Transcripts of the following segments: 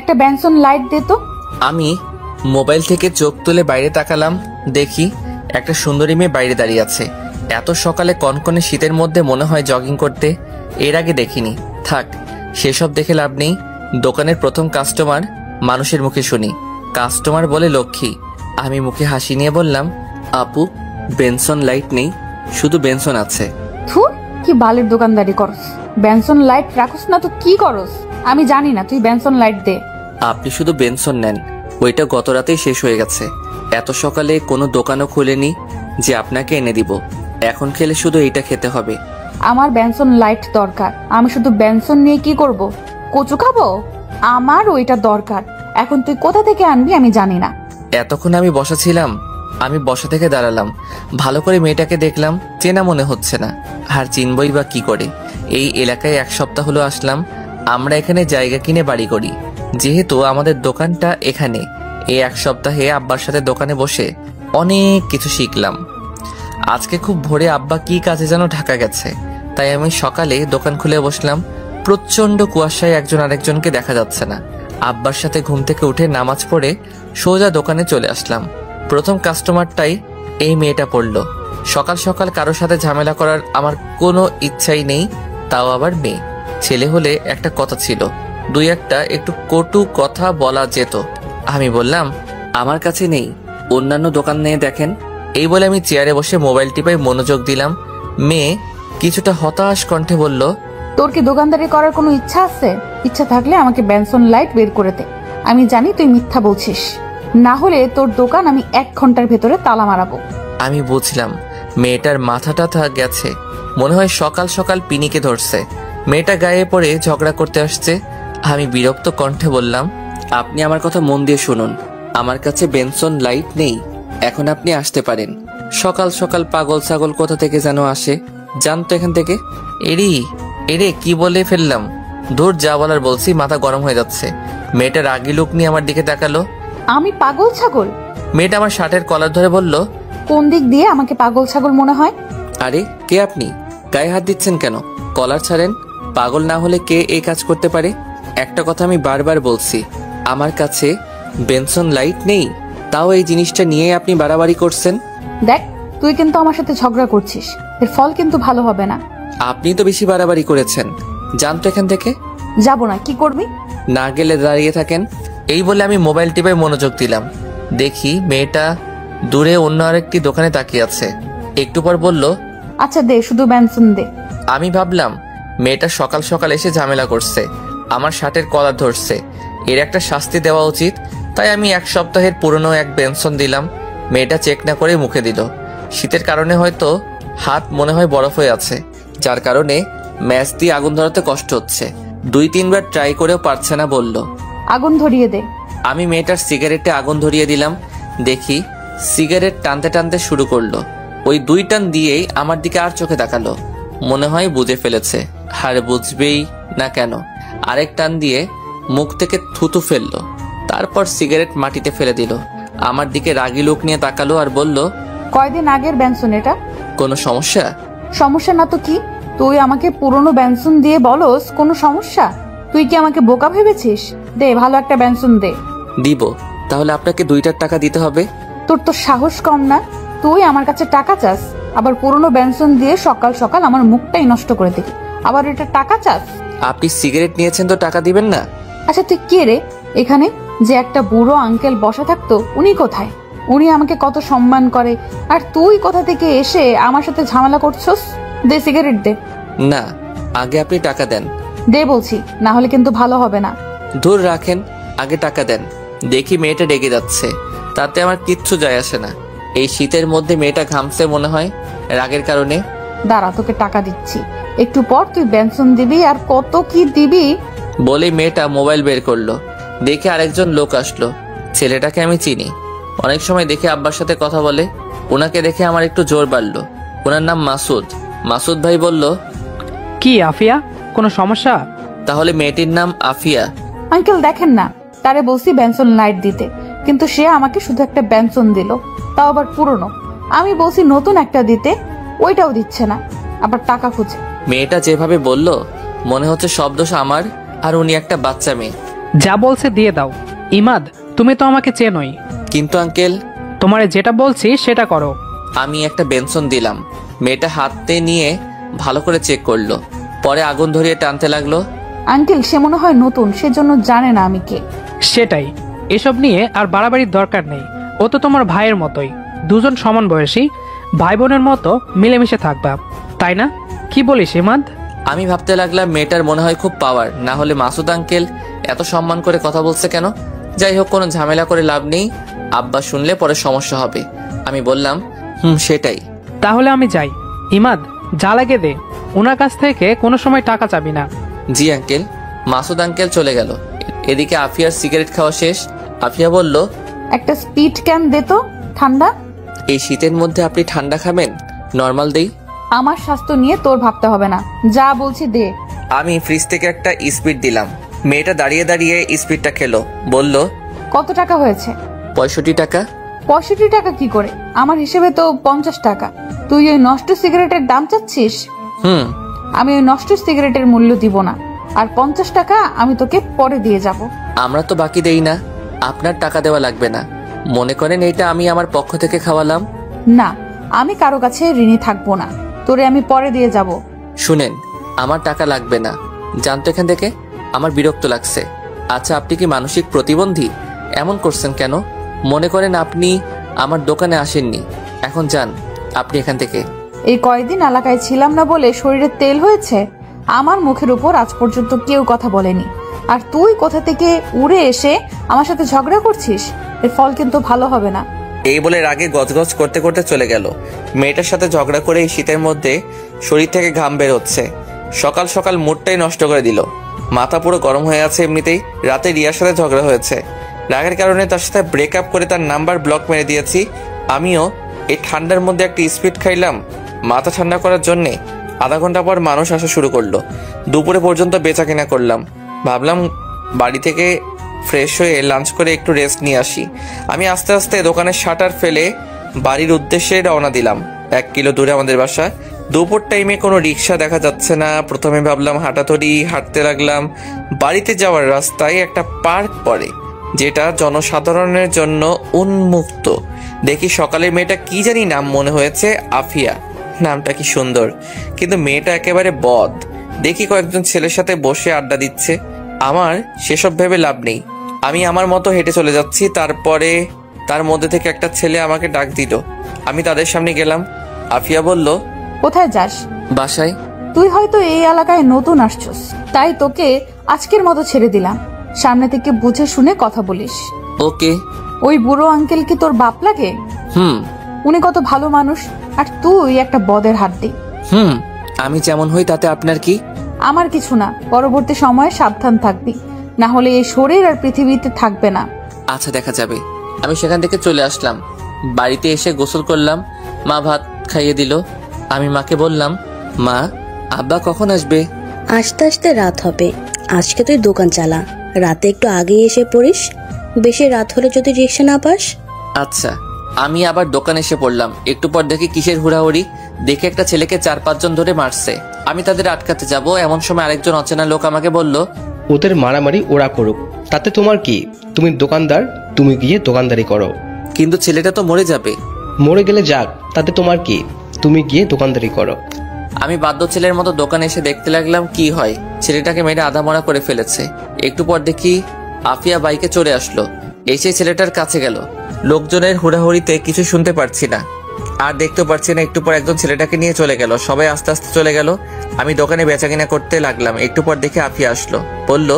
একটা Benson light দে তো। আমি মোবাইল থেকে চোখ তুলে বাইরে তাকালাম, দেখি একটা সুন্দরী মেয়ে বাইরে দাঁড়িয়ে আছে। এত সকালে কনকনে শীতের মধ্যে মনে হয় জগিং করতে, এর আগে দেখিনি। থাক, সেসব দেখে লাভ নেই। দোকানের প্রথম কাস্টমার, মানুষের মুখে শুনি কাস্টমার বলে লক্ষ্মী। আমি মুখে হাসি নিয়ে বললাম, আপু বেনসন লাইট নেই, শুধু বেনসন আছে। থুর, কি বালের দোকানদারি করস। বেনসন লাইট রাখস না তো কি করস? আমি জানি না, তুই বেনসন লাইট দে। আপনি শুধু বেনসন নেন, ওইটা গত রাতেই শেষ হয়ে গেছে। এত সকালে কোনো দোকানও খুলেনি যে আপনাকে এনে দিব। এখন খেলে শুধু এইটা খেতে হবে। আমার বেনসন লাইট দরকার। আমি শুধু বেনসন নিয়ে কি করব? কচু খাবো? আমার ওইটা দরকার। এখন তুই কোথা থেকে আনবি আমি জানি না। এতক্ষণ আমি বসা ছিলাম। আমি বসা থেকে দাঁড়ালাম, ভালো করে মেয়েটাকে দেখলাম, চেনা মনে হচ্ছে না। আর চিনবই বা কি করে? এই এলাকায় 1 সপ্তাহ হলো আসলাম। আমরা এখানে জায়গা কিনে বাড়ি করি, যেহেতু আমাদের দোকানটা এখানে। এই 1 সপ্তাহে আব্বার সাথে দোকানে বসে অনেক কিছু শিখলাম। আজকে খুব ভোরে আব্বা কি কাজে যেন ঢাকা গেছে, তাই আমি সকালে দোকান খুলে বসলাম। প্রচন্ড কুয়াশায় একজন আরেকজনকে দেখা যাচ্ছে না। আব্বার সাথে ঘুম থেকে উঠে নামাজ পড়ে সোজা দোকানে চলে আসলাম। প্রথম কাস্টমারটাই এই মেয়েটা পড়লো। সকাল সকাল কারোর সাথে ঝামেলা করার আমার কোনো ইচ্ছাই নেই, তাও আবার মেয়ে। ছেলে হলে একটা কথা ছিল, 2-1টা একটু কটু কথা বলা যেত। আমি বললাম, আমার কাছে নেই, অন্যান্য দোকান নিয়ে দেখেন। এই বলে আমি চেয়ারে বসে মোবাইল টিপায় মনোযোগ দিলাম। মেয়ে কিছুটা হতাশ কণ্ঠে বলল, তোর কি দোকানদারি করার কোনো ইচ্ছা আছে? ইচ্ছা থাকলে আমাকে বেনসন লাইট বের করে দে। আমি জানি তুই মিথ্যা বলছিস, না হলে তোর দোকান আমি 1 ঘন্টার ভেতরে তালা মারাবো। আমি বুঝলাম মেয়েটার মাথাটা গেছে, মনে হয় সকাল সকাল পিনিকে ধরছে। মেয়েটা গায়ে পড়ে ঝগড়া করতে আসছে। আমি বিরক্ত কণ্ঠে বললাম, আপনি আমার কথা মন দিয়ে শুনুন, আমার কাছে বেনসন লাইট নেই। এখন আপনি আসতে পারেন। সকাল সকাল পাগল ছাগল কোথা থেকে যেন আসে, জানতো এখান থেকে। এরে কি বলে ফেললাম, দূর যা বলার বলছি, মাথা গরম হয়ে যাচ্ছে। মেয়েটার রাগী লোক নিয়ে আমার দিকে তাকালো। আমি পাগল ছাগল? মেয়েটা আমার শার্টের কলার ধরে বলল, কোন দিক দিয়ে আমাকে পাগল ছাগল মনে হয়? আরে কে আপনি? গায়ে হাত দিচ্ছেন কেন? কলার ছাড়েন। পাগল না হলে কে এই কাজ করতে পারে? একটা কথা আমি বারবার বলছি, আমার কাছে বেনসন লাইট নেই, তাও এই জিনিসটা নিয়ে আপনি বাড়াবাড়ি করছেন। দেখ, তুই কিন্তু আমার সাথে ঝগড়া করছিস, এর ফল কিন্তু ভালো হবে না। আপনি তো বেশি বাড়াবাড়ি করেছেন, জানতো এখান থেকে। যাবো না, কি করবি? না গেলে দাঁড়িয়ে থাকেন। এই বলে আমি মোবাইল টিপে মনোযোগ দিলাম। দেখি মেয়েটা দূরে অন্য আরেকটি দোকানে তাকিয়ে আছে। একটু পর বলল, আচ্ছা দে, শুধু বেনসন দে। আমি ভাবলাম মেয়েটা সকাল সকাল এসে ঝামেলা করছে, আমার শার্টের কলার ধরছে, এর একটা শাস্তি দেওয়া উচিত। তাই আমি 1 সপ্তাহের পুরনো এক বেনসন দিলাম। মেয়েটা চেক না করে মুখে দিল। শীতের কারণে হয়তো হাত মনে হয় বরফ হয়ে আছে, যার কারণে ম্যাচ দিয়ে আগুন ধরাতে কষ্ট হচ্ছে। 2-3 বার ট্রাই করেও পারছে না, বলল, আগুন ধরিয়ে দে। আমি মেয়েটার সিগারেটে আগুন ধরিয়ে দিলাম। দেখি সিগারেট টানতে টানতে শুরু করলো। ওই 2 টান দিয়েই আমার দিকে আর চোখে তাকালো। মনে হয় বুঝে ফেলেছে, আর বুঝবেই না কেন। আরেক টান দিয়ে মুখ থেকে থুতু ফেললো, তারপর সিগারেট মাটিতে ফেলে দিল। আমার দিকে রাগী লোক নিয়ে তাকালো আর বলল, কয়দিন আগের বেনসন এটা? কোনো সমস্যা? সমস্যা না তো কি? তুই আমাকে পুরনো বেনসন দিয়ে বলস কোনো সমস্যা? তুই কি আমাকে বোকা ভেবেছিস? দে, ভালো একটা বেনসন দে। দিব, তাহলে আপনাকে 2টার টাকা দিতে হবে। তোর তো সাহস কম না? তুই আমার কাছে টাকা চাস, আবার পুরনো বেনসন দিয়ে সকাল সকাল আমার মুখটাই নষ্ট করে দিলি, আবার এটা টাকা চাস? আপনি সিগারেট নিয়েছেন তো টাকা দিবেন না? আচ্ছা তুই কে রে? এখানে যে একটা বুড়ো আঙ্কেল বসা থাকতো, উনি কোথায়? উনি আমাকে কত সম্মান করে, আর তুই কোথা থেকে এসে আমার সাথে ঝামেলা করছস? দে সিগারেট দে। না, আগে আপনি টাকা দেন। দে বলছি, না হলে কিন্তু ভালো হবে না। দূর রাখেন, আগে টাকা দেন। দেখি মেয়েটা রেগে যাচ্ছে, তাতে আমার কিচ্ছু যায় আসে না। এই শীতের মধ্যে মেয়েটা ঘামছে মনে হয় রাগের কারণে। দাঁড়া, তোকে টাকা দিচ্ছি, একটু পর তুই বেনসন দিবি, আর কত কি দিবি। বলেই মেয়েটা মোবাইল বের করলো। দেখে আরেকজন লোক আসলো। ছেলেটাকে আমি চিনি, অনেক সময় দেখে আব্বার সাথে কথা বলে। ওনাকে দেখে আমার একটু জোর বাড়লো। ওনার নাম মাসুদ। মাসুদ ভাই বলল, কি আফিয়া, কোনো সমস্যা? তাহলে মেয়েটির নাম আফিয়া। আঙ্কেল দেখেন না, তারে বলছি বেনসন লাইট দিতে, কিন্তু সে আমাকে শুধু একটা বেনসন দিল, তাও আবার পুরনো। আমি বলছি নতুন একটা দিতে, ওইটাও দিচ্ছে না, আবার টাকা খুঁজে। মেয়েটা যেভাবে বলল, মনে হচ্ছে সব দোষ আমার, আর উনি একটা বাচ্চা মেয়ে। যা বলছে দিয়ে দাও। ইমাদ, তুমি তো আমাকে চেনোই। কিন্তু আঙ্কেল। তোমারে যেটা বলছি সেটা করো। আমি একটা বেনসন দিলাম। মেয়েটা হাতে নিয়ে ভালো করে চেক করলো, পরে আগুন ধরিয়ে টানতে লাগলো। আঙ্কেল, সে মনে হয় নতুন, সেজন্য জানে না আমি কে। সেটাই, এসব নিয়ে আর বাড়াবাড়ির দরকার নেই। ও তো তোমার ভাইয়ের মতোই, দুজন সমান বয়সী, ভাই বোনের মতো মিলেমিশে থাকবা, তাই না? কি বলিস ইমাদ? আমি ভাবতে লাগলাম মেয়েটার মনে হয় খুব পাওয়ার, না হলে মাসুদ আঙ্কেল এত সম্মান করে কথা বলছে কেন। যাই হোক, কোনো ঝামেলা করে লাভ নেই, আব্বা শুনলে পরে সমস্যা হবে। আমি বললাম, সেটাই। তাহলে আমি যাই। ইমাদ, যা লাগে দে, ওনার কাছ থেকে কোনো সময় টাকা চাবি না। জি আঙ্কেল। মাসুদ আঙ্কেল চলে গেল। এদিকে আফিয়ার সিগারেট খাওয়া শেষ। আফিয়া বলল, একটা স্পিড ক্যান দে তো, ঠান্ডা। এই শীতের মধ্যে আপনি ঠান্ডা খাবেন? নর্মাল দেই? আমার স্বাস্থ্য নিয়ে তোর ভাবতে হবে না, যা বলছি দে। আমি ফ্রিজ থেকে একটা স্পিড দিলাম। মেয়েটা দাঁড়িয়ে দাঁড়িয়ে স্পিডটা খেলো। বলল, কত টাকা হয়েছে? 65 টাকা। 65 টাকা কি করে? আমার হিসেবে তো 50 টাকা। তুই ওই নষ্ট সিগারেটের দাম চাচ্ছিস? আমি ওই নষ্ট সিগারেটের মূল্য দিব না, আর 50 টাকা আমি তোকে পরে দিয়ে যাব। আমরা তো বাকি দেই না, আপনার টাকা দেওয়া লাগবে না। মনে করেন এটা আমি আমার পক্ষ থেকে খাওয়ালাম। না, আমি কারো কাছে ঋণী থাকবো না, তোরে আমি পরে দিয়ে যাব। শুনেন, আমার টাকা লাগবে না, জানতো এখান থেকে। আমার বিরক্ত লাগছে। আচ্ছা, আপনি কি মানসিক প্রতিবন্ধী? এমন করছেন কেন? মনে করেন আপনি আমার দোকানে আসেননি। এখন যান আপনি এখান থেকে। এই কয়দিন এলাকায় ছিলাম না বলে শরীরে তেল হয়েছে। আমার মুখের উপর আজ পর্যন্ত কেউ কথা বলেনি, আর তুই কোথা থেকে উড়ে এসে আমার সাথে ঝগড়া করছিস? এর ফল কিন্তু ভালো হবে না। এই বলে রাগে গজগজ করতে করতে চলে গেল। মেয়েটার সাথে ঝগড়া করে এই শীতের মধ্যে শরীর থেকে ঘাম বের হচ্ছে। সকাল সকাল মুডটাই নষ্ট করে দিল। মাথা পুরো গরম হয়ে আছে এমনিতেই। রাতে রিয়ার সাথে ঝগড়া হয়েছে, রাগের কারণে তার সাথে ব্রেকআপ করে তার নাম্বার ব্লক মেরে দিয়েছি। আমিও এই ঠান্ডার মধ্যে একটা স্পিড খাইলাম মাথা ঠান্ডা করার জন্যে। আধা ঘন্টা পর মানুষ আসা শুরু করলো। দুপুরে পর্যন্ত বেচা কেনা করলাম। ভাবলাম বাড়ি থেকে ফ্রেশ হয়ে লাঞ্চ করে একটু রেস্ট নিয়ে আসি। আমি আস্তে আস্তে দোকানের শাটার ফেলে বাড়ির উদ্দেশ্যে রওনা দিলাম। 1 কিলো দূরে আমাদের বাসা। দুপুর টাইমে কোনো রিক্সা দেখা যাচ্ছে না। প্রথমে ভাবলাম হাঁটাতড়ি হাঁটতে লাগলাম। বাড়িতে যাওয়ার রাস্তায় একটা পার্ক পড়ে, যেটা জনসাধারণের জন্য উন্মুক্ত। দেখি সকালের মেয়েটা কি জানি নাম মনে হয়েছে, আফিয়া। নামটা কি সুন্দর, কিন্তু মেয়েটা একেবারে বদ। দেখি কয়েকজন ছেলের সাথে বসে আড্ডা দিচ্ছে। আমার সেসব ভেবে লাভ নেই। আমি আমার মতো হেঁটে চলে যাচ্ছি। তারপরে তার মধ্যে থেকে একটা ছেলে আমাকে ডাক দিল। আমি তাদের সামনে গেলাম। আফিয়া বলল, কোথায় যাস? বাসায়। তুই হয়তো এই এলাকায় নতুন আসছস, তাই তোকে আজকের মতো ছেড়ে দিলাম। সামনে থেকে বুঝে শুনে কথা বলিস। ওকে। ওই বুড়ো আঙ্কেল কি তোর বাপ লাগে? উনি কত ভালো মানুষ, আর তুই একটা বদের হাড্ডি। আমি যেমন হই তাতে আপনার কি? আমার কিছু না, পরবর্তী সময়ে সাবধান থাকবি, না হলে এই শরীর আর পৃথিবীতে থাকবে না। আচ্ছা, দেখা যাবে। আমি সেখান থেকে চলে আসলাম। বাড়িতে এসে গোসল করলাম। মা ভাত খাইয়ে দিল। আমি মাকে বললাম, মা, আব্বা কখন আসবে? আস্তে আস্তে রাত হবে। আজকে তুই দোকান চালা, রাতে একটু আগেই এসে পড়িস। বেশি রাত হলে যদি রিক্সা না পাস। আচ্ছা। আমি আবার দোকানে এসে পড়লাম। একটু পর দেখি কিসের হুড়াহুড়ি। দেখে একটা ছেলেকে 4-5 জন ধরে মারছে। আমি তাদের আটকাতে যাব, এমন সময় আরেকজন অচেনা লোক আমাকে বলল, ওদের মারামারি ওরা করুক, তাতে তোমার কি? তুমি দোকানদার, তুমি গিয়ে দোকানদারি করো। কিন্তু ছেলেটা তো মরে যাবে। মরে গেলে যাক, তাতে তোমার কি? তুমি গিয়ে দোকানদারি করো। আমি বাধ্য ছেলের মতো দোকানে এসে দেখতে লাগলাম কি হয়। ছেলেটাকে মেরে আধামরা করে ফেলেছে। একটু পর দেখি আফিয়া বাইকে চড়ে আসলো। এসে ছেলেটার কাছে গেল। লোকজনের হুড়াহুড়িতে কিছু শুনতে পারছি না, আর দেখতে পারছি না। একটু পর একজন ছেলেটাকে নিয়ে চলে গেল। সবাই আস্তে আস্তে চলে গেল। আমি দোকানে বেচাকেনা করতে লাগলাম। একটু পর দেখে আফিয়া আসলো। বলল,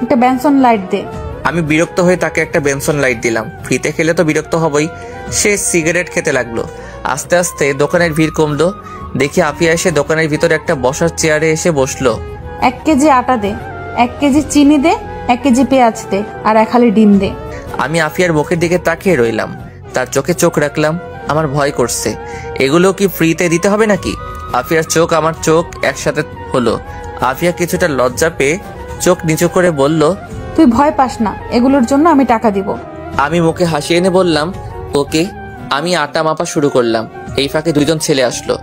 একটা বেনসন লাইট দে। আমি বিরক্ত হয়ে তাকে একটা বেনসন লাইট দিলাম। ফ্রিতে খেলে তো বিরক্ত হবই। সে সিগারেট খেতে লাগলো। আস্তে আস্তে দোকানের ভিড় কমলো। দেখি আফিয়া এসে দোকানের ভিতরে একটা বসার চেয়ারে এসে বসলো। 1 কেজি আটা দে, 1 কেজি চিনি দে, 1 কেজি পেঁয়াজ দে, আর 1 হালি ডিম দে। আমি আফিয়ার মুখের দিকে তাকিয়ে রইলাম। তার চোখে চোখ রাখলাম। আমার ভয় করছে, এগুলো কি ফ্রিতে দিতে হবে নাকি? আফিয়ার চোখ আমার চোখ একসাথে হলো। আফিয়া কিছুটা লজ্জা পেয়ে চোখ নিচু করে বলল, তুই ভয় পাস না, এগুলোর জন্য আমি টাকা দিব। আমি মুখে হাসি এনে বললাম, ওকে। আমি আটা মাপা শুরু করলাম। এই ফাঁকে 2 জন ছেলে আসলো।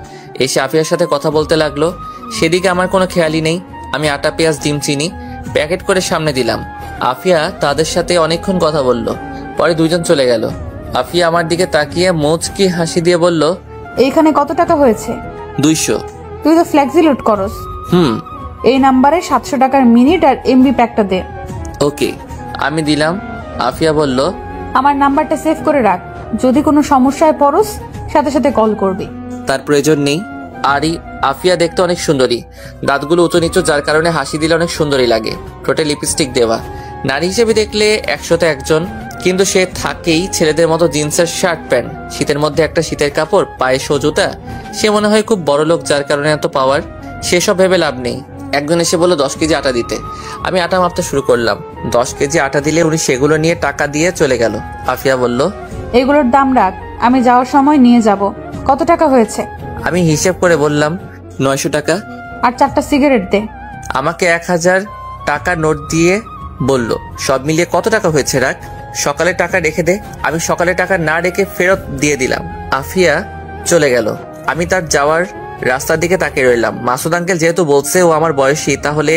এসে আফিয়ার সাথে কথা বলতে লাগলো। সেদিকে আমার কোনো খেয়ালই নেই। আমি আটা, পেঁয়াজ, ডিম, চিনি প্যাকেট করে সামনে দিলাম। আফিয়া তাদের সাথে অনেকক্ষণ কথা বলল। পরে দুইজন চলে গেল। আফিয়া আমার দিকে তাকিয়ে মুচকি হাসি দিয়ে বলল, এইখানে কত টাকা হয়েছে? 200। তুই তো ফ্লেক্সি লুট করস। এই নাম্বারে 700 টাকার মিনিট আর এমবি প্যাকটা দে। ওকে, আমি দিলাম। আফিয়া বলল, আমার নাম্বারটা সেভ করে রাখ, যদি কোনো সমস্যায় পড়স সাথে সাথে কল করবি। তার প্রয়োজন নেই। আরই আফিয়া দেখতে অনেক সুন্দরী, দাঁতগুলো উঁচু নিচু, যার কারণে হাসি দিলে অনেক সুন্দরী লাগে। ঠোঁটে লিপস্টিক দেওয়া। নারী হিসেবে দেখলে 100তে একজন, কিন্তু সে থাকেই ছেলেদের মতো জিন্সের শার্ট প্যান্ট, শীতের মধ্যে একটা শীতের কাপড়, পায়ে শো জুতা। সে মনে হয় খুব বড় লোক, যার কারণে এত পাওয়ার। সেসব ভেবে লাভ নেই। একজন এসে বলল 10 কেজি আটা দিতে। আমি আটা মাপতে শুরু করলাম। 10 কেজি আটা দিলে উনি সেগুলো নিয়ে টাকা দিয়ে চলে গেল। আফিয়া বলল, এগুলোর দাম রাখ, আমি যাওয়ার সময় নিয়ে যাব। কত টাকা হয়েছে? আমি হিসেব করে বললাম 900 টাকা। আর 4টা সিগারেট দে। আমাকে 1000 টাকা নোট দিয়ে বলল, সব মিলিয়ে কত টাকা হয়েছে রাখ, সকালে টাকা রেখে দে। আমি সকালে টাকা না রেখে ফেরত দিয়ে দিলাম। আফিয়া চলে গেল। আমি তার যাওয়ার রাস্তার দিকে তাকিয়ে রইলাম। মাসুদ আঙ্কেল যেহেতু বলছে ও আমার বয়সী, তাহলে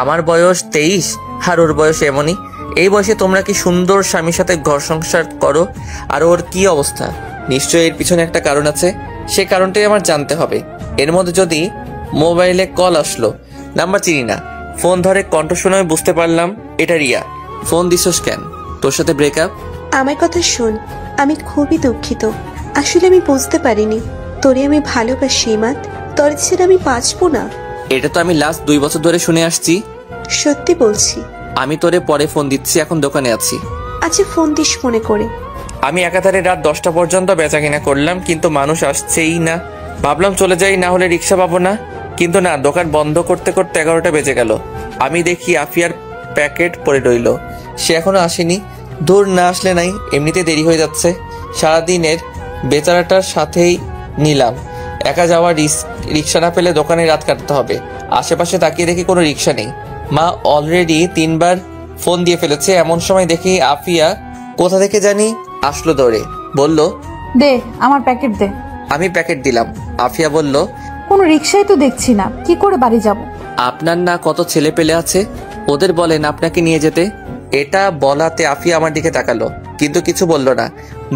আমার বয়স 23 আর ওর বয়স এমনই। এই বয়সে তোমরা কি সুন্দর স্বামীর সাথে ঘর সংসার করো, আর ওর কি অবস্থা? নিশ্চয়ই এর পিছনে একটা কারণ আছে, সে কারণটাই আমার জানতে হবে। এর মধ্যে যদি মোবাইলে কল আসলো, নাম্বার চিনি না, ফোন ধরে কণ্ঠ শুনে আমি বুঝতে পারলাম এটা রিয়া। ফোন দিছস কেন? তোর সাথে ব্রেকআপ? আমার কথা শোন, আমি খুবই দুঃখিত। আসলে আমি বুঝতে পারিনি তোরে আমি ভালোবাসি ইমাদ, তোর ছেড়ে আমি বাঁচবো না। এটা তো আমি লাস্ট 2 বছর ধরে শুনে আসছি। সত্যি বলছি। আমি তোরে পরে ফোন দিচ্ছি, এখন দোকানে আছি। আচ্ছা ফোন দিস মনে করে। আমি একাধারে রাত 10টা পর্যন্ত বেচা কিনা করলাম, কিন্তু মানুষ আসছেই না। ভাবলাম চলে যাই, না হলে রিক্সা পাবো না। কিন্তু না, দোকান বন্ধ করতে করতে 11টা বেজে গেল। আমি দেখি আফিয়ার প্যাকেট পড়ে রইল, সে এখনো আসেনি। দূর না আসলে নাই, এমনিতে দেরি হয়ে যাচ্ছে। সারাদিনের বেচারাটার সাথেই নিলাম। একা যাওয়ার রিক্সা না পেলে দোকানে রাত কাটতে হবে। আশেপাশে তাকিয়ে দেখি কোনো রিক্সা নেই। মা অলরেডি 3 বার ফোন দিয়ে ফেলেছে। এমন সময় দেখি আফিয়া কোথা থেকে জানি আসলো দৌড়ে, বলল, দে আমার প্যাকেট দে। আমি প্যাকেট দিলাম। আফিয়া বলল, কোনো রিক্সাই তো দেখছি না, কি করে বাড়ি যাব? আপনার না কত ছেলে পেলে আছে, ওদের বলেন আপনাকে নিয়ে যেতে। এটা বলাতে আফিয়া আমার দিকে তাকালো, কিন্তু কিছু বলল না।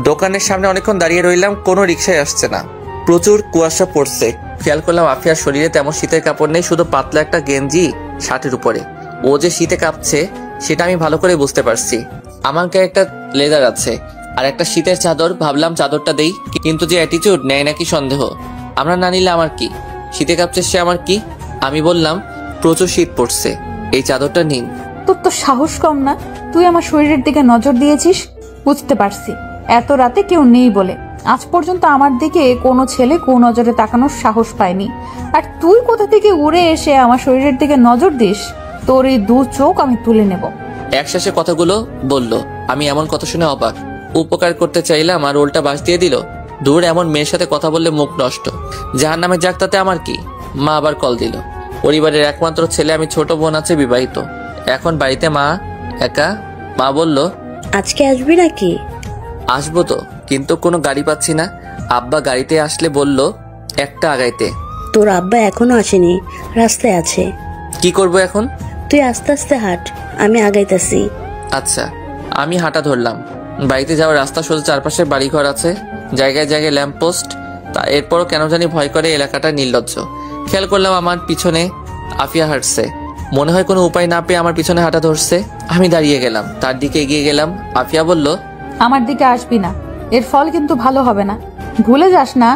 দোকানের সামনে অনেকক্ষণ দাঁড়িয়ে রইলাম, কোনো রিক্সায় আসছে না। প্রচুর কুয়াশা পড়ছে। খেয়াল করলাম আফিয়ার শরীরে তেমন শীতের কাপড় নেই, শুধু পাতলা একটা গেঞ্জি শার্টের উপরে। ও যে শীতে কাঁপছে সেটা আমি ভালো করে বুঝতে পারছি। আমার গায়ে একটা লেদার আছে আর একটা শীতের চাদর। ভাবলাম চাদরটা দেই, কিন্তু যে অ্যাটিটিউড, নেয় নাকি সন্দেহ। আমরা না নিলে আমার কি? শীতে কাঁপছে সে, আমার কি? আমি বললাম, প্রচুর শীত পড়ছে, এই চাদরটা নিন। তোর তো সাহস কম না, তুই আমার শরীরের দিকে নজর দিয়েছিস। বুঝতে পারছি এত রাতে কেউ নেই বলে। আজ পর্যন্ত আমার দিকে কোনো ছেলে নজরে তাকানোর সাহস পায়নি, আর তুই কোথা থেকে উড়ে এসে আমার শরীরের দিকে নজর দিস? তোর এই 2 চোখ আমি তুলে নেব। একশেষে কথাগুলো বলল। আমি এমন কথা শুনে অবাক। উপকার করতে চাইলাম আর উল্টা বাস দিয়ে দিল। দূর এমন মেয়ের সাথে কথা বললে মুখ নষ্ট। যাহার নামে যাক, তাতে আমার কি? মা আবার কল দিল। পরিবারের একমাত্র ছেলে আমি, ছোট বোন আছে বিবাহিত। এখন বাড়িতে মা একা। মা বলল, আজকে আসবি নাকি? আসবো তো, কিন্তু কোনো গাড়ি পাচ্ছি না। আব্বা গাড়িতে আসলে বলল একটা আগাইতে। তোর আব্বা এখনো আসেনি, রাস্তায় আছে। কি করব এখন? তুই আস্তে আস্তে হাঁট, আমি আগাইতাছি। আচ্ছা। আমি হাঁটা ধরলাম। বাড়িতে যাওয়ার রাস্তা সোজা, চারপাশে বাড়িঘর আছে, জায়গায় জায়গায় ল্যাম্পপোস্ট। তা এরপরও কেন জানি ভয় করে এলাকাটা নির্লজ্জ। খেয়াল করলাম আমার পিছনে আফিয়া হাঁটছে। মনে হয় কোনো উপায় না পেয়ে আমার পিছনে হাঁটা ধরছে। আমি দাঁড়িয়ে গেলাম, তার দিকে এগিয়ে গেলাম। আফিয়া বলল, আমার দিকে আসবি না, এর ফল কিন্তু ভালো হবে না। ভুলে যাস না,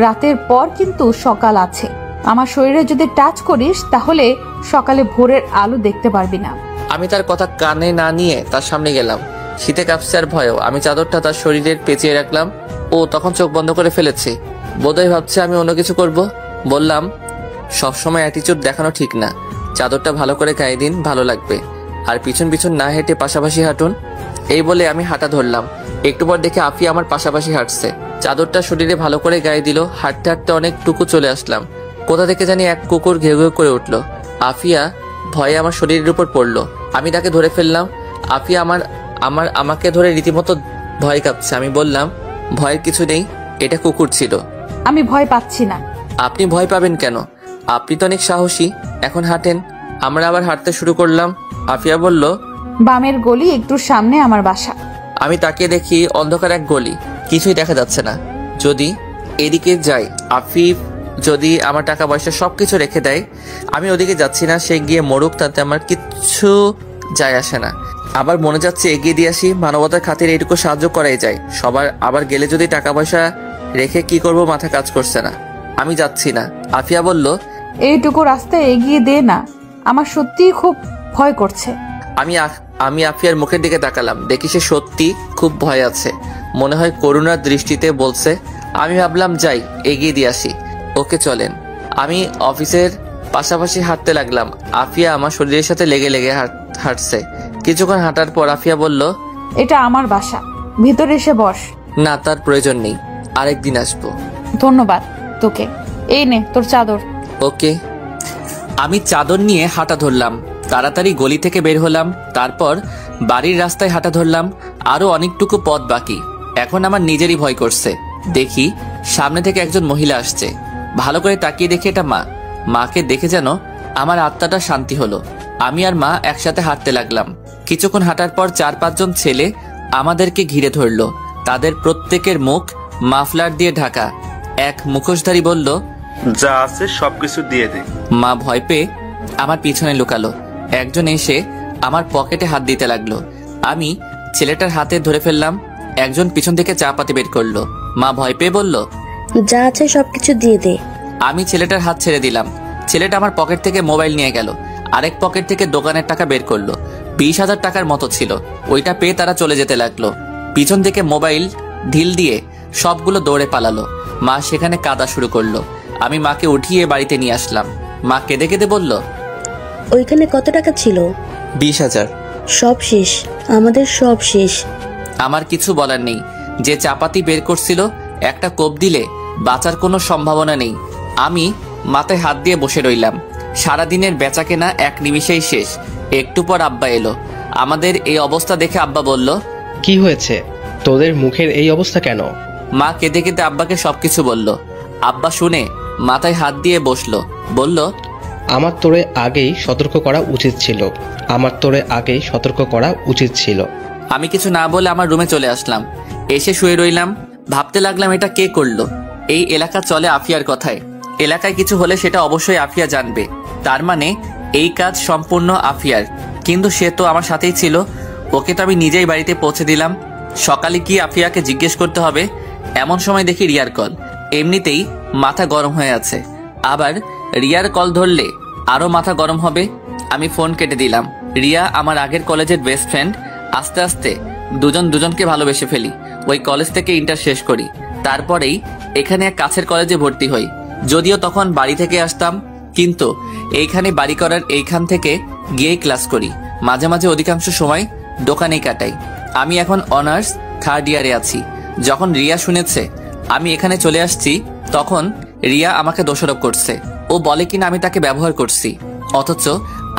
রাতের পর কিন্তু সকাল আছে। আমার শরীরে যদি টাচ করিস তাহলে সকালে ভোরের আলো দেখতে পারবি না। আমি তার কথা কানে না নিয়ে তার সামনে গেলাম। শীতে কাঁপছে আর ভয়ও। আমি চাদরটা তার শরীরের পেঁচিয়ে রাখলাম। ও তখন চোখ বন্ধ করে ফেলেছে, বোধহয় ভাবছে আমি অন্য কিছু করব। বললাম, সবসময় অ্যাটিটিউড দেখানো ঠিক না, চাদরটা ভালো করে গায়ে দিন, ভালো লাগবে। আর পিছন পিছন না হেঁটে পাশাপাশি হাঁটুন। এই বলে আমি হাঁটা ধরলাম। একটু পর দেখে আফিয়া আমার পাশাপাশি হাঁটছে, চাদরটা শরীরে ভালো করে গায়ে দিল। হাঁটতে হাঁটতে অনেকটুকু চলে আসলাম। কোথা থেকে জানি এক কুকুর ঘেউ ঘেউ করে উঠল। আফিয়া ভয়ে আমার শরীরের উপর পড়লো। আমি তাকে ধরে ফেললাম। আফিয়া আমাকে ধরে রীতিমতো ভয় কাঁপছে। আমি বললাম, ভয়ের কিছু নেই, এটা কুকুর ছিল। আমি ভয় পাচ্ছি না। আপনি ভয় পাবেন কেন? আপনি তো অনেক সাহসী। এখন হাঁটেন। আমরা আবার হাঁটতে শুরু করলাম। আফিয়া বলল, বামের গলি একটু সামনে আমার বাসা। আমি তাকিয়ে দেখি অন্ধকার এক গলি, কিছুই দেখা যাচ্ছে না। যদি এদিকে যাই, আফিফ যদি আমার টাকা পয়সা সবকিছু রেখে দেয়, আমি ওদিকে যাচ্ছি না, সে গিয়ে মরুক, তাতে আমার কিচ্ছু যায় আসে না। আবার মনে যাচ্ছে এগিয়ে দিয়ে আসি, মানবতার খাতিরে এটুকু সাহায্য করাই যায় সবার। আবার গেলে যদি টাকা পয়সা রেখে কি করব মাথা কাজ করছে না, আমি যাচ্ছি না। আফিয়া বলল, এইটুকু রাস্তায় এগিয়ে দে না, আমার সত্যিই খুব ভয় করছে। আমি আফিয়ার মুখের দিকে তাকালাম, দেখি সে সত্যি খুব ভয় আছে, মনে হয় করুণার দৃষ্টিতে বলছে। আমি ভাবলাম যাই, এগিয়ে দিয়ে আসি। ওকে চলেন। আমি অফিসের পাশাপাশি হাঁটতে লাগলাম। আফিয়া আমার শরীরের সাথে লেগে লেগে হাঁটছে। কিছুক্ষণ হাঁটার পর আফিয়া বলল, এটা আমার বাসা, ভিতরে এসে বস। না, তার প্রয়োজন নেই, আরেকদিন আসবো। ধন্যবাদ তোকে, এই নে তোর চাদর। ওকে। আমি চাদর নিয়ে হাঁটা ধরলাম, তাড়াতাড়ি গলি থেকে বের হলাম। তারপর বাড়ির রাস্তায় হাঁটা ধরলাম। আরো অনেকটুকু পথ বাকি। এখন আমার নিজেরই ভয় করছে। দেখি সামনে থেকে একজন মহিলা আসছে। ভালো করে তাকিয়ে দেখি এটা মা। মাকে দেখে যেন আমার আত্মাটা শান্তি হলো। আমি আর মা একসাথে হাঁটতে লাগলাম। কিছুক্ষণ হাঁটার পর 4-5 জন ছেলে আমাদেরকে ঘিরে ধরলো। তাদের প্রত্যেকের মুখ মাফলার দিয়ে ঢাকা। এক মুখোশধারী বলল, যা আছে সবকিছু দিয়ে দে। মা ভয় পেয়ে আমার পিছনে লুকালো। একজন এসে আমার পকেটে হাত দিতে লাগলো। আমি ছেলেটার হাতে ধরে ফেললাম। একজন পিছন থেকে চা পাতি বের করলো। মা ভয় পেয়ে বলল, যা আছে সবকিছু দিয়ে দে। আমি ছেলেটার হাত ছেড়ে দিলাম। ছেলেটা আমার পকেট থেকে মোবাইল নিয়ে গেল। আরেক পকেট থেকে দোকানের টাকা বের করলো। 20,000 টাকার মতো ছিল। ওইটা পেয়ে তারা চলে যেতে লাগলো। পিছন থেকে মোবাইল ঢিল দিয়ে সবগুলো দৌড়ে পালালো। মা সেখানে কাঁদা শুরু করলো। আমি মাকে উঠিয়ে বাড়িতে নিয়ে আসলাম। মা কেঁদে কেঁদে বলল, ওইখানে কত টাকা ছিল? 20,000। সব শেষ, আমাদের সব শেষ। আমার কিছু বলার নেই। যে চাপাতি বের করছিল একটা কোপ দিলে বাঁচার কোনো সম্ভাবনা নেই। আমি মাথায় হাত দিয়ে বসে রইলাম। সারাদিনের বেচাকেনা এক নিমিষেই শেষ। একটু পর আব্বা এলো। আমাদের এই অবস্থা দেখে আব্বা বলল, কি হয়েছে তোদের মুখের এই অবস্থা কেন? মা কেঁদে কেঁদে আব্বাকে সবকিছু বলল। আব্বা শুনে মাথায় হাত দিয়ে বসলো। বলল, আমার তোরে আগেই সতর্ক করা উচিত ছিল, আমার তোরে আগেই সতর্ক করা উচিত ছিল। আমি কিছু না বলে আমার রুমে চলে আসলাম। এসে শুয়ে রইলাম। ভাবতে লাগলাম এটা কে করলো। এই এলাকা চলে আফিয়ার কথায়। এলাকায় কিছু হলে সেটা অবশ্যই আফিয়া জানবে। তার মানে এই কাজ সম্পূর্ণ আফিয়ার। কিন্তু সে তো আমার সাথেই ছিল। ওকে তো আমি নিজেই বাড়িতে পৌঁছে দিলাম। সকালে কি আফিয়াকে জিজ্ঞেস করতে হবে। এমন সময় দেখি রিয়ার কল। এমনিতেই মাথা গরম হয়ে আছে, আবার রিয়ার কল ধরলে আরো মাথা গরম হবে। আমি ফোন কেটে দিলাম। রিয়া আমার আগের কলেজের বেস্ট ফ্রেন্ড। আস্তে আস্তে দুজন দুজনকে ভালোবেসে ফেলি। ওই কলেজ থেকে ইন্টার শেষ করি। তারপরেই এখানে এক কাছের কলেজে ভর্তি হই। যদিও তখন বাড়ি থেকে আসতাম, কিন্তু এইখানে বাড়ি করার এইখান থেকে গিয়েই ক্লাস করি। মাঝে মাঝে অধিকাংশ সময় দোকানেই কাটাই। আমি এখন অনার্স 3rd ইয়ারে আছি। যখন রিয়া শুনেছে আমি এখানে চলে আসছি, তখন রিয়া আমাকে দোষারোপ করছে। ও বলে কিনা আমি তাকে ব্যবহার করছি। অথচ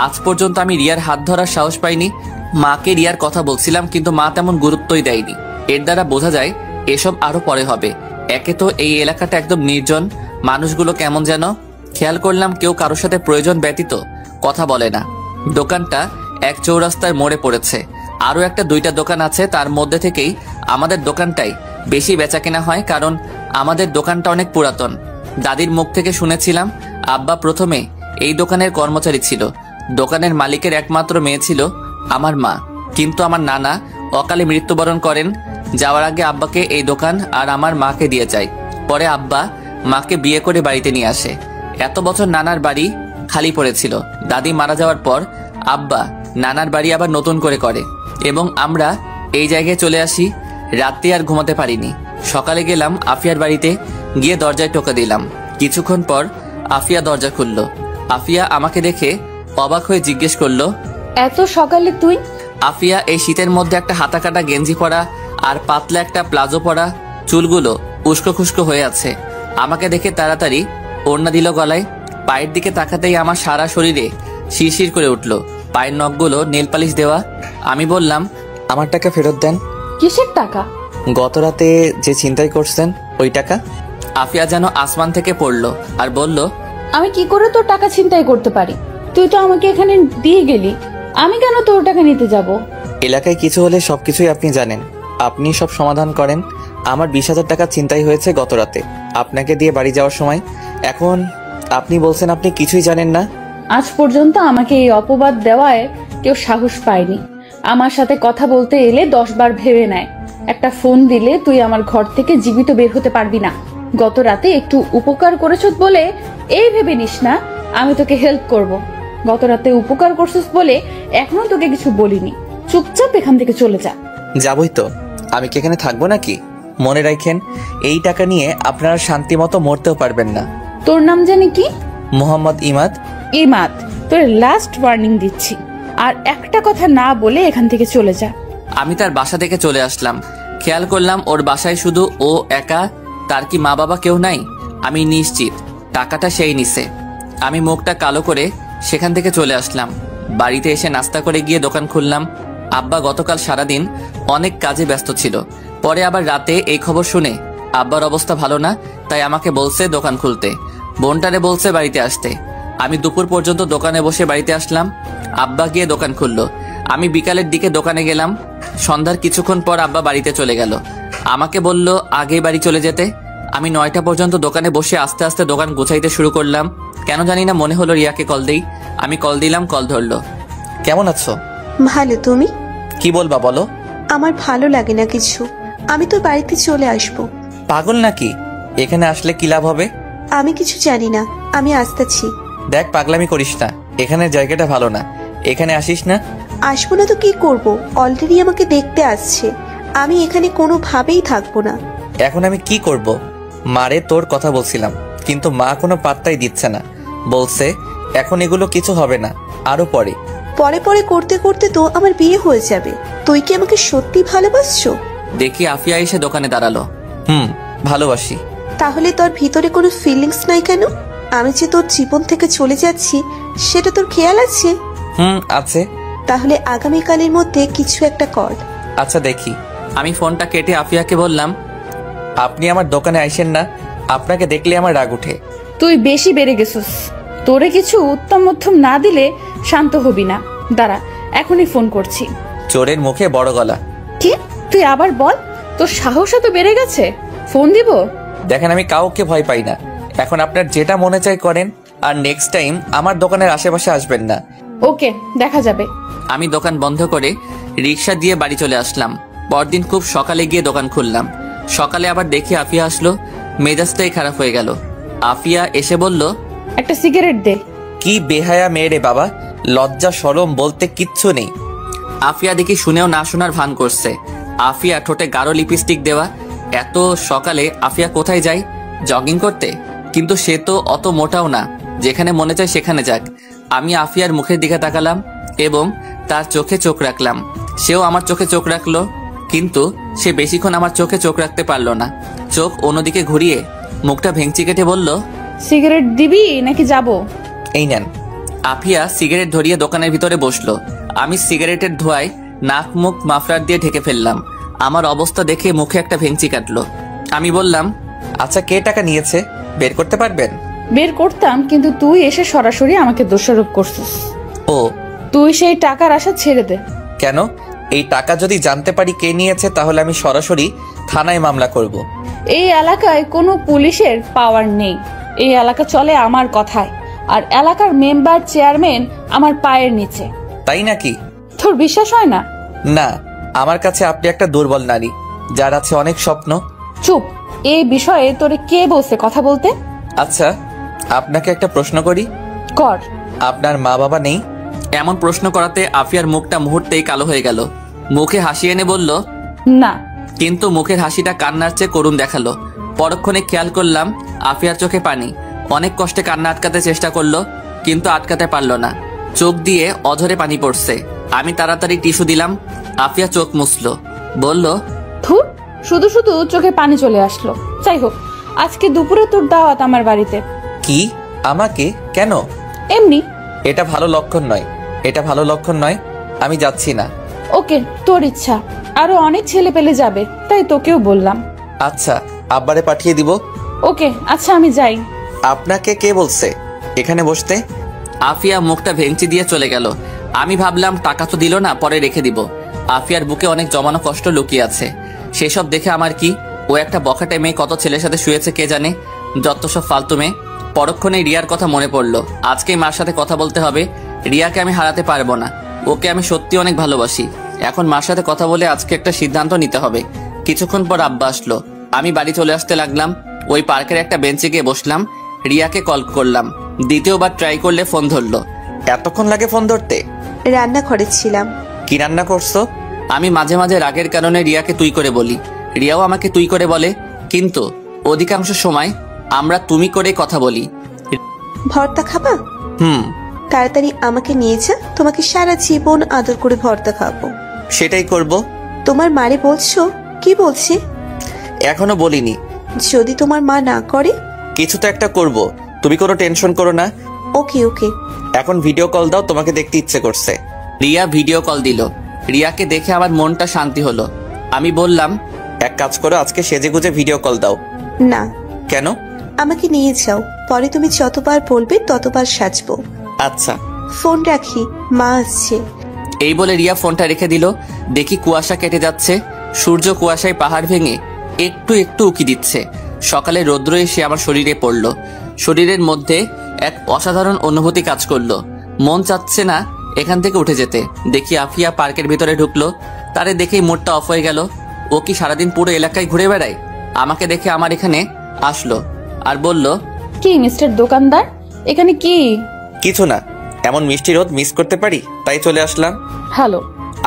আজ পর্যন্ত আমি রিয়ার হাত ধরার সাহস পাইনি। মাকে রিয়ার কথা বলছিলাম, কিন্তু মা তেমন গুরুত্বই দেয়নি। এর দ্বারা বোঝা যায় এসব আরো পরে হবে। একে তো এই এলাকাটা একদম নির্জন, মানুষগুলো কেমন যেন। খেয়াল করলাম কেউ কারোর সাথে প্রয়োজন ব্যতীত কথা বলে না। দোকানটা এক চৌরাস্তার মোড়ে পড়েছে। আরো একটা 2টা দোকান আছে, তার মধ্যে থেকেই আমাদের দোকানটাই বেশি বেচাকেনা হয়, কারণ আমাদের দোকানটা অনেক পুরাতন। দাদির মুখ থেকে শুনেছিলাম আব্বা প্রথমে এই দোকানের কর্মচারী ছিল। দোকানের মালিকের একমাত্র মেয়ে ছিল আমার মা, কিন্তু আমার নানা অকালে মৃত্যুবরণ করেন। যাওয়ার আগে আব্বাকে এই দোকান আর আমার মাকে দিয়ে যায়। পরে আব্বা মাকে বিয়ে করে বাড়িতে নিয়ে আসে। এত বছর নানার বাড়ি খালি পড়েছিল। দাদি মারা যাওয়ার পর আব্বা নানার বাড়ি আবার নতুন করে এবং আমরা এই জায়গায় চলে আসি। রাতে আর ঘুমাতে পারিনি। সকালে গেলাম আফিয়ার বাড়িতে, গিয়ে দরজায় টোকা দিলাম। কিছুক্ষণ পর আফিয়া দরজা খুললো। আফিয়া আমাকে দেখে অবাক হয়ে জিজ্ঞেস করলো, এত সকালে তুই? আফিয়া এই শীতের মধ্যে একটা হাতা কাটা গেঞ্জি পরা আর পাতলা একটা প্লাজো পরা, চুলগুলো উস্কো খুস্কো হয়ে আছে। আমাকে দেখে তাড়াতাড়ি ওড়না দিল গলায়। পায়ের দিকে তাকাতেই আমার সারা শরীরে শিরশির করে উঠলো। পায়ের নখগুলো নেল পালিশ দেওয়া। আমি বললাম, আমার টাকা ফেরত দেন। কিসের টাকা? গত রাতে যে ছিনতাই করছেন ওই টাকা। আফিয়া যেন আসমান থেকে পড়লো আর বলল, আমি কি করে তোর টাকা ছিনতাই করতে পারি? তুই তো আমাকে এখানে দিয়ে গেলি। আমি কেন তোর টাকা নিতে যাব? এলাকায় কিছু হলে সবকিছুই আপনি জানেন, আপনি সব সমাধান করেন। আমার 20,000 টাকা ছিনতাই হয়েছে গত রাতে আপনাকে দিয়ে বাড়ি যাওয়ার সময়। এখন আপনি বলছেন আপনি কিছুই জানেন না। আজ পর্যন্ত আমাকে এই অপবাদ দেওয়ায় কেউ সাহস পায়নি। আমার সাথে কথা বলতে এলে 10 বার ভেবে নেয়। একটা ফোন দিলে তুই আমার ঘর থেকে জীবিত বের হতে পারবি না। গত রাতে একটু উপকার করেছস বলে এই ভেবে নিস না আমি তোকে হেল্প করব। গত রাতে উপকার করছিস বলে এখনো তোকে কিছু বলিনি। চুপচাপ এখান থেকে চলে যা। যাবই তো, আমি কি এখানে থাকবো নাকি? মনে রাখেন, এই টাকা নিয়ে আপনারা শান্তি মতো মরতেও পারবেন না। তোর নাম জানি কি? মোহাম্মদ ইমাদ। ইমাদ, তোর লাস্ট ওয়ার্নিং দিচ্ছি, আর একটা কথা না বলে এখান থেকে চলে যা। আমি তার বাসা থেকে চলে আসলাম। খেয়াল করলাম ওর বাসায় শুধু ও একা, তার কি মা বাবা কেউ নাই? আমি নিশ্চিত টাকাটা সেই নিছে। আমি মুখটা কালো করে সেখান থেকে চলে আসলাম। বাড়িতে এসে নাস্তা করে গিয়ে দোকান খুললাম। আব্বা গতকাল সারাদিন অনেক কাজে ব্যস্ত ছিল। পরে আবার রাতে এই খবর শুনে আব্বার অবস্থা ভালো না, তাই আমাকে বলছে দোকান খুলতে, বোনটারে বলছে বাড়িতে আসতে। আমি দুপুর পর্যন্ত দোকানে বসে বাড়িতে আসলাম। আব্বা গিয়ে দোকান খুললো। আমি বিকালের দিকে দোকানে গেলাম। সন্ধ্যার কিছুক্ষণ পর আব্বা বাড়িতে চলে গেল। আমাকে বলল আগে বাড়ি চলে যেতে। আমি 9টা পর্যন্ত দোকানে বসে আস্তে আস্তে দোকান গোছাইতে শুরু করলাম। কেন জানি না মনে হলো রিয়াকে কল দেই। আমি কল দিলাম, কল ধরলো। কেমন আছো? ভালো, তুমি? কি বলবা বলো। আমার ভালো লাগে না কিছু। আমি তো বাড়িতে চলে আসব। পাগল নাকি? এখানে আসলে কি লাভ হবে? আমি কিছু জানি না, আমি আসতেছি। দেখ, পাগলামি করিস না, এখানের জায়গাটা ভালো না, এখানে আসিস না। আসবো না তো কি করব? অলরেডি আমাকে দেখতে আসছে। আমি এখানে কোনোভাবেই থাকবো না। এখন আমি কি করব? মারে তোর কথা বলছিলাম, কিন্তু মা কোনো পাত্তাই দিচ্ছে না। বলছে এখন এগুলো কিছু হবে না, আরো পরে। পরে পরে করতে করতে তো আমার বিয়ে হয়ে যাবে। তুই কি আমাকে সত্যি ভালোবাসছো? দেখি আফিয়া এসে দোকানে দাঁড়ালো। ভালোবাসি। তাহলে তোর ভিতরে কোনো ফিলিংস নাই কেন? আমি যে তোর জীবন থেকে চলে যাচ্ছি সেটা তোর খেয়াল আছে? আছে। তাহলে আগামীকালের মধ্যে কিছু একটা কর। আচ্ছা দেখি। আমি ফোনটা কেটে আফিয়াকে বললাম, আপনি আমার দোকানে আইসেন না, আপনাকে দেখলে আমার রাগ উঠে। তুই বেশি বেড়ে গেছিস। তোরে কিছু উত্তম মধ্যম না দিলে শান্ত হবি না। দাঁড়া, এখনই ফোন করছি। চোরের মুখে বড় গলা। কি? তুই আবার বল। তোর সাহস এত বেড়ে গেছে? ফোন দিব? দেখেন, আমি কাউকে ভয় পাই না। এখন আপনার যেটা মনে চাই করেন, আর নেক্সট টাইম আমার দোকানের আশেপাশে আসবেন না। ওকে, দেখা যাবে। আমি দোকান বন্ধ করে রিক্সা দিয়ে বাড়ি চলে আসলাম। পরদিন খুব সকালে গিয়ে দোকান খুললাম। সকালে আবার দেখি আফিয়া আসলো। মেজাজটাই খারাপ হয়ে গেল। আফিয়া এসে বলল, একটা সিগারেট দে। কি বেহায়া মেয়ে রে বাবা, লজ্জা শরম বলতে কিচ্ছু নেই। আফিয়া দেখি শুনেও না শোনার ভান করছে। আফিয়া ঠোঁটে গাঢ় লিপস্টিক দেওয়া। এত সকালে আফিয়া কোথায় যায়? জগিং করতে? কিন্তু সে তো অত মোটাও না, যেখানে মনে চায় সেখানে যাক। আমি আফিয়ার মুখের দিকে তাকালাম এবং তার চোখে চোখ রাখলাম। সেও আমার চোখে চোখ রাখলো, কিন্তু সে বেশিক্ষণ আমার চোখে চোখ রাখতে পারলো না। চোখ অন্যদিকে ঘুরিয়ে মুখটা ভেঙচি কেটে বলল, সিগারেট দিবি নাকি যাব? এই নেন। আফিয়া সিগারেট ধরিয়ে দোকানের ভিতরে বসলো। আমি সিগারেটের ধোঁয়ায় নাক মুখ মাফলার দিয়ে ঢেকে ফেললাম। আমার অবস্থা দেখে মুখে একটা ভেঙচি কাটলো। আমি বললাম, আচ্ছা কে টাকা নিয়েছে বের করতে পারবেন? বের করতাম, কিন্তু তুই এসে সরাসরি আমাকে দোষারোপ করছিস। ও, তুই সেই টাকার আশা ছেড়ে দে। কেন? এই টাকা যদি জানতে পারি কে নিয়েছে তাহলে আমি সরাসরি থানায় মামলা করব। এই এলাকায় কোনো পুলিশের পাওয়ার নেই। এই এলাকা চলে আমার কথায়, আর এলাকার মেম্বার চেয়ারম্যান আমার পায়ের নিচে। তাই নাকি? তোর বিশ্বাস হয় না? না, আমার কাছে আপনি একটা দুর্বল নারী, যার আছে অনেক স্বপ্ন। চুপ। এই বিষয়ে তোরে কে বলছে কথা বলতে? আচ্ছা, আপনাকে একটা প্রশ্ন করি। কর। আপনার মা বাবা নেই? এমন প্রশ্ন করাতে আফিয়ার মুখটা মুহূর্তেই কালো হয়ে গেল। মুখে হাসি এনে বলল, না। কিন্তু মুখের হাসিটা কান্নার চেয়ে করুণ দেখালো। পরক্ষণে খেয়াল করলাম আফিয়ার চোখে পানি। অনেক কষ্টে কান্না আটকাতে চেষ্টা করলো, কিন্তু আটকাতে পারলো না। চোখ দিয়ে অঝরে পানি পড়ছে। আমি তাড়াতাড়ি টিস্যু দিলাম। আফিয়া চোখ মুছলো, বলল, ধুর, শুধু শুধু চোখে পানি চলে আসলো। যাই হোক, আজকে দুপুরে তোর দাওয়াত আমার বাড়িতে। কি? আমাকে? কেন? এমনি। এটা ভালো লক্ষণ নয়, এটা ভালো লক্ষণ নয়। আমি যাচ্ছি না। ওকে, তোর ইচ্ছা। আরো অনেক ছেলে পেলে যাবে, তাই তোকেও বললাম। আচ্ছা, আব্বারে পাঠিয়ে দিব। ওকে, আচ্ছা আমি যাই। আপনাকে কে বলছে এখানে বসতে? আফিয়া মুখটা ভেঙচি দিয়ে চলে গেল। আমি ভাবলাম টাকা তো দিল না, পরে রেখে দিব। আফিয়ার বুকে অনেক জমানো কষ্ট লুকিয়ে আছে, সেসব দেখে আমার কি। ও একটা বখাটে মেয়ে, কত ছেলের সাথে শুয়েছে কে জানে, যত সব ফালতু মেয়ে। পরক্ষণে রিয়ার কথা মনে পড়লো। আজকেই মার সাথে কথা বলতে হবে। রিয়াকে আমি হারাতে পারবো না, ওকে আমি সত্যি অনেক ভালোবাসি। এখন মার সাথে কথা বলে আজকে একটা সিদ্ধান্ত নিতে হবে। কিছুক্ষণ পর আব্বা আসলো, আমি বাড়ি চলে আসতে লাগলাম। ওই পার্কের একটা বেঞ্চে গিয়ে বসলাম, রিয়াকে কল করলাম। দ্বিতীয়বার ট্রাই করলে ফোন ধরলো। এতক্ষণ লাগে ফোন ধরতে? রান্না করেছিলাম। কি রান্না করছো? আমি মাঝে মাঝে রাগের কারণে রিয়াকে তুই করে বলি, রিয়াও আমাকে তুই করে বলে, কিন্তু অধিকাংশ সময় আমরা তুমি করে কথা বলি। ভর্তা খাবা? হুম। তাড়াতাড়ি আমাকে নিয়ে যা, তোমাকে সারা জীবন আদর করে ভর্তা খাবো। সেটাই করব। তোমার মারে বলছো? কি বলছে? এখনো বলিনি। যদি তোমার মা না করে? কিছু তো একটা করব, তুমি কোনো টেনশন করো না। ওকে ওকে। এখন ভিডিও কল দাও, তোমাকে দেখতে ইচ্ছে করছে। রিয়া ভিডিও কল দিল। রিয়াকে দেখে আমার মনটা শান্তি হলো। আমি বললাম, এক কাজ করো, আজকে সেজেগুজে ভিডিও কল দাও। না। কেন? আমাকে নিয়ে যাও, পরে তুমি যতবার বলবে ততবার সাজবো। আচ্ছা। ফোন রাখি, মা আসছে। এই বলে রিয়া ফোনটা রেখে দিল। দেখি কুয়াশা কেটে যাচ্ছে, সূর্য কুয়াশায় পাহাড় ভেঙে একটু একটু উকি দিচ্ছে। সকালে রৌদ্র এসে আমার শরীরে পড়ল। শরীরের মধ্যে এক অসাধারণ অনুভূতি কাজ করলো। মন চাচ্ছে না এখান থেকে উঠে যেতে। দেখি আফিয়া পার্কের ভিতরে ঢুকলো। তারে দেখেই মুডটা অফ হয়ে গেল। ও কি সারাদিন পুরো এলাকায় ঘুরে বেড়ায়? আমাকে দেখে আমার এখানে আসলো আর বলল, কি মিস্টার দোকানদার, এখানে কি? কিছু না, এমন মিষ্টি রোদ মিস করতে পারি তাই চলে আসলাম। হ্যালো।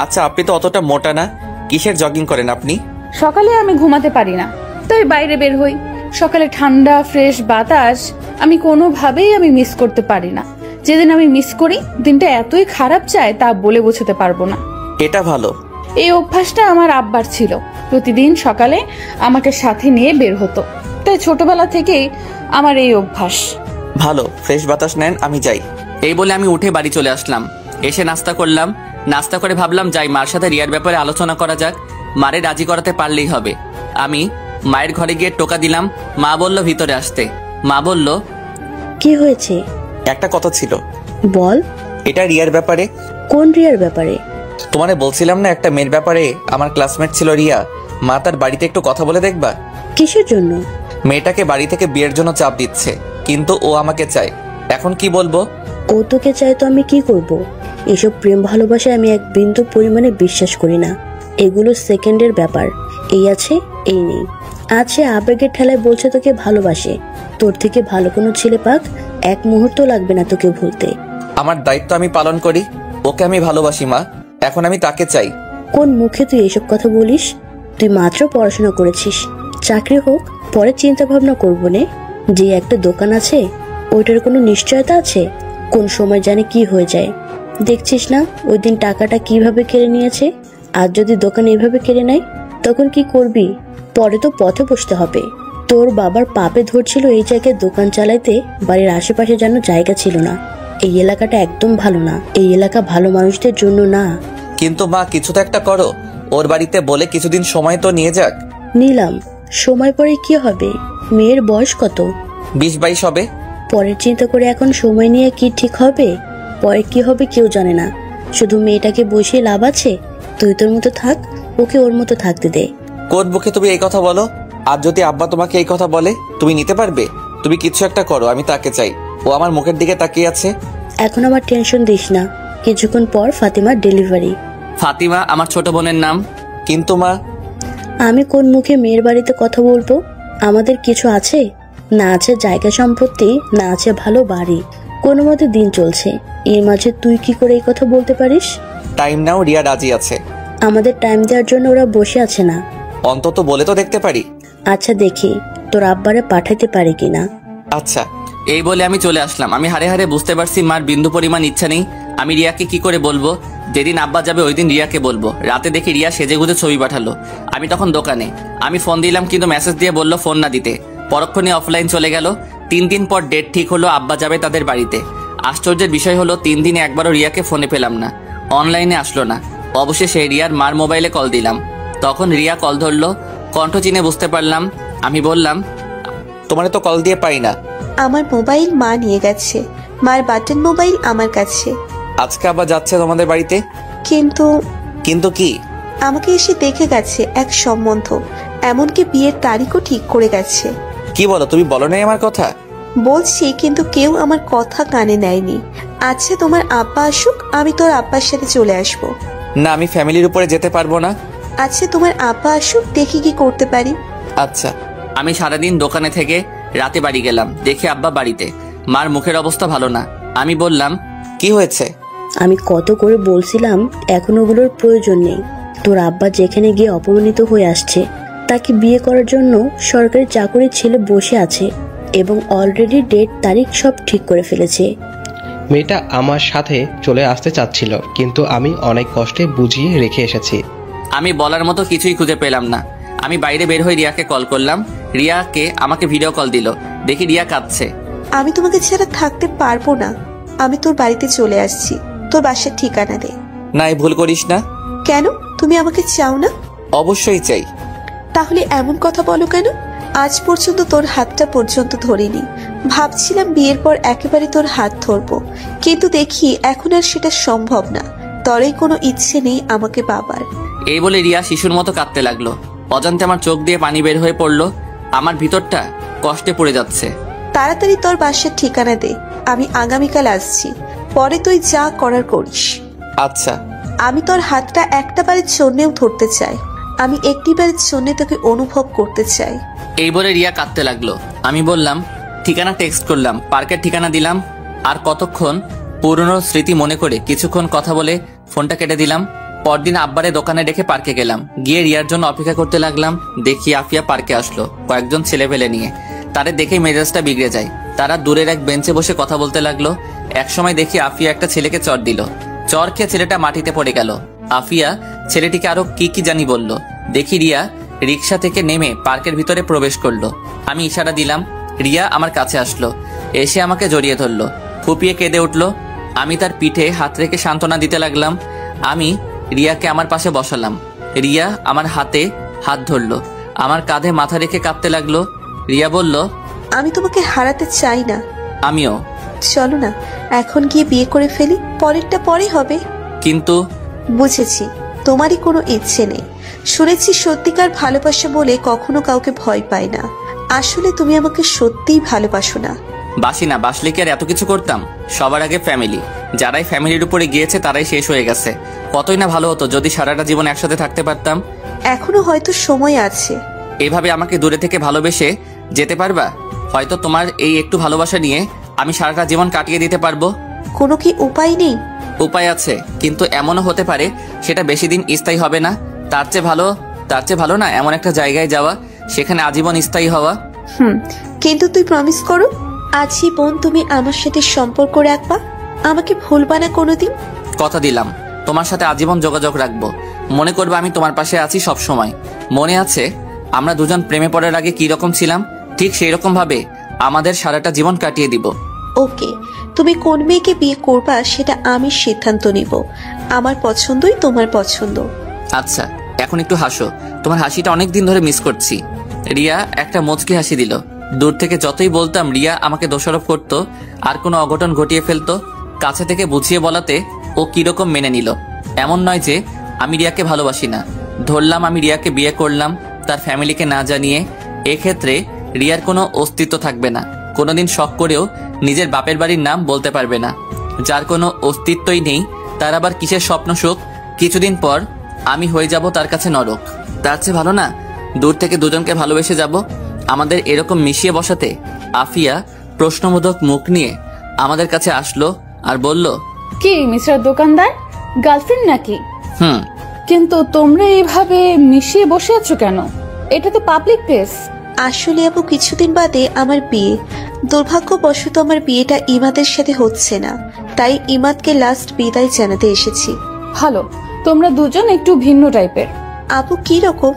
আচ্ছা, আপনি তো অতটা মোটা না, কিসের জগিং করেন আপনি? সকালে আমি ঘুমাতে পারি না, তাই বাইরে বের হই। সকালে ঠান্ডা ফ্রেশ বাতাস আমি কোনোভাবেই মিস করতে পারি না। যেদিন আমি মিস করি দিনটা এতই খারাপ যায় তা বলে বোঝাতে পারবো না। এটা ভালো। এই অভ্যাসটা আমার আব্বার ছিল, প্রতিদিন সকালে আমাকে সাথে নিয়ে বের হতো, তাই ছোটবেলা থেকেই আমার এই অভ্যাস। ভালো, ফ্রেশ বাতাস নেন, আমি যাই। এই বলে আমি উঠে বাড়ি চলে আসলাম। এসে নাস্তা করলাম। নাস্তা করে ভাবলাম যাই মার সাথে রিয়ার ব্যাপারে আলোচনা করা যাক, মারে রাজি করাতে পারলেই হবে। আমি মায়ের ঘরে গিয়ে টোকা দিলাম। মা বলল ভিতরে আসতে। মা বলল, কি হয়েছে? একটা কথা ছিল। বল। এটা রিয়ার ব্যাপারে। কোন রিয়ার ব্যাপারে? তোমারে বলছিলাম না একটা মেয়ের ব্যাপারে, আমার ক্লাসমেট ছিল রিয়া। মা তার বাড়িতে একটু কথা বলে দেখবা? কিসের জন্য? মেয়েটাকে বাড়ি থেকে বিয়ের জন্য চাপ দিচ্ছে, কিন্তু ও আমাকে চায়। এখন কি বলবো? ও তোকে চাই তো আমি কি করব? এসব প্রেম ভালোবাসায় আমি এক বিন্দু পরিমাণে বিশ্বাস করি না। এগুলো সেকেন্ডের ব্যাপার। এই আছে এই নেই। আছে আবেগের ঠেলায় বলছে তোকে ভালোবাসে। তোর থেকে ভালো কোনো ছেলে পাক, এক মুহূর্ত লাগবে না তোকে ভুলতে। আমার দায়িত্ব আমি পালন করি। ওকে আমি ভালোবাসি মা, এখন আমি তাকে চাই। কোন মুখে তুই এসব কথা বলিস? তুই মাত্র পড়াশোনা করেছিস, চাকরি হোক পরে চিন্তা ভাবনা করবো নে। যে একটা দোকান আছে ওইটার কোনো নিশ্চয়তা আছে? কোন সময় জানে কি হয়ে যায়। দেখছিস না ওই দিন টাকাটা কিভাবে কেড়ে নিয়েছে। আর যদি দোকান এভাবে কেড়ে নেয় তখন কি করবি? পরে তো পথে বসতে হবে। তোর বাবার পাপে ধরছিল এই জায়গায় দোকান চালাইতে, বাড়ির আশেপাশে যেন জায়গা ছিল না। এই এলাকাটা একদম ভালো না, এই এলাকা ভালো মানুষদের জন্য না। কিন্তু মা কিছু তো একটা করো, ওর বাড়িতে বলে কিছুদিন সময় তো নিয়ে যাক। নিলাম, সময় পরে কি হবে? মেয়ের বয়স কত? 20-22 হবে। পরের চিন্তা করে এখন সময় নিয়ে কি ঠিক হবে? পরে কি হবে কেউ জানে না। শুধু মেয়েটাকে বসিয়ে লাভ আছে? তুই তোর মতো থাক, ওকে ওর মতো থাকতে দে। কোন বুকে তুমি এই কথা বলো? আর যদি আব্বা তোমাকে এই কথা বলে তুমি নিতে পারবে? তুমি কিছু একটা করো, আমি তাকে চাই। ও আমার মুখের দিকে তাকিয়ে আছে। এখন আমার টেনশন দিস না, কিছুক্ষণ পর ফাতিমার ডেলিভারি। ফাতিমা আমার ছোট বোনের নাম। কিন্তু মা, আমি কোন মুখে মেয়ের বাড়িতে কথা বলবো? আমাদের কিছু আছে? না আছে জায়গা সম্পত্তি, না আছে ভালো বাড়ি। কোনো মতে দিন চলছে, এর মাঝে তুই কি করে এই কথা বলতে পারিস? টাইম নাও, রিয়া রাজি আছে। আমাদের টাইম দেওয়ার জন্য ওরা বসে আছে না। অন্তত বলে তো দেখতে পারি। আচ্ছা দেখি তোর আব্বারে পাঠাইতে পারি কিনা। আচ্ছা। এই বলে আমি চলে আসলাম। আমি হারে হারে বুঝতে পারছি মার বিন্দু পরিমাণ ইচ্ছা নেই। আমি রিয়াকে কি করে বলবো? যেদিন আব্বা যাবে ওই দিন রিয়াকে বলবো। রাতে দেখি রিয়া সেজেগুজে ছবি পাঠালো। আমি তখন দোকানে। আমি ফোন দিলাম কিন্তু মেসেজ দিয়ে বললো ফোন না দিতে। পরক্ষণে অফলাইন চলে গেল। 3 দিন পর ডেট ঠিক হলো, আব্বা যাবে তাদের বাড়িতে। আশ্চর্যের বিষয় হলো 3 দিনে একবারও রিয়াকে ফোনে পেলাম না, অনলাইনে আসলো না। অবশেষে রিয়ার মার মোবাইলে কল দিলাম। তখন রিয়া কল ধরলো। কণ্ঠ চিনে বুঝতে পারলাম। আমি বললাম, তোমারে তো কল দিয়ে পাই না। আমার মোবাইল মা নিয়ে গেছে, মার বাটন মোবাইল আমার কাছে। আজকে আবার যাচ্ছে তোমাদের বাড়িতে। কিন্তু কিন্তু কি? আমাকে এসে দেখে গেছে এক সম্বন্ধ, এমনকি বিয়ের তারিখও ঠিক করে গেছে। কি বলো, তুমি বলো নাই আমার কথা? বলছি, কিন্তু কেউ আমার কথা কানে নেয়নি। আচ্ছা, তোমার আব্বা আসুক, আমি তোর আব্বার সাথে চলে আসবো। না, আমি ফ্যামিলির উপরে যেতে পারবো না। আচ্ছা, তোমার আব্বা আসুক, দেখি কি করতে পারি। আচ্ছা। আমি সারাদিন দোকানে থেকে রাতে বাড়ি গেলাম, দেখি আব্বা বাড়িতে। মার মুখের অবস্থা ভালো না। আমি বললাম, কি হয়েছে? আমি কত করে বলছিলাম এখন ওগুলোর প্রয়োজন নেই। তোর আব্বা যেখানে গিয়ে অপমানিত হয়ে আসছে, তাকে বিয়ে করার জন্য সরকারি চাকরির ছেলে বসে আছে এবং অলরেডি ডেট তারিখ সব ঠিক করে ফেলেছে। মেয়েটা আমার সাথে চলে আসতে চাচ্ছিল, কিন্তু আমি অনেক কষ্টে বুঝিয়ে রেখে এসেছি। আমি বলার মতো কিছুই খুঁজে পেলাম না। আমি বাইরে বের হয়ে রিয়াকে কল করলাম। রিয়াকে আমাকে ভিডিও কল দিল। দেখি রিয়া কাঁদছে। আমি তোমাকে ছাড়া থাকতে পারবো না। আমি তোর বাড়িতে চলে আসছি, তোর বাসার ঠিকানা দে। না, এই ভুল করিস না। কেন, তুমি আমাকে চাও না? অবশ্যই চাই। তাহলে এমন কথা বলো কেন? আজ পর্যন্ত তোর হাতটা পর্যন্ত ধরিনি। ভাবছিলাম বিয়ের পর একেবারে তোর হাত ধরবো, কিন্তু দেখি এখন আর সেটা সম্ভব না। তরেই কোনো ইচ্ছে নেই আমাকে বাবার। এই বলে রিয়া শিশুর মতো কাঁদতে লাগলো। অজান্তে আমার চোখ দিয়ে পানি বের হয়ে পড়লো। আমার ভিতরটা কষ্টে পড়ে যাচ্ছে। তাড়াতাড়ি তোর বাসার ঠিকানা দে, আমি আগামীকাল আসছি। পরে তুই যা করার করিস। আচ্ছা। আমি তোর হাতটা একটা বারের জন্যেও ধরতে চাই। আমি একটি বারের জন্য তোকে অনুভব করতে চাই। এই বলে রিয়া কাঁদতে লাগলো। আমি বললাম, ঠিকানা টেক্সট করলাম, পার্কের ঠিকানা দিলাম। আর কতক্ষণ পুরনো স্মৃতি মনে করে কিছুক্ষণ কথা বলে ফোনটা কেটে দিলাম। পরদিন আব্বারে দোকানে রেখে পার্কে গেলাম। গিয়ে রিয়ার জন্য অপেক্ষা করতে লাগলাম। দেখি আফিয়া পার্কে আসলো কয়েকজন ছেলে পেলে নিয়ে। তাদের দেখেই মেজাজটা বিগড়ে যায়। তারা দূরের এক বেঞ্চে বসে কথা বলতে লাগলো। একসময় দেখি আফিয়া একটা ছেলেকে চড় দিল। চড় খেয়ে ছেলেটা মাটিতে পড়ে গেল। আফিয়া ছেলেটিকে আরো কি কি জানি বলল। দেখি রিয়া রিক্সা থেকে নেমে পার্কের ভিতরে প্রবেশ করলো। আমি ইশারা দিলাম। রিয়া আমার কাছে আসলো, এসে আমাকে জড়িয়ে ধরলো, ফুপিয়ে কেঁদে উঠলো। আমি তার পিঠে হাত রেখে সান্ত্বনা দিতে লাগলাম। আমি রিয়াকে আমার পাশে বসালাম। রিয়া আমার হাতে হাত ধরলো, আমার কাঁধে মাথা রেখে কাঁদতে লাগলো। রিয়া বলল, আমি তোমাকে হারাতে চাই না। আমিও। চলো না, এখন গিয়ে বিয়ে করে ফেলি, পরেরটা পরে হবে। কিন্তু বুঝেছি, তোমারই কোনো ইচ্ছে নেই। শুনেছি সত্যিকার ভালোবাসা বলে কখনো কাউকে ভয় পায় না। আসলে তুমি আমাকে সত্যিই ভালোবাসো না। বাসি না, বাসলে কি আর এত কিছু করতাম? সবার আগে ফ্যামিলি। যারাই ফ্যামিলির উপরে গিয়েছে তারাই শেষ হয়ে গেছে। কতই না ভালো হতো যদি সারাটা জীবন একসাথে থাকতে পারতাম। এখনো হয়তো সময় আছে। এভাবে আমাকে দূরে থেকে ভালোবেসে যেতে পারবা? হয়তো তোমার এই একটু ভালোবাসা নিয়ে আমি সারাটা জীবন কাটিয়ে দিতে পারবো। কোনো কি উপায় নেই? উপায় আছে, কিন্তু এমনও হতে পারে সেটা বেশি দিন স্থায়ী হবে না। তার চেয়ে ভালো না এমন একটা জায়গায় যাওয়া, সেখানে আজীবন স্থায়ী হওয়া। কিন্তু তুই প্রমিস করো, আজীবন তুমি আমার সাথে সম্পর্ক রাখবা, আমাকে ভুলবা না কোনোদিন। কথা দিলাম, তোমার সাথে আজীবন যোগাযোগ রাখবো। মনে করবে আমি তোমার পাশে আছি সব সময়। মনে আছে আমরা দুজন প্রেমে পড়ার আগে কি রকম ছিলাম? ঠিক সেই রকম ভাবে আমাদের সারাটা জীবন কাটিয়ে দিব। ওকে, তুমি কোন মেয়েকে বিয়ে করবা সেটা আমি সিদ্ধান্ত নিব। আমার পছন্দই তোমার পছন্দ। আচ্ছা, এখন একটু হাসো, তোমার হাসিটা অনেক দিন ধরে মিস করছি। রিয়া একটা মুচকি হাসি দিল। দূর থেকে যতই বলতাম রিয়া আমাকে দোষারোপ করতো, আর কোনো অঘটন ঘটিয়ে ফেলতো। কাছে থেকে বুঝিয়ে বলাতে ও কিরকম মেনে নিল। এমন নয় যে আমি রিয়াকে ভালোবাসি না। ধরলাম আমি রিয়াকে বিয়ে করলাম তার ফ্যামিলিকে না জানিয়ে। এক্ষেত্রে রিয়ার কোনো অস্তিত্ব থাকবে না। কোনোদিন শখ করেও নিজের বাপের বাড়ির নাম বলতে পারবে না। যার কোনো অস্তিত্বই নেই তার আবার কিসের স্বপ্ন সুখ? কিছুদিন পর আমি হয়ে যাব তার কাছে নরক। তার চেয়ে ভালো না দূর থেকে দুজনকে ভালোবেসে যাব। আমাদের এরকম মিশিয়ে বসাতে আফিয়া প্রশ্নবোধক মুখ নিয়ে আমাদের কাছে আসলো আর বলল, কি মিস্টার দোকানদার, গার্লফ্রেন্ড নাকি? কিন্তু তোমরা এইভাবে মিশিয়ে বসে আছো কেন? এটা তো পাবলিক প্লেস। আসলে আপু, কিছুদিন বাদে আমার বিয়ে। দুর্ভাগ্যবশত আমার বিয়েটা ইমাদের সাথে হচ্ছে না, তাই ইমাদকে লাস্ট বিদায় জানাতে এসেছি। ভালো, তোমরা দুজন একটু ভিন্ন টাইপের। আপু, কি রকম?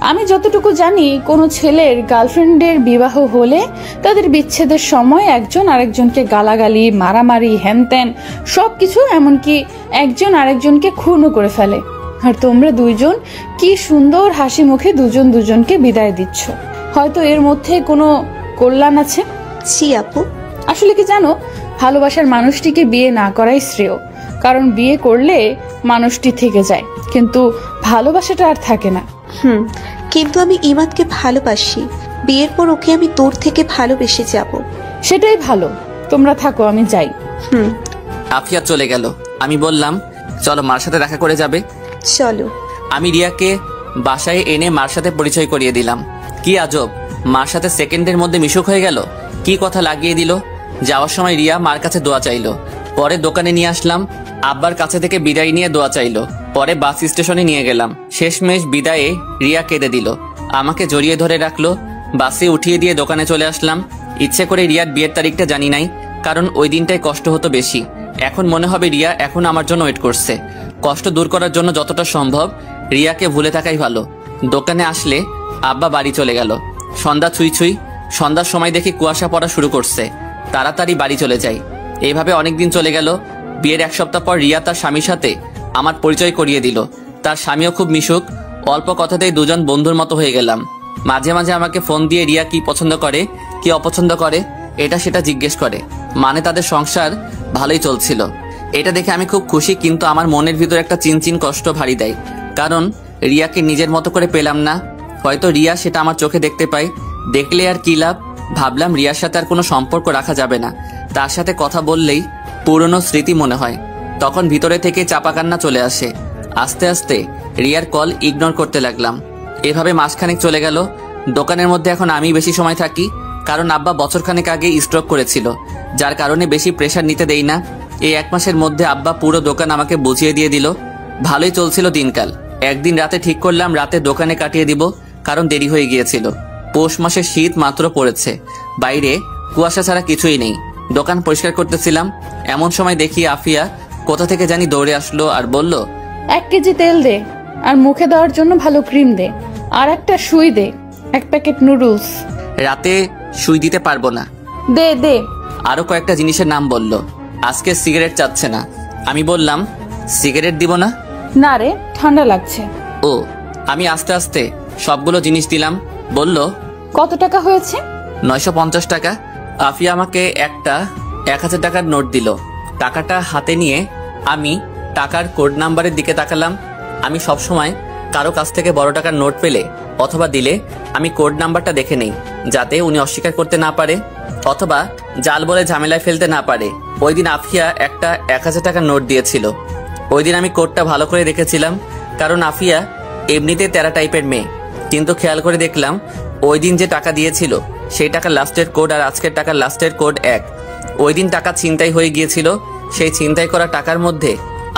আমি যতটুকু জানি, কোনো ছেলের গার্লফ্রেন্ডের বিবাহ হলে তাদের বিচ্ছেদের সময় একজন আরেকজনকে গালাগালি, মারামারি, হ্যানত্যান সবকিছু, এমনকি একজন আরেকজনকে খুনও করে ফেলে। আর তোমরা দুইজন কি সুন্দর হাসি মুখে দুজন দুজনকে বিদায় দিচ্ছ। হয়তো এর মধ্যে কোনো কল্যাণ আছে। জি আপু। আসলে কি জানো, ভালোবাসার মানুষটিকে বিয়ে না করাই শ্রেয়। কারণ বিয়ে করলে মানুষটি থেকে যায়, কিন্তু ভালোবাসাটা আর থাকে না। কিন্তু আমি ইমানকে ভালোবাসি। বিয়ের পর ওকে আমি দূর থেকে ভালোবেসে যাব। সেটাই ভালো, তোমরা থাকো, আমি যাই। আফিয়া চলে গেল। আমি বললাম, চলো মার সাথে দেখা করে যাবে। চলো। আমি রিয়াকে বাসায় এনে মার সাথে পরিচয় করিয়ে দিলাম। কি আজব, মার সাথে সেকেন্ডের মধ্যে মিশুক হয়ে গেল। কি কথা লাগিয়ে দিল। যাওয়ার সময় রিয়া মার কাছে দোয়া চাইলো, পরে দোকানে নিয়ে আসলাম। আব্বার কাছে থেকে বিদায় নিয়ে দোয়া চাইলো, পরে বাস স্টেশনে নিয়ে গেলাম। শেষমেশ বিদায়ে রিয়া কেঁদে দিল, আমাকে জড়িয়ে ধরে রাখলো। বাসে উঠিয়ে দিয়ে দোকানে চলে আসলাম। ইচ্ছে করে রিয়ার বিয়ের তারিখটা জানি নাই, কারণ ওই দিনটাই কষ্ট হতো বেশি। এখন মনে হবে রিয়া এখন আমার জন্য ওয়েট করছে। কষ্ট দূর করার জন্য যতটা সম্ভব রিয়াকে ভুলে থাকাই ভালো। দোকানে আসলে আব্বা বাড়ি চলে গেল। সন্ধ্যা ছুঁই ছুঁই, সন্ধ্যার সময় দেখি কুয়াশা পড়া শুরু করছে। তাড়াতাড়ি বাড়ি চলে যাই। এইভাবে অনেকদিন চলে গেল। বিয়ের 1 সপ্তাহ পর রিয়া তার স্বামীর সাথে আমার পরিচয় করিয়ে দিল। তার স্বামীও খুব মিশুক। অল্প কথাতেই দুজন বন্ধুর মতো হয়ে গেলাম। মাঝে মাঝে আমাকে ফোন দিয়ে রিয়া কি পছন্দ করে, কি অপছন্দ করে, এটা সেটা জিজ্ঞেস করে। মানে তাদের সংসার ভালোই চলছিল। এটা দেখে আমি খুব খুশি, কিন্তু আমার মনের ভিতর একটা চিনচিন কষ্ট ভারী দেয়। কারণ রিয়াকে নিজের মতো করে পেলাম না। হয়তো রিয়া সেটা আমার চোখে দেখতে পায়। দেখলে আর কি লাভ। ভাবলাম রিয়ার সাথে আর কোনো সম্পর্ক রাখা যাবে না। তার সাথে কথা বললেই পুরনো স্মৃতি মনে হয়। তখন ভিতরে থেকে চাপা কান্না চলে আসে। আস্তে আস্তে রিয়ার কল ইগনোর করতে লাগলাম। এভাবে মাসখানেক চলে গেল। দোকানের মধ্যে এখন আমি বেশি সময় থাকি, কারণ আব্বা বছরখানেক আগে স্ট্রোক করেছিল, যার কারণে বেশি প্রেশার নিতে দেই না। এই 1 মাসের মধ্যে আব্বা পুরো দোকান আমাকে বুঝিয়ে দিয়ে দিল। ভালোই চলছিল দিনকাল। একদিন রাতে ঠিক করলাম রাতে দোকানে কাটিয়ে দিব, কারণ দেরি হয়ে গিয়েছিল। পৌষ মাসের শীত মাত্র পড়েছে, বাইরে কুয়াশা ছাড়া কিছুই নেই। দোকান পরিষ্কার করতেছিলাম, এমন সময় দেখি আফিয়া কোথা থেকে জানি দৌড়ে আসলো আর বলল, 1 কেজি তেল দে, আর মুখে দেওয়ার জন্য ভালো ক্রিম দে, আর একটা সুই দে, 1 প্যাকেট নুডলস। রাতে সুই দিতে পারবো না। দে দে। আরো কয়েকটা জিনিসের নাম বলল। আজকে সিগারেট চাচ্ছে না। আমি বললাম, সিগারেট দিব না। না রে, ঠান্ডা লাগছে। ও। আমি আস্তে আস্তে সবগুলো জিনিস দিলাম। বলল, কত টাকা হয়েছে? 950 টাকা। আফিয়া আমাকে একটা 1000 টাকার নোট দিল। টাকাটা হাতে নিয়ে আমি টাকার কোড নাম্বারের দিকে তাকালাম। আমি সবসময় কারো কাছ থেকে বড় টাকার নোট পেলে অথবা দিলে আমি কোড নাম্বারটা দেখে নেই, যাতে উনি অস্বীকার করতে না পারে অথবা জাল বলে ঝামেলায় ফেলতে না পারে। ওই দিন আফিয়া একটা 1000 টাকার নোট দিয়েছিল। ওই দিন আমি কোডটা ভালো করে দেখেছিলাম, কারণ আফিয়া এমনিতে তেরা টাইপের মেয়ে। কিন্তু খেয়াল করে দেখলাম ওই দিন যে টাকা দিয়েছিল সেই টাকার লাস্টের কোড আর আজকের টাকার লাস্টের কোড এক। ওই দিন টাকা ছিনতাই হয়ে গিয়েছিল, সেই ছিনতাই করা টাকার মধ্যে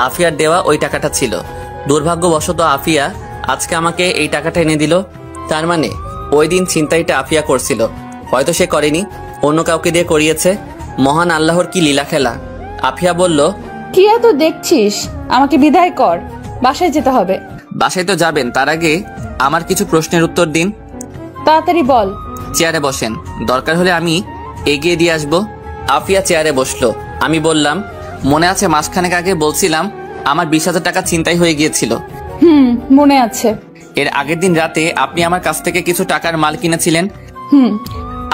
আফিয়ার দেওয়া ওই টাকাটা ছিল। দুর্ভাগ্যবশত আফিয়া আজকে আমাকে এই টাকাটা এনে দিল। তার মানে ওই দিন ছিনতাইটা আফিয়া করছিল, হয়তো সে করেনি, অন্য কাউকে দিয়ে করিয়েছে। মহান আল্লাহর কি লীলা খেলা। আফিয়া বলল, কি এত দেখছিস, আমাকে বিদায় কর, বাসায় যেতে হবে। বাসায় তো যাবেন, তার আগে আমার কিছু প্রশ্নের উত্তর দিন। তাড়াতাড়ি বল। চেয়ারে বসেন, দরকার হলে আমি এগিয়ে দিয়ে আসবো। আফিয়া চেয়ারে বসলো। আমি বললাম, মনে আছে মাসখানেক আগে বলছিলাম আমার 20,000 টাকা ছিনতাই হয়ে গিয়েছিল? মনে আছে। এর আগের দিন রাতে আপনি আমার কাছ থেকে কিছু টাকার মাল কিনেছিলেন।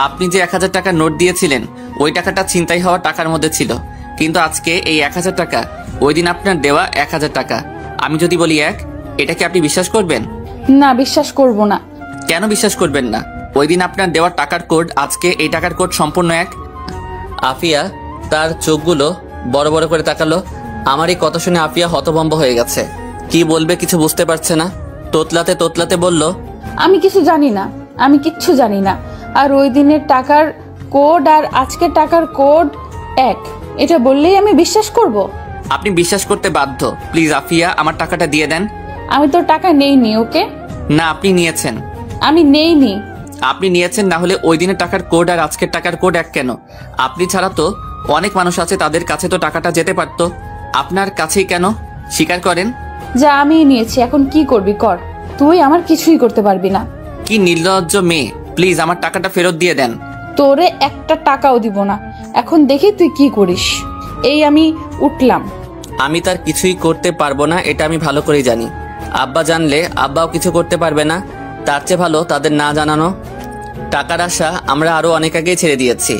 আপনি যে 1000 টাকার নোট দিয়েছিলেন ওই টাকাটা ছিনতাই হওয়া টাকার মধ্যে ছিল, কিন্তু আজকে এই 1000 টাকা ওই দিন আপনার দেওয়া 1000 টাকা। আমি যদি বলি এক, এটা কি আপনি বিশ্বাস করবেন? না, বিশ্বাস করব না। কেন বিশ্বাস করবেন না? ওই দিন আপনার দেওয়া টাকার কোড আজকে এই টাকার কোড সম্পূর্ণ এক। আফিয়া তার চোখগুলো বড় বড় করে তাকালো। আমার এই কথা শুনে আফিয়া হতভম্ব হয়ে গেছে। কি বলবে কিছু বুঝতে পারছে না। তোতলাতে তোতলাতে বলল, আমি কিছু জানি না, আমি কিচ্ছু জানি না। আর ওই দিনের টাকার কোড আর আজকের টাকার কোড এক, এটা বললেই আমি বিশ্বাস করব? আপনি বিশ্বাস করতে বাধ্য। প্লিজ আফিয়া, আমার টাকাটা দিয়ে দেন। আমি তোর টাকা নেইনি। ওকে? না, আপনি নিয়েছেন। আমি নেইনি। আপনি নিয়েছেন, না হলে ওই দিনের টাকার কোড আর আজকের টাকার কোড এক কেন? আপনি ছাড়া তো অনেক মানুষ আছে, তাদের কাছে তো টাকাটা যেতে পারতো, আপনার কাছেই কেন? স্বীকার করেন। যা, আমি নিয়েছি, এখন কি করবি কর, তুই আমার কিছুই করতে পারবি না। কি নির্লজ্জ মেয়ে, প্লিজ আমার টাকাটা ফেরত দিয়ে দেন। তোরে একটা টাকাও দিব না, এখন দেখি তুই কি করিস। এই আমি উঠলাম। আমি তার কিছুই করতে পারবো না, এটা আমি ভালো করেই জানি। আব্বা জানলে আব্বাও কিছু করতে পারবে না, তার চেয়ে ভালো তাদের না জানানো। টাকার আশা আমরা আরো অনেক আগেই ছেড়ে দিয়েছি।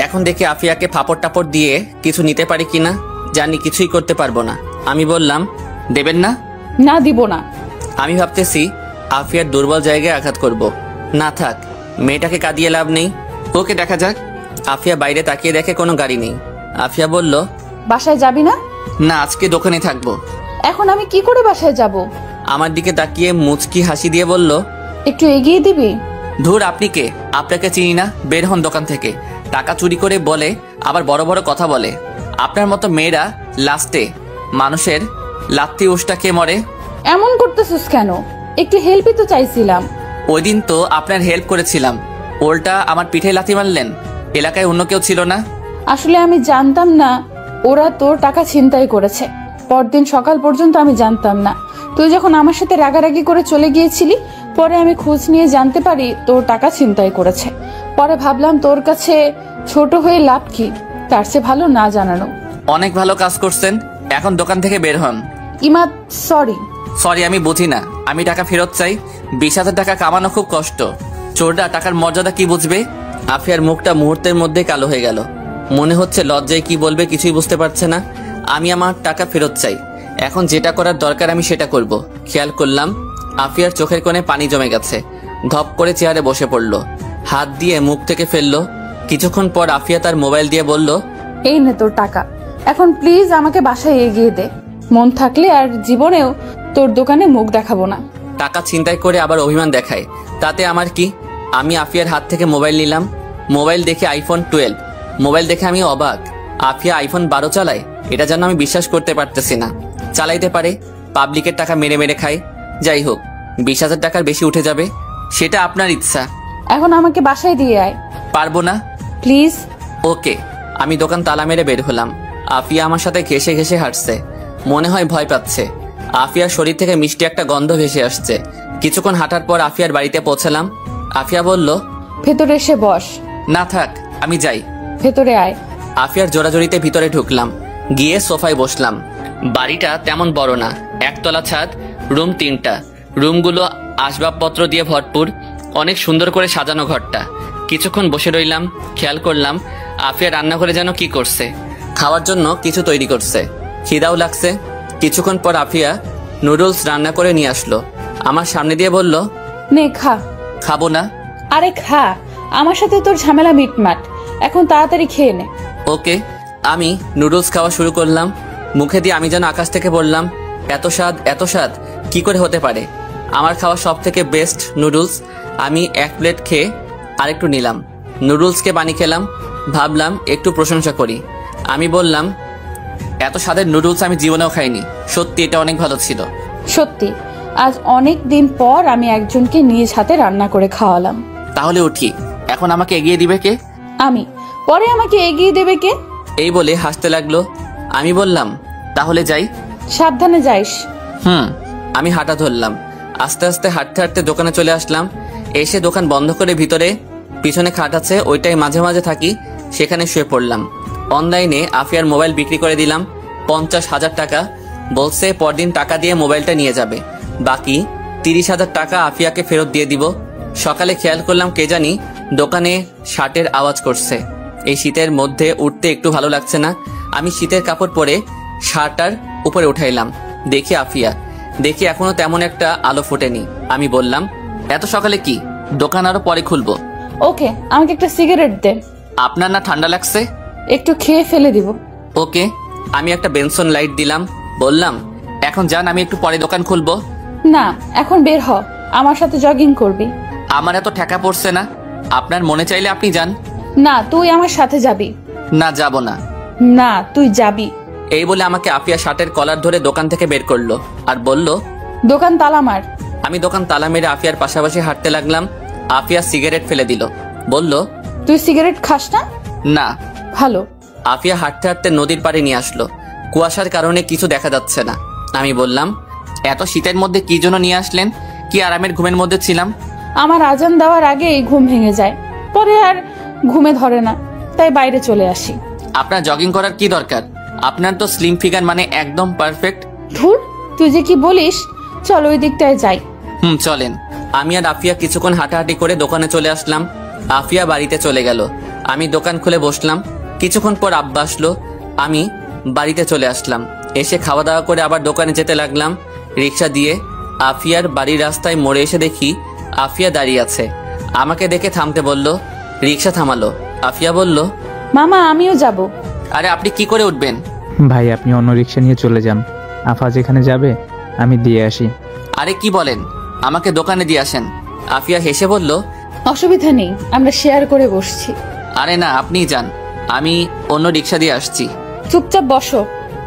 এখন দেখি আফিয়াকে ফাপড় টাপড় দিয়ে কিছু নিতে পারি কিনা। জানি কিছুই করতে পারবো না। আমি বললাম, দেবেন না? না, দিব না। আমি ভাবতেছি আফিয়ার দুর্বল জায়গায় আঘাত করব। না থাক, মেয়েটাকে কাঁদিয়ে লাভ নেই, ওকে দেখা যাক। আফিয়া বাইরে তাকিয়ে দেখে কোনো গাড়ি নেই। আফিয়া বলল, বাসায় যাবি না? না, আজকে দোকানে থাকবো। এখন আমি কি করে বাসায় যাব? আমার দিকে তাকিয়ে মুচকি হাসি দিয়ে বলল, একটু এগিয়ে দিবি? ধুর, আপনি কে? আপনাকে চিনি না, বের হন দোকান থেকে। টাকা চুরি করে বলে, আবার বড় বড় কথা বলে। আপনার মতো মেয়েরা লাস্টে মানুষের লাত্তি উষ্টা খেয়ে মরে। এমন করতেছিস কেন? একটু হেল্পই তো চাইছিলাম। ওই দিন তো আপনার হেল্প করেছিলাম, ওল্টা আমার পিঠে লাথি মারলেন। এলাকায় অন্য কেউ ছিল না? আসলে আমি জানতাম না ওরা তোর টাকা ছিনতাই করেছে। পরদিন সকাল পর্যন্ত আমি জানতাম না। তুই যখন আমার সাথে রাগারাগি করে চলে গিয়েছিলি, পরে আমি খোঁজ নিয়ে জানতে পারি তোর টাকা ছিনতাই করেছে। পরে ভাবলাম তোর কাছে ছোট হয়ে লাভ কি, তার চেয়ে ভালো না জানানো। অনেক ভালো কাজ করছেন, এখন দোকান থেকে বের হন। ইমাদ, সরি। সরি আমি বুঝি না, আমি টাকা ফেরত চাই। 20,000 টাকা কামানো খুব কষ্ট। চোরটা টাকার মর্যাদা কি বুঝবে? আফিয়ার মুখটা মুহূর্তের মধ্যে কালো হয়ে গেল। মনে হচ্ছে লজ্জায় কি বলবে কিছুই বুঝতে পারছে না। আমি আমার টাকা ফেরত চাই। এখন যেটা করার দরকার আমি সেটা করব। খেয়াল করলাম আফিয়ার চোখের কোণে পানি জমে গেছে। ধপ করে চেয়ারে বসে পড়ল, হাত দিয়ে মুখ থেকে ফেললো। কিছুক্ষণ পর আফিয়া তার মোবাইল দিয়ে বলল, এই নে তোর টাকা, এখন প্লিজ আমাকে বাসায় এগিয়ে দে। মন থাকলে আর জীবনেও তোর দোকানে মুখ দেখাবো না। টাকা ছিনতাই করে আবার অভিমান দেখায়, তাতে আমার কি? আমি আফিয়ার হাত থেকে মোবাইল নিলাম। মোবাইল দেখে আইফোন 12। মোবাইল দেখে আমি অবাক। আফিয়া আইফোন 12 চালায়, এটা যেন আমি বিশ্বাস করতে পারতেছি না। চালাইতে পারে, পাবলিকের টাকা মেরে মেরে খায়। যাই হোক, 20,000 টাকার বেশি উঠে যাবে, সেটা আপনার ইচ্ছা। এখন আমাকে বাসায় দিয়ে আয়। পারবো না। প্লিজ। ওকে। আমি দোকান তালা মেরে বের হলাম। আফিয়া আমার সাথে ঘেসে ঘেসে হাঁটছে, মনে হয় ভয় পাচ্ছে। আফিয়ার শরীর থেকে মিষ্টি একটা গন্ধ ভেসে আসছে। কিছুক্ষণ হাঁটার পর আফিয়ার বাড়িতে পৌঁছালাম। আফিয়া বলল, ভেতরে এসে বস। না থাক, আমি যাই। ভেতরে আয়। আফিয়ার জোরাজোরিতে ভিতরে ঢুকলাম, গিয়ে সোফায় বসলাম। বাড়িটা তেমন বড় না, একতলা ছাদ, রুম 3টা। রুমগুলো আসবাবপত্র দিয়ে ভরপুর, অনেক সুন্দর করে সাজানো ঘরটা। কিছুক্ষণ বসে রইলাম, খেয়াল করলাম আফিয়া রান্নাঘরে যেন কি করছে, খাওয়ার জন্য কিছু তৈরি করছে। খিদাও লাগছে। কিছুক্ষণ পর আফিয়া নুডলস রান্না করে নিয়ে আসলো, আমার সামনে দিয়ে বলল, নে খা। খাবো না। আরে খা, আমার সাথে তোর ঝামেলা মিটমাট, এখন তাড়াতাড়ি খেয়ে নে। ওকে। আমি নুডলস খাওয়া শুরু করলাম। মুখে দিয়ে আমি যেন আকাশ থেকে বললাম, এত স্বাদ, এত স্বাদ কি করে হতে পারে? আমার খাওয়া সব থেকে বেস্ট নুডলস। আমি 1 প্লেট খেয়ে আরেকটু নিলাম। নুডলসকে পানি খেলাম, ভাবলাম একটু প্রশংসা করি। আমি বললাম, এত স্বাদের নুডলস আমি জীবনেও খাইনি, সত্যি এটা অনেক ভালো ছিল। সত্যি, আজ অনেক দিন পর আমি একজনকে নিজ হাতে রান্না করে খাওয়ালাম। তাহলে উঠি, এখন আমাকে এগিয়ে দিবে কে? আমি। পরে আমাকে এগিয়ে দেবে কে? এই বলে হাসতে লাগলো। আমি বললাম, তাহলে যাই। সাবধানে যাইস। আমি হাঁটা ধরলাম। আস্তে আস্তে হাঁটতে হাঁটতে দোকানে চলে আসলাম। এসে দোকান বন্ধ করে ভিতরে পিছনে খাট আছে, ওইটাই মাঝে মাঝে থাকি, সেখানে শুয়ে পড়লাম। অনলাইনে আফিয়ার মোবাইল বিক্রি করে দিলাম 50,000 টাকা। বলছে পরদিন টাকা দিয়ে মোবাইলটা নিয়ে যাবে, বাকি 30,000 টাকা আফিয়াকে ফেরত দিয়ে দিব। সকালে খেয়াল করলাম কে জানি দোকানে শার্টের আওয়াজ করছে। এই শীতের মধ্যে উঠতে একটু ভালো লাগছে না। আমি শীতের কাপড় পরে শার্টার উপরে উঠাইলাম। দেখি আফিয়া, দেখি এখনো তেমন একটা আলো ফোটেনি। আমি বললাম, এত সকালে কি? দোকান আরো পরে খুলবো। ওকে, আমাকে একটা সিগারেট দে। আপনার না ঠান্ডা লাগছে? একটু খেয়ে ফেলে দিব। ওকে। আমি একটা বেনসন লাইট দিলাম, বললাম, এখন যান, আমি একটু পরে দোকান খুলবো। না, এখন বের হ, আমার সাথে জগিং করবি। আমার এত ঠেকা পড়ছে না, আপনার মনে চাইলে আপনি যান। না, তুই আমার সাথে যাবি। না, যাব না। না, তুই যাবি। এই বলে আমাকে আফিয়া শার্টের কলার ধরে দোকান থেকে বের করলো আর বলল, দোকান তালা মার। আমি দোকান তালা মেরে আফিয়ার পাশাপাশি হাঁটতে লাগলাম। আফিয়া সিগারেট ফেলে দিল, বলল, তুই সিগারেট খাস না? না। ভালো। আফিয়া হাঁটতে হাঁটতে নদীর পাড়ে নিয়ে আসলো। কুয়াশার কারণে কিছু দেখা যাচ্ছে না। আমি বললাম, এত শীতের মধ্যে কি জন্য নিয়ে আসলেন? কি আরামের ঘুমের মধ্যে ছিলাম। আমার আজান দেওয়ার আগেই ঘুম ভেঙে যায়, পরে আর ঘুমে ধরে না, তাই বাইরে চলে আসি। আপনার জগিং করার কি দরকার? আপনার তো স্লিম ফিগার, মানে একদম পারফেক্ট। ধুর, তুই যে কি বলিস, চল ওই দিকটায় যাই। চলেন। আমি আর আফিয়া কিছুক্ষণ হাঁটাহাঁটি করে দোকানে চলে আসলাম। আফিয়া বাড়িতে চলে গেল, আমি দোকান খুলে বসলাম। কিছুক্ষণ পর আব্বা আসলো। আমি বাড়িতে চলে আসলাম। এসে খাওয়া দাওয়া করে আবার দোকানে যেতে লাগলাম রিক্সা দিয়ে। আফিয়ার বাড়ির রাস্তায় মোড়ে এসে দেখি আফিয়া দাঁড়িয়ে আছে। আমাকে দেখে থামতে বলল, রিক্সা থামালো। আফিয়া বলল, মামা আমিও যাব। আরে আপনি কি করে উঠবেন? ভাই আপনি অন্য রিক্সা নিয়ে চলে যান, আফা যেখানে যাবে আমি দিয়ে আসি। আরে কি বলেন, আমাকে দোকানে দিয়ে আসেন। আফিয়া হেসে বলল, অসুবিধা নেই, আমরা শেয়ার করে বসছি। আরে না, আপনিই যান, আমি অন্য রিক্সা দিয়ে আসছি। চুপচাপ বসো,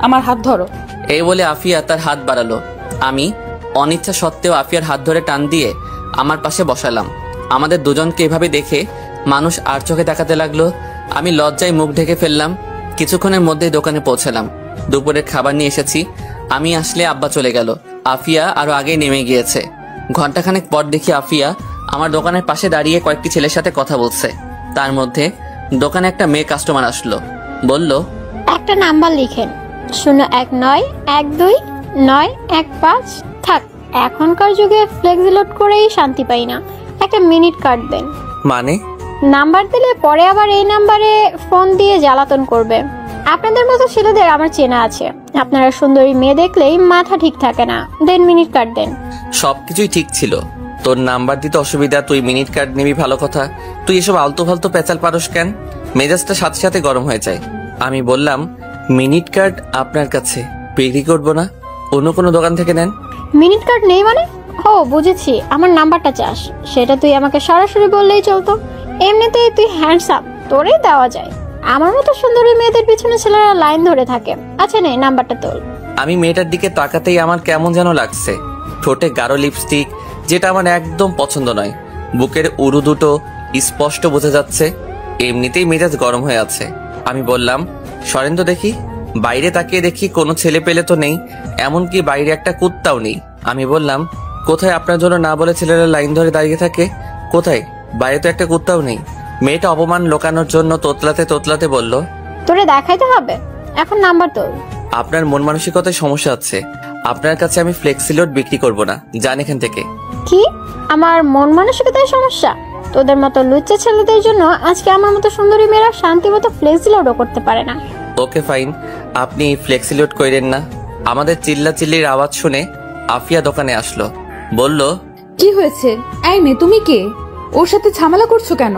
আমার হাত ধরো। এই বলে আফিয়া তার হাত বাড়ালো। আমি অনিচ্ছা সত্ত্বেও আফিয়ার হাত ধরে টান দিয়ে আমার পাশে বসালাম। আমাদের দুজনকে এভাবে দেখে মানুষ আর চোখে তাকাতে লাগলো। আমি লজ্জায় মুখ ঢেকে ফেললাম। কিছুক্ষণের মধ্যেই দোকানে পৌঁছালাম। দুপুরের খাবার নিয়ে এসেছি। আমি আসলে আব্বা চলে গেল। আফিয়া আরো আগেই নেমে গিয়েছে। ঘন্টাখানেক পর দেখি আফিয়া আমার দোকানের পাশে দাঁড়িয়ে কয়েকটি ছেলের সাথে কথা বলছে। তার মধ্যে দোকানে একটা মেয়ে কাস্টমার আসলো। বলল, একটা নাম্বার লিখেন, 0112929115। থাক, এখনকার যুগে ফ্লেক্সি লোড করেই শান্তি পাই না, একটা মিনিট কার্ড দেন। মানে? নাম্বার দিলে পরে আবার এই নাম্বারে ফোন দিয়ে জ্বালাতন করবে। আপনাদের মতো ছেলেদের আমার চেনা আছে, আপনারা সুন্দরী মেয়ে দেখলেই মাথা ঠিক থাকে না। দেন মিনিট কার্ড দেন। সবকিছুই ঠিক ছিল, তোর নাম্বার দিতে অসুবিধা, তুই মিনিট কার্ড নিবি ভালো কথা, তুই এসব আলতু ফালতু পেঁচাল পারস কেন? মেজাজটা সাথে সাথে গরম হয়ে যায়। আমি বললাম, মিনিট কার্ড আপনার কাছে বিক্রি করবো না, অন্য কোনো দোকান থেকে নেন। মিনিট কার্ড নেই মানে? ও বুঝেছি, আমার নাম্বারটা চাস, সেটা তুই আমাকে সরাসরি বললেই চলতো। এমনিতেই তুই হ্যান্ডসাম, তোরেই দেওয়া যায়। আমার মতো সুন্দরী মেয়েদের পিছনে ছেলেরা লাইন ধরে থাকে। আচ্ছা নে, নাম্বারটা তোল। আমি মেয়েটার দিকে তাকাতেই আমার কেমন যেন লাগছে। ঠোঁটে গাঢ় লিপস্টিক, যেটা আমার একদম পছন্দ নয়। বুকের উরু দুটো স্পষ্ট বোঝা যাচ্ছে। এমনিতেই মেজাজ গরম হয়ে আছে। আমি বললাম, সরেন তো দেখি। বাইরে তাকিয়ে দেখি কোনো ছেলে পেলে তো নেই, এমনকি বাইরে একটা কুত্তাও নেই। আমি বললাম, কোথায় আপনার জন্য না বলে ছেলেরা লাইন ধরে দাঁড়িয়ে থাকে? কোথায়? বাইরে তো একটা কুত্তাও নেই। মেয়েটা অপমান লোকানোর জন্য তোতলাতে তোতলাতে বলল, তোরে দেখাইতে হবে, এখন নাম্বার তোল। আপনার মন মানসিকতায় সমস্যা আছে। আপনার কাছে আমি ফ্লেক্সিলোড বিক্রি করব না, যান এখান থেকে। কি? আমার মন মানসিকতায় সমস্যা? তোদের মতো লুচ্চা ছেলেদের জন্য আজকে আমার মতো সুন্দরী মেয়েরা শান্তি মতো ফ্লেক্সি লোডও করতে পারে না। ওকে ফাইন, আপনি ফ্লেক্সিলোড করেন না। আমাদের চিল্লাচিল্লির আওয়াজ শুনে আফিয়া দোকানে আসলো। বলল, কি হয়েছে? এই মেয়ে, তুমি কে? ওর সাথে ঝামেলা করছো কেন?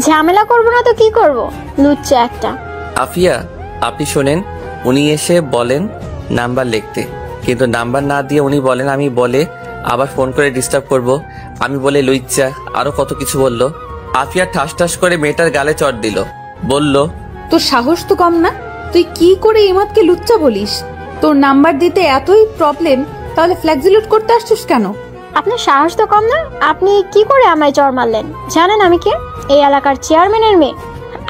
ঝামেলা করবো না তো কি করব, লুচ্চা একটা। আফিয়া আপনি শোনেন, উনি এসে বলেন নাম্বার লিখতে, কিন্তু নাম্বার না দিয়ে উনি বলেন আমি বলে আবার ফোন করে ডিস্টার্ব করব। আমি বলে লুইচ্চা, আরো কত কিছু বলল। আফিয়া ঠাস ঠাস করে মেয়েটার গালে চড় দিল। বলল, তোর সাহস তো কম না, তুই কি করে ইমাদকে লুচ্চা বলিস? তোর নাম্বার দিতে এতই প্রবলেম, তাহলে ফ্ল্যাক্সিলোড করতে আসছিস কেন? আপনার সাহস তো কম না? আপনি কি করে আমায় চড় মারলেন? জানেন আমি কে? এই এলাকার চেয়ারম্যানের মেয়ে।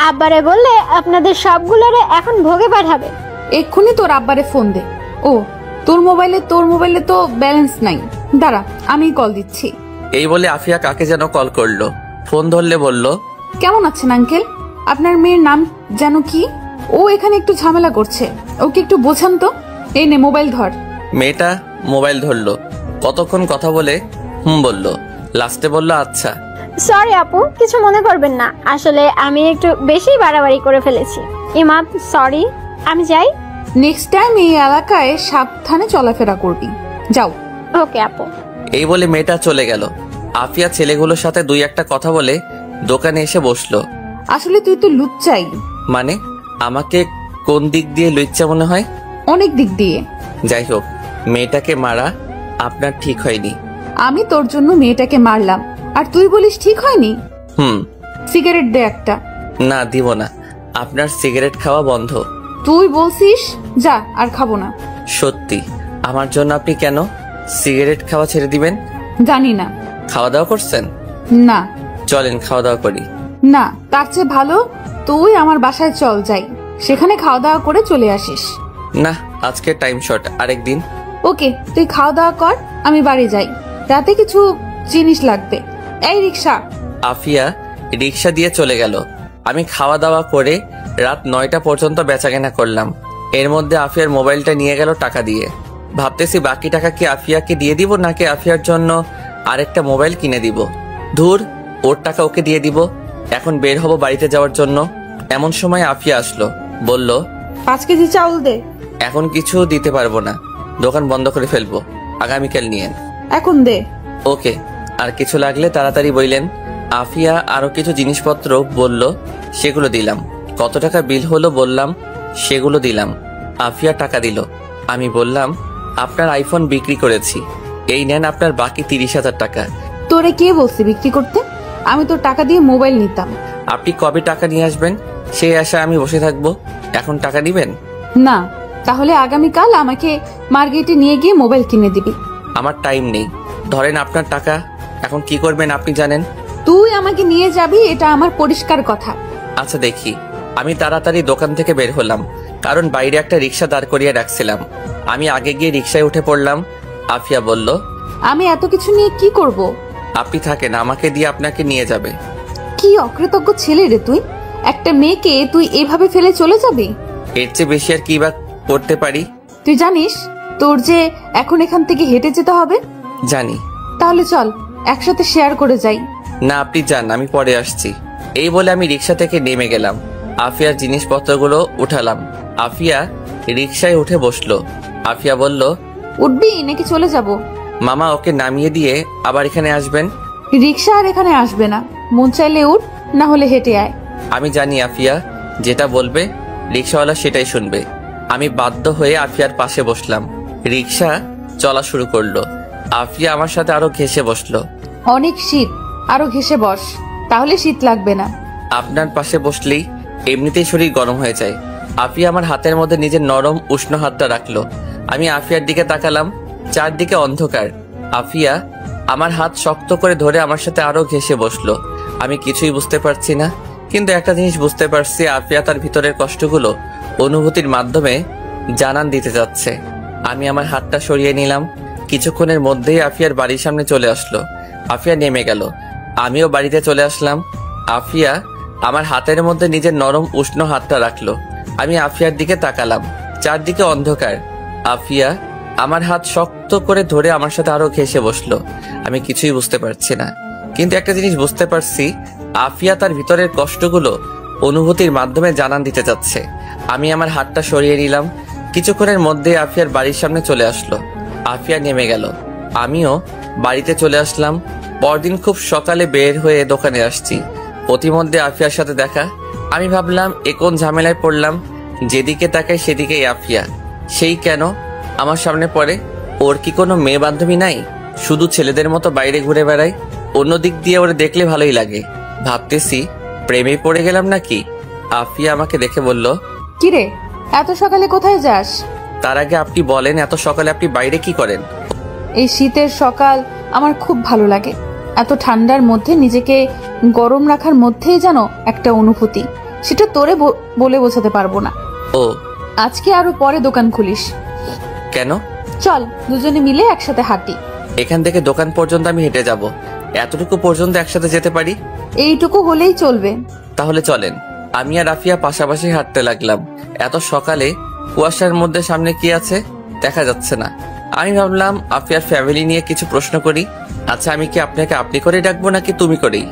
আব্বারে বললে আপনাদের সবগুলোরে এখন ভোগে পাঠাবে। এক্ষুনি তোর আব্বারে ফোন দে। ও তোর মোবাইলে তো ব্যালেন্স নাই, দাঁড়া আমি কল দিচ্ছি। এই বলে আফিয়া কাকে যেন কল করলো। ফোন ধরলে বলল, কেমন আছেন আঙ্কেল? আপনার মেয়ের নাম যেন কি? ও এখানে একটু ঝামেলা করছে, ওকে একটু বোঝান তো। এই নে মোবাইল ধর। মেয়েটা মোবাইল ধরলো। কতক্ষণ কথা বলে বলল, লাস্টে বলল, আচ্ছা। সরি আপু, কিছু মনে করবেন না, আসলে আমি একটু বেশি বাড়াবাড়ি করে ফেলেছি। ইমাদ সরি, আমি যাই। নেক্সট টাইম এই এলাকায় সাবধানে চলাফেরা করবি, যাও। ওকে আপু। এই বলে মেয়েটা চলে গেল। আফিয়া ছেলেগুলোর সাথে দুই একটা কথা বলে দোকানে এসে বসলো। আসলে তুই তো লুচ্চাই। মানে আমাকে কোন দিক দিয়ে লুচ্চা মনে হয়? অনেক দিক দিয়ে। যাই হোক, মেয়েটাকে মারা আপনার ঠিক হয়নি। আমি তোর জন্য মেয়েটাকে মারলাম আর তুই বলিস ঠিক হয়নি? সিগারেট দে একটা। না দিব না, আপনার সিগারেট খাওয়া বন্ধ। তুই বলছিস, যা আর খাবো না। সত্যি? আমার জন্য আপনি কেন সিগারেট খাওয়া ছেড়ে দিবেন? জানি না। খাওয়া দাওয়া করছেন? না। চলেন খাওয়া দাওয়া করি। না, তার চেয়ে ভালো তুই আমার বাসায় চল যাই, সেখানে খাওয়া দাওয়া করে চলে আসিস। না, আজকে টাইম শর্ট, আরেকদিন। ওকে, তুই খাওয়া দাওয়া কর, আমি বাড়ি যাই, রাতে কিছু জিনিস লাগবে। এই রিক্সা। আফিয়া রিক্সা দিয়ে চলে গেল। আমি খাওয়া দাওয়া করে রাত 9টা পর্যন্ত বেচাকেনা করলাম। এর মধ্যে আফিয়ার মোবাইলটা নিয়ে গেল টাকা দিয়ে। ভাবতেছি বাকি টাকা কি আফিয়াকে দিয়ে দিব নাকি আফিয়ার জন্য আরেকটা মোবাইল কিনে দিব। ধুর, ওর টাকা ওকে দিয়ে দিব। এখন বের হব বাড়িতে যাওয়ার জন্য। এমন সময় আফিয়া আসলো। বলল, 5 কেজি চাউল দে। এখন কিছু দিতে পারবো না, দোকান বন্ধ করে ফেলবো, আগামীকাল নিয়েন। এখন দে। ওকে। আর কিছু লাগলে তাড়াতাড়ি বললেন। আফিয়া আরো কিছু জিনিসপত্র বলল, সেগুলো দিলাম। কত টাকা বিল হলো বললাম, সেগুলো দিলাম। আফিয়া টাকা দিল। আমি বললাম, আপনার আইফোন বিক্রি করেছি, এই নেন আপনার বাকি 30,000 টাকা। তোরে কে বলছে বিক্রি করতে? আমি তোর টাকা দিয়ে মোবাইল নিতাম। আপনি কবে টাকা নিয়ে আসবেন সেই আশায় আমি বসে থাকবো, এখন টাকা দিবেন না, তাহলে আগামীকাল আমাকে মার্কেটে নিয়ে গিয়ে মোবাইল কিনে দিবি। আমার টাইম নেই, ধরেন আপনার টাকা, এখন কি করবেন আপনি জানেন। তুই আমাকে নিয়ে যাবি, এটা আমার পরিষ্কার কথা। আচ্ছা দেখি। আমি তাড়াতাড়ি দোকান থেকে বের হলাম, কারণ বাইরে একটা রিক্সা দাঁড় করিয়ে রাখছিলাম। আমি আগে গিয়ে রিক্সায় উঠে পড়লাম। আফিয়া বলল, আমি এত কিছু নিয়ে কি করব? আপনি থাকেন, আমাকে দিয়ে আপনাকে নিয়ে যাবে। কি অকৃতজ্ঞ ছেলে রে তুই! একটা মেয়েকে তুই এভাবে ফেলে চলে যাবি? এর চেয়ে বেশি আর কি বা করতে পারি। তুই জানিস তোর যে এখন এখান থেকে হেঁটে যেতে হবে? জানি। তাহলে চল একসাথে শেয়ার করে যাই। না আপনি যান, আমি পরে আসছি। এই বলে আমি রিক্সা থেকে নেমে গেলাম। আফিয়ার জিনিসপত্রগুলো উঠালাম। আফিয়া রিক্সায় উঠে বসলো। আফিয়া বলল, উঠবি নাকি চলে যাব? মামা ওকে নামিয়ে দিয়ে আবার এখানে আসবেন। রিক্সা আর এখানে আসবে না, মন চাইলে উঠ, না হলে হেঁটে আয়। আমি জানি আফিয়া যেটা বলবে রিক্সাওয়ালা সেটাই শুনবে। আমি বাধ্য হয়ে আফিয়ার পাশে বসলাম। রিক্সা চলা শুরু করলো। আফিয়া আমার সাথে আরো ঘেঁষে বসলো। অনেক শীত, আরো ঘেঁষে বস, তাহলে শীত লাগবে না। আপনার পাশে বসলেই এমনিতেই শরীর গরম হয়ে যায়। আফিয়া আমার হাতের মধ্যে নিজের নরম উষ্ণ হাতটা রাখলো। আমি আফিয়ার দিকে তাকালাম, চারদিকে অন্ধকার। আফিয়া আমার হাত শক্ত করে ধরে আমার সাথে আরো ঘেঁষে বসলো। আমি কিছুই বুঝতে পারছি না, কিন্তু একটা জিনিস বুঝতে পারছি, আফিয়া তার ভিতরের কষ্টগুলো অনুভূতির মাধ্যমে জানান দিতে যাচ্ছে। আমি আমার হাতটা সরিয়ে নিলাম। কিছুক্ষণের মধ্যেই আফিয়ার বাড়ির সামনে চলে আসলো। আফিয়া নেমে গেল, আমিও বাড়িতে চলে আসলাম। আফিয়া আমার হাতের মধ্যে নিজের নরম উষ্ণ হাতটা রাখলো। আমি আফিয়ার দিকে তাকালাম, চারদিকে অন্ধকার। আফিয়া আমার হাত শক্ত করে ধরে আমার সাথে আরো ঘেঁষে বসলো। আমি কিছুই বুঝতে পারছি না, কিন্তু একটা জিনিস বুঝতে পারছি, আফিয়া তার ভিতরের কষ্টগুলো অনুভূতির মাধ্যমে জানান দিতে যাচ্ছে। আমি আমার হাতটা সরিয়ে নিলাম। কিছুক্ষণের মধ্যে আফিয়ার বাড়ির সামনে চলে আসলো। আফিয়া নেমে গেল, আমিও বাড়িতে চলে আসলাম। পরদিন খুব সকালে বের হয়ে দোকানে আসছি, প্রতিমধ্যে আফিয়ার সাথে দেখা। আমি ভাবলাম এ কোন ঝামেলায় পড়লাম, যেদিকে তাকাই সেদিকেই আফিয়া। সেই কেন আমার সামনে পড়ে? ওর কি কোনো মেয়ে বান্ধবী নাই? শুধু ছেলেদের মতো বাইরে ঘুরে বেড়ায়। অন্য দিক দিয়ে ওরা দেখলে ভালোই লাগে। ভাবতেছি প্রেমে পড়ে গেলাম নাকি। আফিয়া আমাকে দেখে বলল, কিরে এত সকালে কোথায় যাস? তার আগে আপনি বলেন, এত সকালে আপনি বাইরে কি করেন? এই শীতের সকাল আমার খুব ভালো লাগে। এত ঠান্ডার মধ্যে নিজেকে গরম রাখার মধ্যেই যেন একটা অনুভূতি, সেটা তোরে বলে বোঝাতে পারবো না। ও আজকে আরো পরে দোকান খুলিস। কেন? চল দুজনে মিলে একসাথে হাঁটি। এখান থেকে দোকান পর্যন্ত আমি হেঁটে যাব, এতটুকু পর্যন্ত একসাথে যেতে পারি? এইটুকু হলেই চলবে। তাহলে চলেন। আমি আর আফিয়া পাশাপাশি হাঁটতে লাগলাম। এত সকালে কুয়াশার মধ্যে সামনে কি আছে দেখা যাচ্ছে না। আমি ভাবলাম আফিয়ার ফ্যামিলি নিয়ে কিছু প্রশ্ন করি। আচ্ছা, আমি কি আপনাকে আপনি করে ডাকবো নাকি তুমি করেই?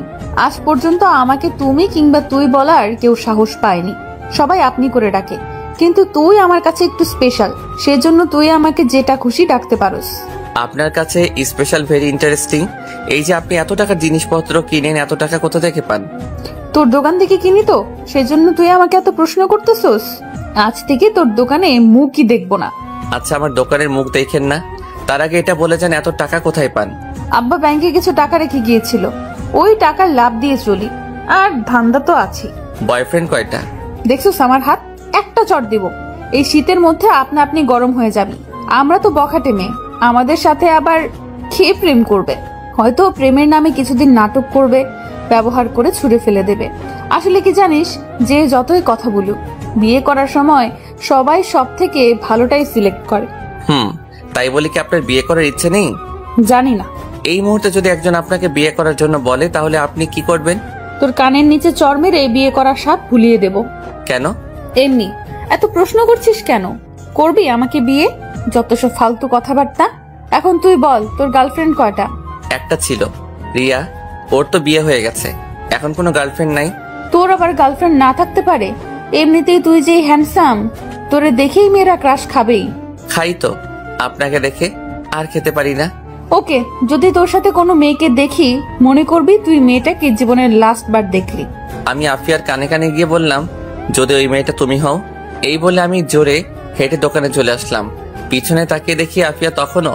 আজ পর্যন্ত আমাকে তুমি কিংবা তুই বলার কেউ সাহস পায়নি, সবাই আপনি করে ডাকে। কিন্তু তুই আমার কাছে একটু স্পেশাল, সেজন্য তুই আমাকে যেটা খুশি ডাকতে পারোস। আপনার কাছে স্পেশাল, ভেরি ইন্টারেস্টিং। এই যে আপনি এত টাকার জিনিসপত্র কিনেন, এত টাকা কোথা থেকে পান? তোর দোকান থেকে কিনি তো, সেজন্য তুই আমাকে এত প্রশ্ন করতেছস। আজ থেকে তোর দোকানে মুখই দেখবো না। আচ্ছা, আমার দোকানের মুখ দেখেন না, তার আগে এটা বলে যান এত টাকা কোথায় পান? আব্বা ব্যাংকে কিছু টাকা রেখে গিয়েছিল, ওই টাকার লাভ দিয়ে চলি, আর ধান্দা তো আছে। বয়ফ্রেন্ড কয়টা? দেখছস আমার হাত, একটা চট দিব। এই শীতের মধ্যে আপনা আপনি গরম হয়ে যাবি। আমরা তো বখাটে মেয়ে, আমাদের সাথে আবার খেয়ে প্রেম করবে। হয়তো প্রেমের নামে কিছুদিন নাটক করবে, ব্যবহার করে ছুঁড়ে ফেলে দেবে। আসলে কি জানিস, যে যতই কথা বলুক, বিয়ে করার সময় সবাই সব থেকে ভালোটাই সিলেক্ট করে। তাই বলি কি আপনার বিয়ে করার ইচ্ছে নেই? জানি না। এই মুহূর্তে যদি একজন আপনাকে বিয়ে করার জন্য বলে, তাহলে আপনি কি করবেন? তোর কানের নিচে চড় মেরে বিয়ে করার স্বাদ ভুলিয়ে দেব। কেন? এমনি। এত প্রশ্ন করছিস কেন? করবি আমাকে বিয়ে? যত সব ফালতু কথাবার্তা। এখন তুই বল, তোর গার্লফ্রেন্ড কয়টা? একটা ছিল, রিয়া। ওর তো বিয়ে হয়ে গেছে, এখন কোনো গার্লফ্রেন্ড নাই। তোর আবার গার্লফ্রেন্ড না থাকতে পারে? এমনিতেই তুই যে হ্যান্ডসাম, তোরে দেখেই মেয়েরা ক্রাশ খাবেই। খাই তো, আপনাকে দেখে আর খেতে পারি না। ওকে, যদি তোর সাথে কোনো মেয়েকে দেখি মনে করবি তুই মেয়েটাকে জীবনের লাস্ট বার দেখলি। আমি আফিয়ার কানে কানে গিয়ে বললাম, যদি ওই মেয়েটা তুমি হও। এই বলে আমি জোরে হেঁটে দোকানে চলে আসলাম। পিছনে তাকিয়ে দেখি আফিয়া তখনও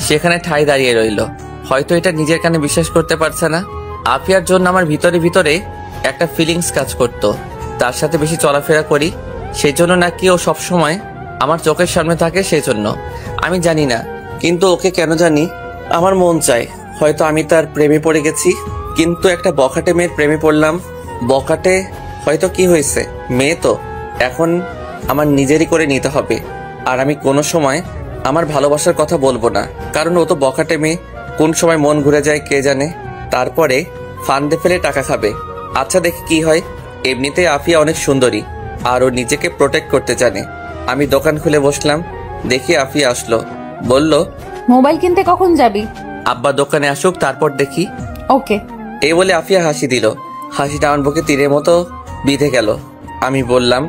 সেখানে ঠাই দাঁড়িয়ে রইল। হয়তো এটা নিজের কানে বিশ্বাস করতে পারছে না। আফিয়ার জন্য আমার ভিতরে ভিতরে একটা ফিলিংস কাজ করত। তার সাথে বেশি চলাফেরা করি, সেই জন্য নাকি ও সবসময় আমার চোখের সামনে থাকে। সেই জন্য আমি জানি না, কিন্তু ওকে কেন জানি আমার মন চায়। হয়তো আমি তার প্রেমে পড়ে গেছি, কিন্তু একটা বখাটে মেয়ের প্রেমে পড়লাম। বখাটে হয়তো কি হয়েছে, মেয়ে তো, এখন আমার নিজেরই করে নিতে হবে। আর আমি কোনো সময় আমার ভালোবাসার কথা বলবো না, কারণ ও তো বখাটে মেয়ে। কোন সময় মন ঘুরে যায় কে জানে। তারপরে ফান্দে ফেলে টাকা খাবে। আচ্ছা দেখি কি হয়। এমনিতে আফিয়া অনেক সুন্দরী, আর ও নিজেকে প্রোটেক্ট করতে জানে। আমি দোকান খুলে বসলাম। দেখি আফিয়া আসলো, বলল, মোবাইল কিনতে কখন যাবি? আব্বা দোকানে আসুক, তারপর দেখি। ওকে। এই বলে আফিয়া হাসি দিল। হাসিটা আমার বুকে তীরের মতো বিঁধে গেল। আমি বললাম,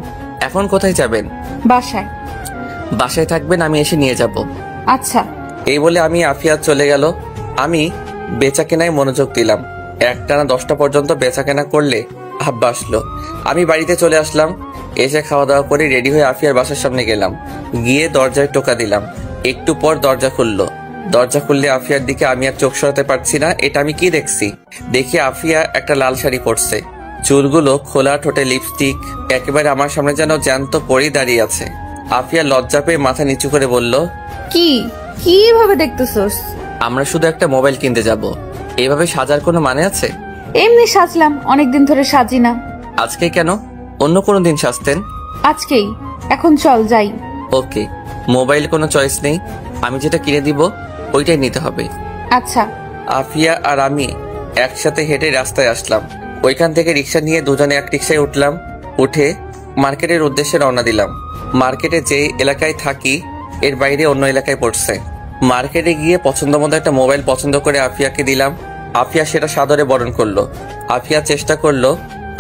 এখন কোথায় যাবেন? বাসায়। বাসায় থাকবেন, আমি এসে নিয়ে যাব। আচ্ছা। এই বলে আমি আফিয়া চলে গেল। আমি বেচা কেনায় মনোযোগ দিলাম। একটানা 10টা পর্যন্ত বেচা কেনা করলে আব্বা আসলো। আমি বাড়িতে চলে আসলাম। এসে খাওয়া দাওয়া করে রেডি হয়ে আফিয়ার বাসার সামনে গেলাম। গিয়ে দরজায় টোকা দিলাম। একটু পর দরজা খুললো। দরজা খুললে আফিয়ার দিকে আমি আর চোখ সরাতে পারছি না। এটা আমি কি দেখছি? দেখি আফিয়া একটা লাল শাড়ি পরছে, চুলগুলো খোলা, ঠোঁটে লিপস্টিক, একেবারে আমার সামনে যেন জ্যান্ত পরেই দাঁড়িয়ে আছে। আফিয়া লজ্জা পেয়ে মাথা নিচু করে বলল, কি কিভাবে দেখতেছস? আমরা শুধু একটা মোবাইল কিনতে যাব, এভাবে সাজার কোনো মানে আছে? এমনি সাজলাম, অনেকদিন ধরে সাজি না। আজকে কেন? অন্য কোনো দিন সাজতেন। আজকেই। এখন চল যাই। ওকে। মোবাইল কোনো চয়েস নেই, আমি যেটা কিনে দিব ওইটাই নিতে হবে। আচ্ছা। আফিয়া আর আমি একসাথে হেঁটে রাস্তায় আসলাম। ওইখান থেকে রিক্সা নিয়ে দুজনে এক রিক্সায় উঠলাম। উঠে মার্কেটের উদ্দেশ্যে রওনা দিলাম। মার্কেটে যে এলাকায় থাকি এর বাইরে অন্য এলাকায় পড়ছে। মার্কেটে গিয়ে পছন্দ মতো একটা মোবাইল পছন্দ করে আফিয়াকে দিলাম। আফিয়া সেটা সাদরে বরণ করলো। আফিয়া চেষ্টা করলো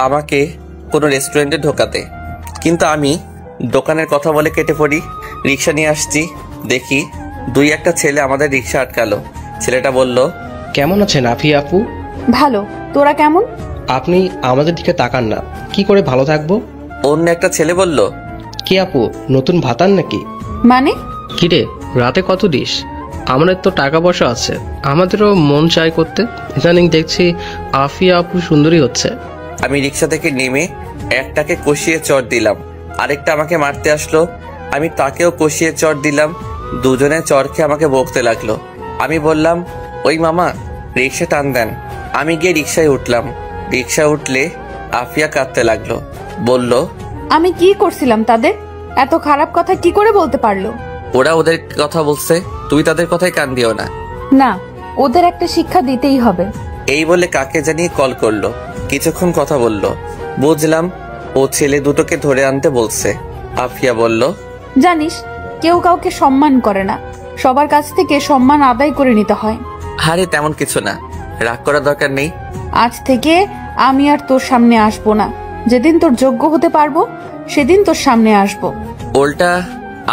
আমাকে কোনো রেস্টুরেন্টে ঢোকাতে, কিন্তু আমি দোকানের কথা বলে কেটে পড়ি। রিক্সা নিয়ে আসছি, দেখি 2-1টা ছেলে আমাদের রিক্সা আটকালো। ছেলেটা বলল, কেমন আছেন আফিয়া আপু? ভালো, তোরা কেমন? আপনি আমাদের দিকে তাকান না, কি করে ভালো থাকবো? অন্য একটা ছেলে বলল, কি আপু, নতুন ভাতান নাকি? মানে? কিরে, রাতে কত দিস? আমাদের তো টাকা পয়সা আছে, আমাদেরও মন চাই করতে। ইদানিং দেখছি আফিয়া আপু সুন্দরী হচ্ছে। আমি রিক্সা থেকে নেমে একটাকে কষিয়ে চড় দিলাম। আরেকটা আমাকে মারতে আসলো, আমি তাকেও কষিয়ে চড় দিলাম। দুজনে চড় খেয়ে আমাকে বকতে লাগলো। আমি বললাম, ওই মামা রিক্সা টান দেন। আমি গিয়ে রিক্সায় উঠলাম। রিক্সা উঠলে আফিয়া কাঁদতে লাগলো। বলল, আমি কি করছিলাম তাদের? এত খারাপ কথা কি করে বলতে পারলো? ওরা ওদের কথা বলছে, তুই তাদের কথায় কান দিও না। না, ওদের একটা শিক্ষা দিতেই হবে। এই বলে কাকে জানিয়ে কল করলো। কিছুক্ষণ কথা বলল। বুঝলাম ও ছেলে দুটোকে ধরে আনতে বলছে। আফিয়া বলল, জানিস, কেউ কাউকে সম্মান করে না, সবার কাছ থেকে সম্মান আদায় করে নিতে হয়। আরে তেমন কিছু না, রাগ করার দরকার নেই। আজ থেকে আমি আর তোর সামনে আসবো না। যেদিন তোর যোগ্য হতে পারবো সেদিন তোর সামনে আসবো। উল্টা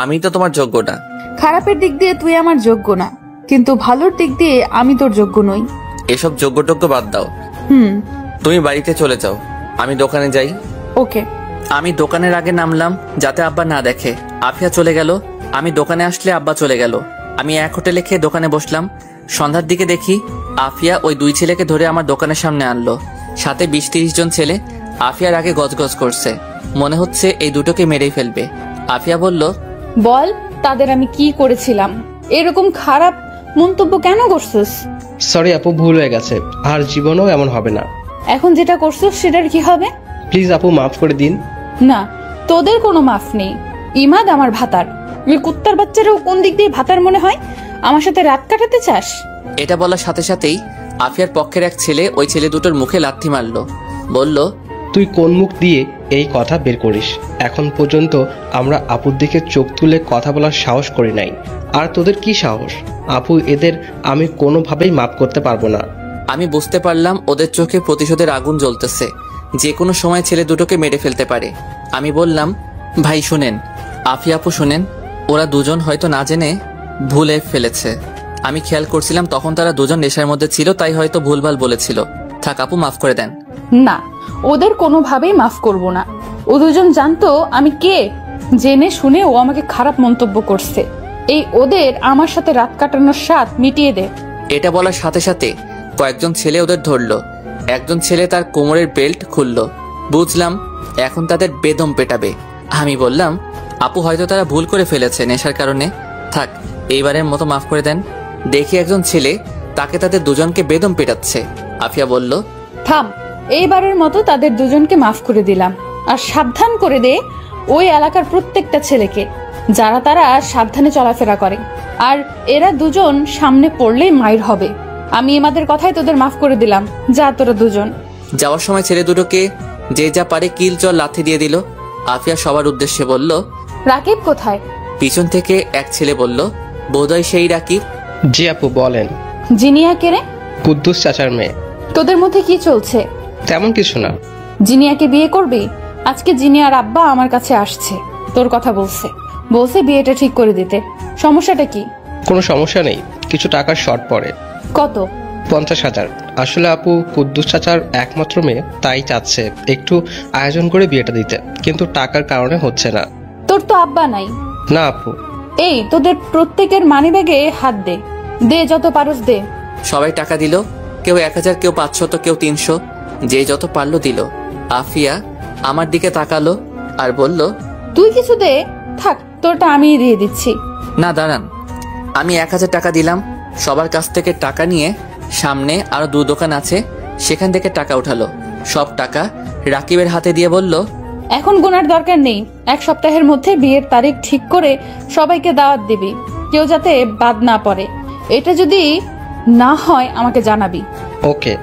আমি তো তোমার যোগ্য না। খারাপের দিক দিয়ে তুই আমার যোগ্য না, কিন্তু ভালোর দিক দিয়ে আমি তোর যোগ্য নই। এসব যোগ্য টোগ্য বাদ দাও। তুমি বাড়িতে চলে যাও, আমি দোকানে যাই। ওকে। আমি দোকানের আগে নামলাম যাতে আব্বা না দেখে। আফিয়া চলে গেল। আমি দোকানে আসলে আব্বা চলে গেল। আমি এক হোটেলে খেয়ে দোকানে বসলাম। সন্ধ্যার দিকে দেখি আফিয়া ওই 2 ছেলেকে ধরে আমার দোকানের সামনে আনলো। সাথে 20-30 জন ছেলে আফিয়ার আগে গজগজ করছে। মনে হচ্ছে এই দুটোকে মেরেই ফেলবে। আফিয়া বলল, বল তাদের আমি কি করেছিলাম? এরকম খারাপ মন্তব্য কেন করছিস? সরি আপু, ভুল হয়ে গেছে, আর জীবনেও এমন হবে না। এখন যেটা করছিস সেটার কি হবে? প্লিজ আপু, মাফ করে দিন। না, তোদের কোনো মাফ নেই। ইমাদ আমার ভাতার। ওই কুত্তার বাচ্চারাও কোন দিক দিয়ে ভাতার মনে হয়? আমার সাথে রাত কাটাতে চাস? এটা বলার সাথে সাথেই আফিয়ার পক্ষের এক ছেলে ওই ছেলে দুটোর মুখে লাথি মারলো। বলল, তুই কোন মুখ দিয়ে এই কথা বের করিস? এখন পর্যন্ত আমরা আপুর দিকে চোখ তুলে কথা বলার সাহস করি নাই, আর তোদের কি সাহস? আপু, এদের আমি কোনোভাবেই মাফ করতে পারবো না। আমি বুঝতে পারলাম ওদের চোখে প্রতিশোধের আগুন জ্বলতেছে, যে কোনো সময় ছেলে দুটোকে মেরে ফেলতে পারে। আমি বললাম, ভাই শুনেন, আফিয়া আপু শুনেন, ওরা দুজন হয়তো না জেনে ভুলে ফেলেছে। আমি খেয়াল করছিলাম তখন তারা দুজন নেশার মধ্যে ছিল, তাই হয়তো ভুলভাল বলেছিল। থাক আপু, মাফ করে দেন। না, ওদের কোনোভাবেই মাফ করব না। ও দুজন জানতো আমি কে, জেনে শুনে ও আমাকে খারাপ মন্তব্য করছে। এই ওদের আমার সাথে রাত কাটানোর স্বাদ মিটিয়ে দে। এটা বলার সাথে সাথে কয়েকজন ছেলে ওদের ধরলো। একজন ছেলে তার কোমরের বেল্ট খুললো। বুঝলাম এখন তাদের বেদম পেটাবে। আমি বললাম, আপু হয়তো তারা ভুল করে ফেলেছে নেশার কারণে, থাক এইবারের মতো মাফ করে দেন। দেখি একজন ছেলে তাকে তাদের দুজনকে বেদম পেটাচ্ছে। আফিয়া বলল, থাম, এইবারের মতো তাদের দুজনকে মাফ করে দিলাম। আর সাবধান করে দে ওই এলাকার প্রত্যেকটা ছেলেকে, যারা তারা সাবধানে চলাফেরা করে। আর এরা দুজন সামনে পড়লেই মাইর হবে। আমি এমাদের কথাই তোদের মাফ করে দিলাম। যা তোরা দুজন। যাওয়ার সময় ছেলে দুটোকে যে যা পারে কিল চল লাথি দিয়ে দিল। আফিয়া সবার উদ্দেশ্যে বলল, রাকিব কোথায়? পিছন থেকে এক ছেলে বলল, বোধহয় সেই রাকিব। জি আপু বলেন। জিনিয়া কে রে? কুদ্দুস চাচার মেয়ে। তোদের মধ্যে কি চলছে? তেমন কিছু না। জিনিয়াকে বিয়ে করবি? আজকে জিনিয়ার আব্বা আমার কাছে আসছে, তোর কথা বলছে। বলছে বিয়েটা ঠিক করে দিতে। সমস্যাটা কি? কোনো সমস্যা নেই, কিছু টাকার শর্ট পড়ে। কত? 50,000। আসলে আপু কুদ্দুস চাচার একমাত্র মেয়ে, তাই চাচ্ছে একটু আয়োজন করে বিয়েটা দিতে, কিন্তু টাকার কারণে হচ্ছে না। তোর তো আব্বা নাই। না আপু। এই তোদের প্রত্যেকের মানিব্যাগে হাত দে, দে যত পারস দে। সবাই টাকা দিল, কেউ 1000, কেউ 500, কেউ 300, যে যত পারলো দিল। আফিয়া আমার দিকে তাকালো আর বলল, তুই কিছু দে। থাক, তোরটা আমি দিয়ে দিচ্ছি। না দাঁড়ান, আমি 1000 টাকা দিলাম। সবার কাছ থেকে টাকা নিয়ে সামনে আরো 2 দোকান আছে, সেখান থেকে টাকা উঠালো। সব টাকা রাকিবের হাতে দিয়ে বলল, এখন গোনার দরকার নেই। 1 সপ্তাহের মধ্যে বিয়ের তারিখ ঠিক করে সবাইকে দাওয়াত দিবি, কেউ যাতে বাদ না পড়ে। এটা যদি না হয় আমাকে জানাবি। ওকে।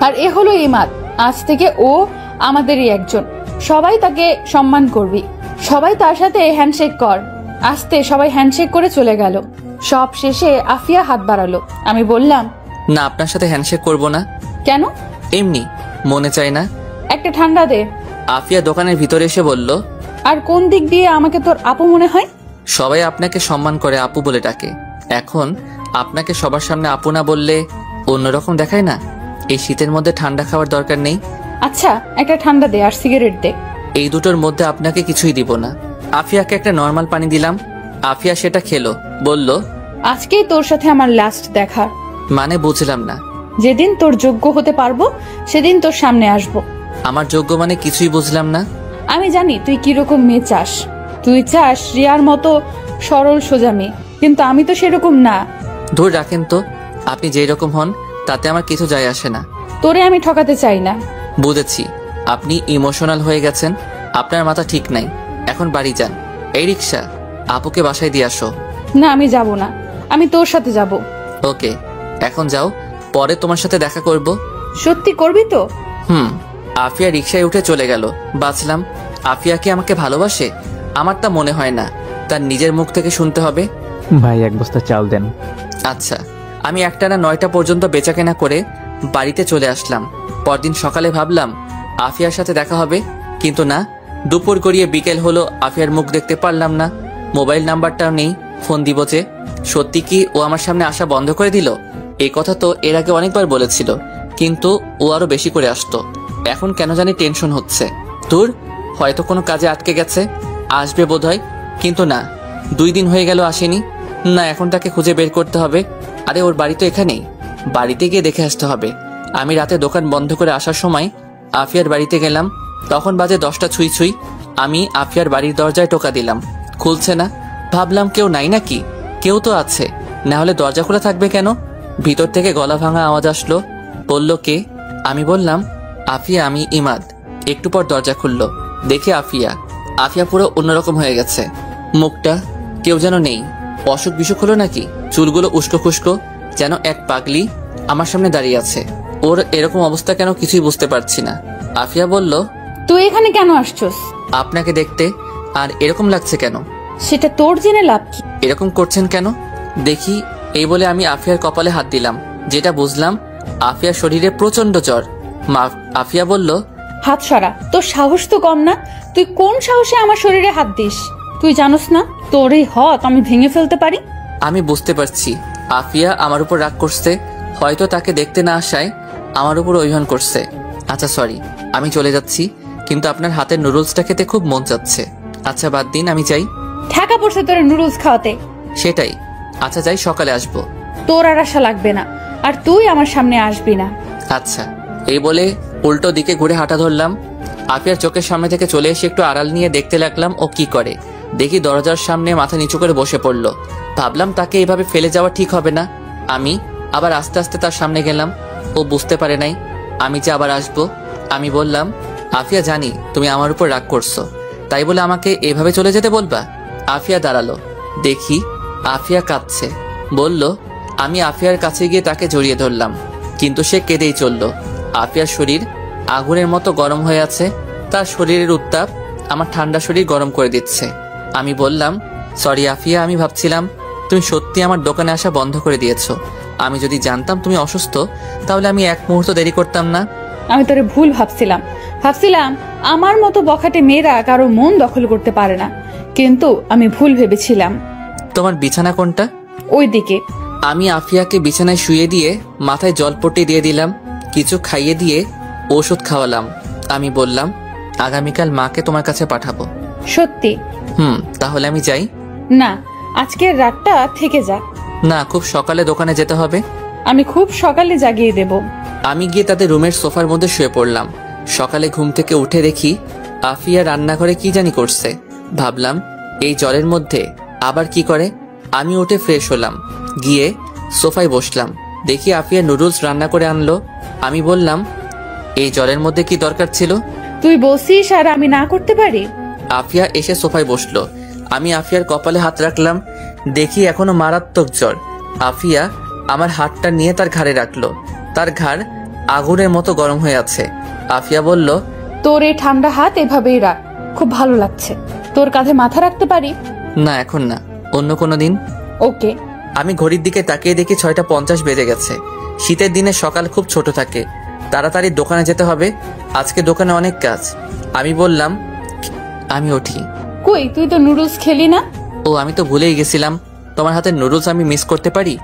আর এ হলো ইমাদ, আজ থেকে ও আমাদেরই একজন। সবাই তাকে সম্মান করবি। সবাই তার সাথে হ্যান্ডশেক কর। আস্তে সবাই হ্যান্ডশেক করে চলে গেল। সব শেষে আফিয়া হাত বাড়ালো। আমি বললাম, না আপনার সাথে হ্যান্ডশেক করব না। কেন? এমনি মনে চায় না। একটা ঠান্ডা দে। আফিয়া দোকানের ভিতরে এসে বলল, আর কোন দিক দিয়ে আমাকে তোর আপু মনে হয়? সবাই আপনাকে সম্মান করে আপু বলে ডাকে। এখন আপনাকে সবার সামনে আপু না বললে অন্যরকম দেখায় না? এই শীতের মধ্যে ঠান্ডা খাওয়ার দরকার নেই। আচ্ছা একটা ঠান্ডা দে আর সিগারেট দে। এই দুটোর মধ্যে আপনাকে কিছুই দিব না। আফিয়াকে একটা নর্মাল পানি দিলাম। আফিয়া সেটা খেলো, বলল, আজকেই তোর সাথে আমার লাস্ট দেখা। মানে বুঝলাম না। যেদিন তোর যোগ্য হতে পারবো সেদিন তোর সামনে আসবো। আমার যোগ্য মানে কিছুই বুঝলাম না। আমি জানি তুই কিরকম মেয়ে চাস। তুই চাস রিয়ার মতো সরল সোজা মেয়ে, কিন্তু আমি তো সেরকম না। ধরে রাখেন তো, আপনি যেই রকম হন তাতে আমার কিছু যায় আসে না। তোরে আমি ঠকাতে চাই না। বুঝেছি, আপনি ইমোশনাল হয়ে গেছেন, আপনার মাথা ঠিক নাই। এখন বাড়ি যান। এই রিক্সা, আপুকে বাসায় দিয়ে আসো। না আমি যাব না, আমি তোর সাথে যাব। ওকে, এখন যাও, পরে তোমার সাথে দেখা করব। সত্যি করবি তো? আফিয়া রিক্সায় উঠে চলে গেল। বাঁচলাম। আফিয়া কি আমাকে ভালোবাসে? আমার তা মনে হয় না। তার নিজের মুখ থেকে শুনতে হবে। ভাই 1 বস্তা চাল দেন। আচ্ছা। আমি একটানা 9টা পর্যন্ত বেচাকেনা করে বাড়িতে চলে আসলাম। পরদিন সকালে ভাবলাম আফিয়ার সাথে দেখা হবে, কিন্তু না। দুপুর গড়িয়ে বিকেল হলো, আফিয়ার মুখ দেখতে পারলাম না। মোবাইল নাম্বারটাও নেই, ফোন দিব যে। সত্যি কি ও আমার সামনে আসা বন্ধ করে দিল? এই কথা তো এর আগে অনেকবার বলেছিল, কিন্তু ও আরো বেশি করে আসতো। এখন কেন জানি টেনশন হচ্ছে। তোর হয়তো কোনো কাজে আটকে গেছে, আসবে বোধহয়। কিন্তু না, 2 দিন হয়ে গেল আসেনি। না, এখন তাকে খুঁজে বের করতে হবে। আরে ওর বাড়ি তো এখানেই, বাড়িতে গিয়ে দেখে আসতে হবে। আমি রাতে দোকান বন্ধ করে আসার সময় আফিয়ার বাড়িতে গেলাম, তখন বাজে 10টা ছুঁই ছুঁই। আমি আফিয়ার বাড়ির দরজায় টোকা দিলাম, খুলছে না। ভাবলাম কেউ নাই নাকি, কেউ তো আছে, না হলে দরজা খোলা থাকবে কেন? ভিতর থেকে গলা ভাঙা আওয়াজ আসলো। বলল কে? আমি বললাম, আফিয়া, আমি ইমাদ। একটু পর দরজা খুললো, দেখে আফিয়া। আফিয়া পুরো অন্যরকম হয়ে গেছে, মুখটা কেউ যেন নেই। অসুখ বিসুখ হলো নাকি? চুলগুলো উস্কো খুস্কো, যেন এক পাগলি আমার সামনে দাঁড়িয়ে আছে। ওর এরকম অবস্থা কেন কিছুই বুঝতে পারছি না। আফিয়া বলল, তুই এখানে কেন আসছস? আপনাকে দেখতে। আর এরকম লাগছে কেন? সেটা তোর জেনে লাভ কি? এরকম করছেন কেন দেখি। এই বলে আমি আফিয়ার কপালে হাত দিলাম। যেটা বুঝলাম আফিয়ার শরীরে প্রচন্ড জ্বর। আফিয়া বলল, হাত সরা, তোর সাহস তো কম না। তুই কোন সাহসে আমার শরীরে হাত দিস? তুই জানোস না তোর এই হক আমি ভেঙে ফেলতে পারি? আমি বুঝতে পারছি আফিয়া আমার উপর রাগ করছে, হয়তো তাকে দেখতে না আসায় আমার উপর অভিমান করছে। আচ্ছা সরি, আমি চলে যাচ্ছি, কিন্তু আপনার হাতের নুডলসটা খেতে খুব মন যাচ্ছে। আচ্ছা বাদ দিন, আমি যাই। ঢাকা পড়ছে তোর নুডলস খাওয়াতে। সেটাই। আচ্ছা যাই, সকালে আসবো। তোর আর আশা লাগবে না, আর তুই আমার সামনে আসবি না। আচ্ছা। এই বলে উল্টো দিকে ঘুরে হাঁটা ধরলাম। আফিয়ার চোখের সামনে থেকে চলে এসে একটু আড়াল নিয়ে দেখতে লাগলাম ও কি করে। দেখি দরজার সামনে মাথা নিচু করে বসে পড়লো। ভাবলাম তাকে এইভাবে ফেলে যাওয়া ঠিক হবে না। আমি আবার আস্তে আস্তে তার সামনে গেলাম। ও বুঝতে পারে নাই আমি যে আবার আসবো। আমি বললাম, আফিয়া জানি তুমি আমার উপর রাগ করছো, তাই বলে আমাকে এভাবে চলে যেতে বলবা? আফিয়া দাঁড়ালো। দেখি আফিয়া কাঁদছে। বলল, আমি আফিয়ার কাছে গিয়ে তাকে জড়িয়ে ধরলাম, কিন্তু সে কেঁদেই চলল। আফিয়ার শরীর আগুনের মতো গরম হয়ে আছে। তার শরীরের উত্তাপ আমার ঠান্ডা শরীর গরম করে দিচ্ছে। আমি বললাম, সরি আফিয়া, আমি ভাবছিলাম তুমি সত্যি আমার দোকানে আসা বন্ধ করে দিয়েছো। আমি যদি জানতাম তুমি অসুস্থ, তাহলে আমি এক মুহূর্ত দেরি করতাম না। আমি তোরে ভুল ভাবছিলাম আমার মতো বখাটে মেয়েরা কারো মন দখল করতে পারে না, কিন্তু আমি ভুল ভেবেছিলাম। তোমার বিছানা কোনটা? ওই দিকে। আমি আফিয়াকে বিছানায় শুয়ে দিয়ে মাথায় জলপট্টি দিয়ে দিলাম, কিছু খাইয়ে দিয়ে ওষুধ খাওয়ালাম। আমি বললাম, আগামীকাল মাকে তোমার কাছে পাঠাবো। সত্যি? তাহলে আমি যাই? না, আজকের রাতটা থেকে যা। না, খুব সকালে দোকানে যেতে হবে। আমি খুব সকালে জাগিয়ে দেব। আমি গিয়ে তাদের রুমের সোফার মধ্যে শুয়ে পড়লাম। সকালে ঘুম থেকে উঠে দেখি আফিয়া রান্নাঘরে কি জানি করছে। ভাবলাম এই জ্বরের মধ্যে আবার কি করে। আমি উঠে ফ্রেশ হলাম, গিয়ে সোফায় বসলাম। দেখি আফিয়া নুডলস রান্না করে আনলো। আমি বললাম, এই জ্বরের মধ্যে কি দরকার ছিল? তুই বসিস আর আমি না করতে পারি? আফিয়া এসে সোফায় বসলো। আমি আফিয়ার কপালে হাত রাখলাম, দেখি এখনো মারাত্মক জ্বর। আফিয়া আমার হাতটা নিয়ে তার ঘাড়ে রাখলো। তার ঘাড় আগুনের মতো গরম হয়ে আছে। আফিয়া বলল, তোর এই ঠান্ডা হাত এভাবেই রাখ, খুব ভালো লাগছে। তোর কাঁধে মাথা রাখতে পারি? না, এখন না, অন্য কোনো দিন। ওকে। আমি ঘড়ির দিকে তাকিয়ে দেখি 6:50 বেজে গেছে। শীতের দিনে সকাল খুব ছোট থাকে, তাড়াতাড়ি দোকানে যেতে হবে, আজকে দোকানে অনেক কাজ। আমি বললাম, আমি উঠি। কই, তুই তো নুডলস খেলি না? ও, আমি তো ভুলেই গেছিলাম, তোমার হাতের নুডলস আমি মিস করতে পারি?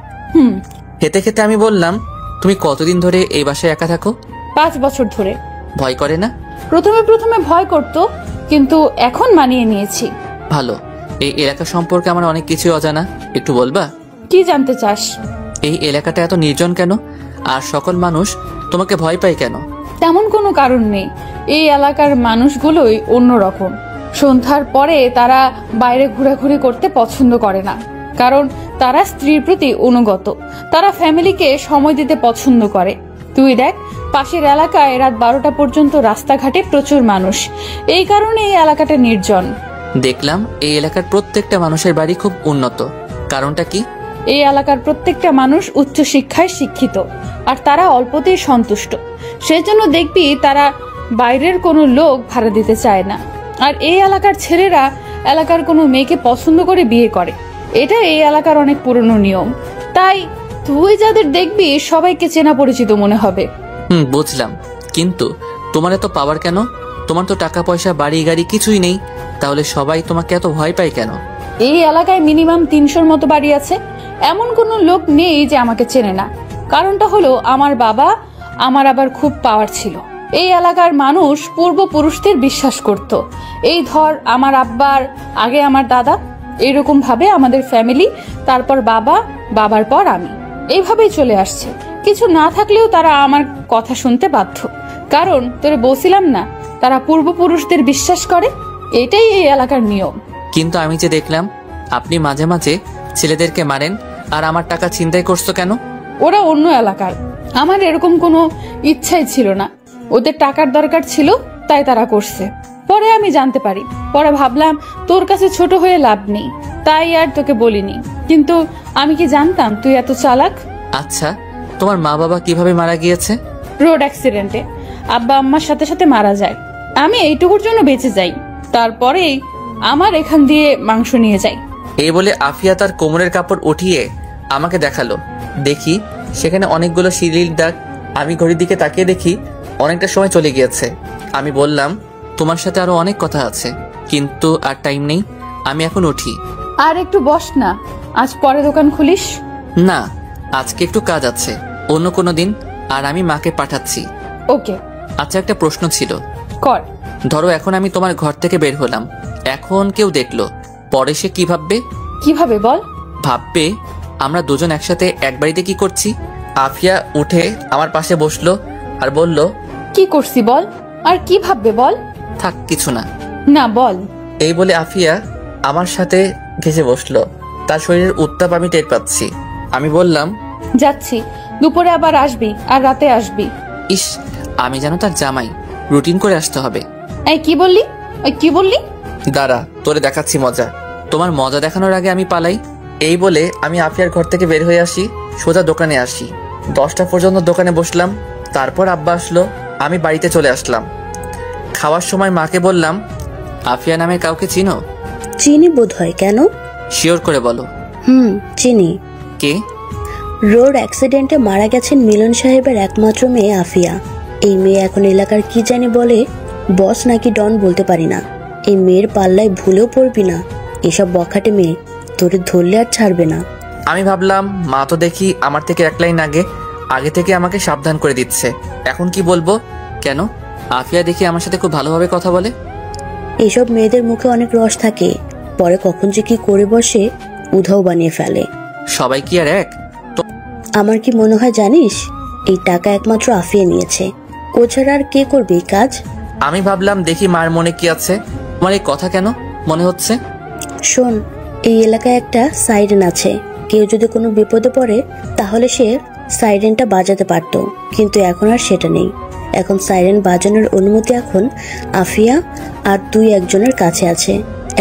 খেতে খেতে আমি বললাম, তুমি কতদিন ধরে এই বাসায় একা থাকো? 5 বছর ধরে। ভয় করে না? প্রথমে ভয় করতো, কিন্তু এখন মানিয়ে নিয়েছি। ভালো। এই এলাকা সম্পর্কে আমার অনেক কিছু অজানা, একটু বলবা? কি জানতে চাস? এই এলাকাটা এত নির্জন কেন, আর সকল মানুষ তোমাকে ভয় পায় কেন? তেমন কোনো কারণ নেই, এই এলাকার মানুষগুলোই অন্যরকম। সন্ধ্যার পরে তারা বাইরে ঘোরাঘুরি করতে পছন্দ করে না, কারণ তারা স্ত্রীর প্রতি অনুগত। তারা ফ্যামিলিকে সময় দিতে পছন্দ করে। তুই দেখ, পাশের এলাকায় রাত 12টা পর্যন্ত রাস্তাঘাটে প্রচুর মানুষ। এই কারণে এই এলাকাটা নির্জন। দেখলাম এই এলাকার প্রত্যেকটা মানুষের বাড়ি খুব উন্নত, কারণটা কি? এই এলাকার প্রত্যেকটা মানুষ উচ্চ শিক্ষায় শিক্ষিত, আর তারা অল্পতেই সন্তুষ্ট। সেজন্য দেখবি তারা বাইরের কোনো লোক ভাড়া দিতে চায় না। আর এই এলাকার ছেলেরা এলাকার কোনো মেয়েকে পছন্দ করে বিয়ে করে। এটা এই এলাকার অনেক পুরনো নিয়ম। তাই তুই যাদের দেখবি সবাইকে চেনা পরিচিত মনে হবে। বুঝলাম, কিন্তু তোমার এত পাওয়ার কেন? তোমার তো টাকা পয়সা, বাড়ি গাড়ি কিছুই নেই, তাহলে সবাই তোমাকে এত ভয় পায় কেন? এই এলাকায় মিনিমাম 300-র মতো বাড়ি আছে, এমন কোনো লোক নেই যে আমাকে চেনে না। কারণটা হলো আমার বাবা আমার আবার খুব পাওয়ার ছিল। এই এলাকার মানুষ পূর্বপুরুষদের বিশ্বাস করত। এই ধর, আমার আব্বার আগে আমার দাদা, এরকম ভাবে আমাদের ফ্যামিলি, তারপর বাবা, বাবার পর আমি, এইভাবেই চলে আসছে। কিছু না থাকলেও তারা আমার কথা শুনতে বাধ্য, কারণ তোরে বলছিলাম না, তারা পূর্বপুরুষদের বিশ্বাস করে। এটাই এই এলাকার নিয়ম। কিন্তু আমি যে দেখলাম আপনি মাঝে মাঝে ছেলেদেরকে মারেন, আর আমার টাকা ছিনতাই করছো কেন? ওরা অন্য এলাকার, আমার এরকম কোনো ইচ্ছাই ছিল না। ওদের টাকার দরকার ছিল, তাই তারা করছে। পরে আমি জানতে পারি, পরে ভাবলাম তোর কাছে ছোট হয়ে লাভ নেই, তাই আর তোকে বলিনি। কিন্তু আমি কি জানতাম তুই এত চালাক। আচ্ছা, তোমার মা বাবা কিভাবে মারা গিয়েছে? রোড অ্যাক্সিডেন্টে। আব্বা আম্মার সাথে সাথে মারা যায়, আমি এইটুকুর জন্য বেঁচে যাই। তারপরেই আমার এখান দিয়ে মাংস নিয়ে যাই। এই বলে আফিয়া তার কোমরের কাপড় উঠিয়ে আমাকে দেখালো। দেখি সেখানে অনেকগুলো সিলির দাগ। আমি ঘড়ির দিকে তাকিয়ে দেখি অনেকটা সময় চলে গিয়েছে। আমি বললাম, তোমার সাথে আরো অনেক কথা আছে, কিন্তু আর টাইম নেই। আমি এখন উঠি। আর একটু বস না, আজ পরে দোকান খুলিস। না, আজকে একটু কাজ আছে, অন্য কোনো দিন। আর আমি মাকে পাঠাচ্ছি। ওকে। আচ্ছা, একটা প্রশ্ন ছিল। কর। ধরো এখন আমি তোমার ঘর থেকে বের হলাম, এখন কেউ দেখলো, পরে সে কি ভাববে? কিভাবে বল? ভাববে আমরা দুজন একসাথে এক বাড়িতে কি করছি। আফিয়া উঠে আমার পাশে বসলো আর বলল, কি করছি বল, আর কি ভাববে বল। থাক, কিছু না। না বল। এই বলে আফিয়া আমার সাথে ঘেসে বসলো। তার শরীরের উত্তাপ আমি টের পাচ্ছি। আমি বললাম, যাচ্ছি, দুপুরে আবার আসবি আর রাতে আসবি। ইস, আমি জানো তার জামাই, রুটিন করে আসতে হবে। এই কি বললি? ওই কি বললি? দাঁড়া, তোরে দেখাচ্ছি মজা। তোমার মজা দেখানোর আগে আমি পালাই। এই বলে আমি আফিয়ার ঘর থেকে বের হয়ে আসি, সোজা দোকানে আসি। 10টা পর্যন্ত দোকানে বসলাম। তারপর আব্বা আসলো, আমি বাড়িতে চলে আসলাম। খাওয়ার সময় মাকে বললাম, আফিয়া নামে কাউকে চিনো? চিনি বোধ হয়, কেন? শিওর করে বলো। চিনি। কে? রোড অ্যাক্সিডেন্টে মারা গেছেন মিলন সাহেবের একমাত্র মেয়ে আফিয়া। এই মেয়ে এখন এলাকার কি জানি বলে, বস নাকি ডন বলতে পারি না। এই মেয়ের পাল্লায় ভুলেও পড়বি না, এসব বখাটে মেয়ে তোরে ধরলে আর ছাড়বে না। আমি ভাবলাম মা তো দেখি আমার থেকে এক লাইন আগে থেকে আমাকে সাবধান করে দিচ্ছে, এখন কি বলবো। কেন? আফিয়া দেখি আমার সাথে খুব ভালোভাবে কথা বলে। এইসব মেয়েদের মুখে অনেক রস থাকে, পরে কখন যে কি করে বসে উধাও বানিয়ে ফেলে। সবাই কি আর এক? আমার কি মনে হয় জানিস, এই টাকা একমাত্র আফিয়া নিয়েছে, ও ছাড়া আর কে করবে এই কাজ। আমি ভাবলাম দেখি মার মনে কি আছে। তোমার এই কথা কেন মনে হচ্ছে? শোন, এই এলাকায় একটা সাইরেন আছে, কেউ যদি কোনো বিপদে পড়ে তাহলে সে সাইরেনটা বাজাতে পারতো, কিন্তু এখন আর সেটা নেই। এখন সাইরেন বাজানোর অনুমতি এখন আফিয়া আর তুই একজনের কাছে আছে।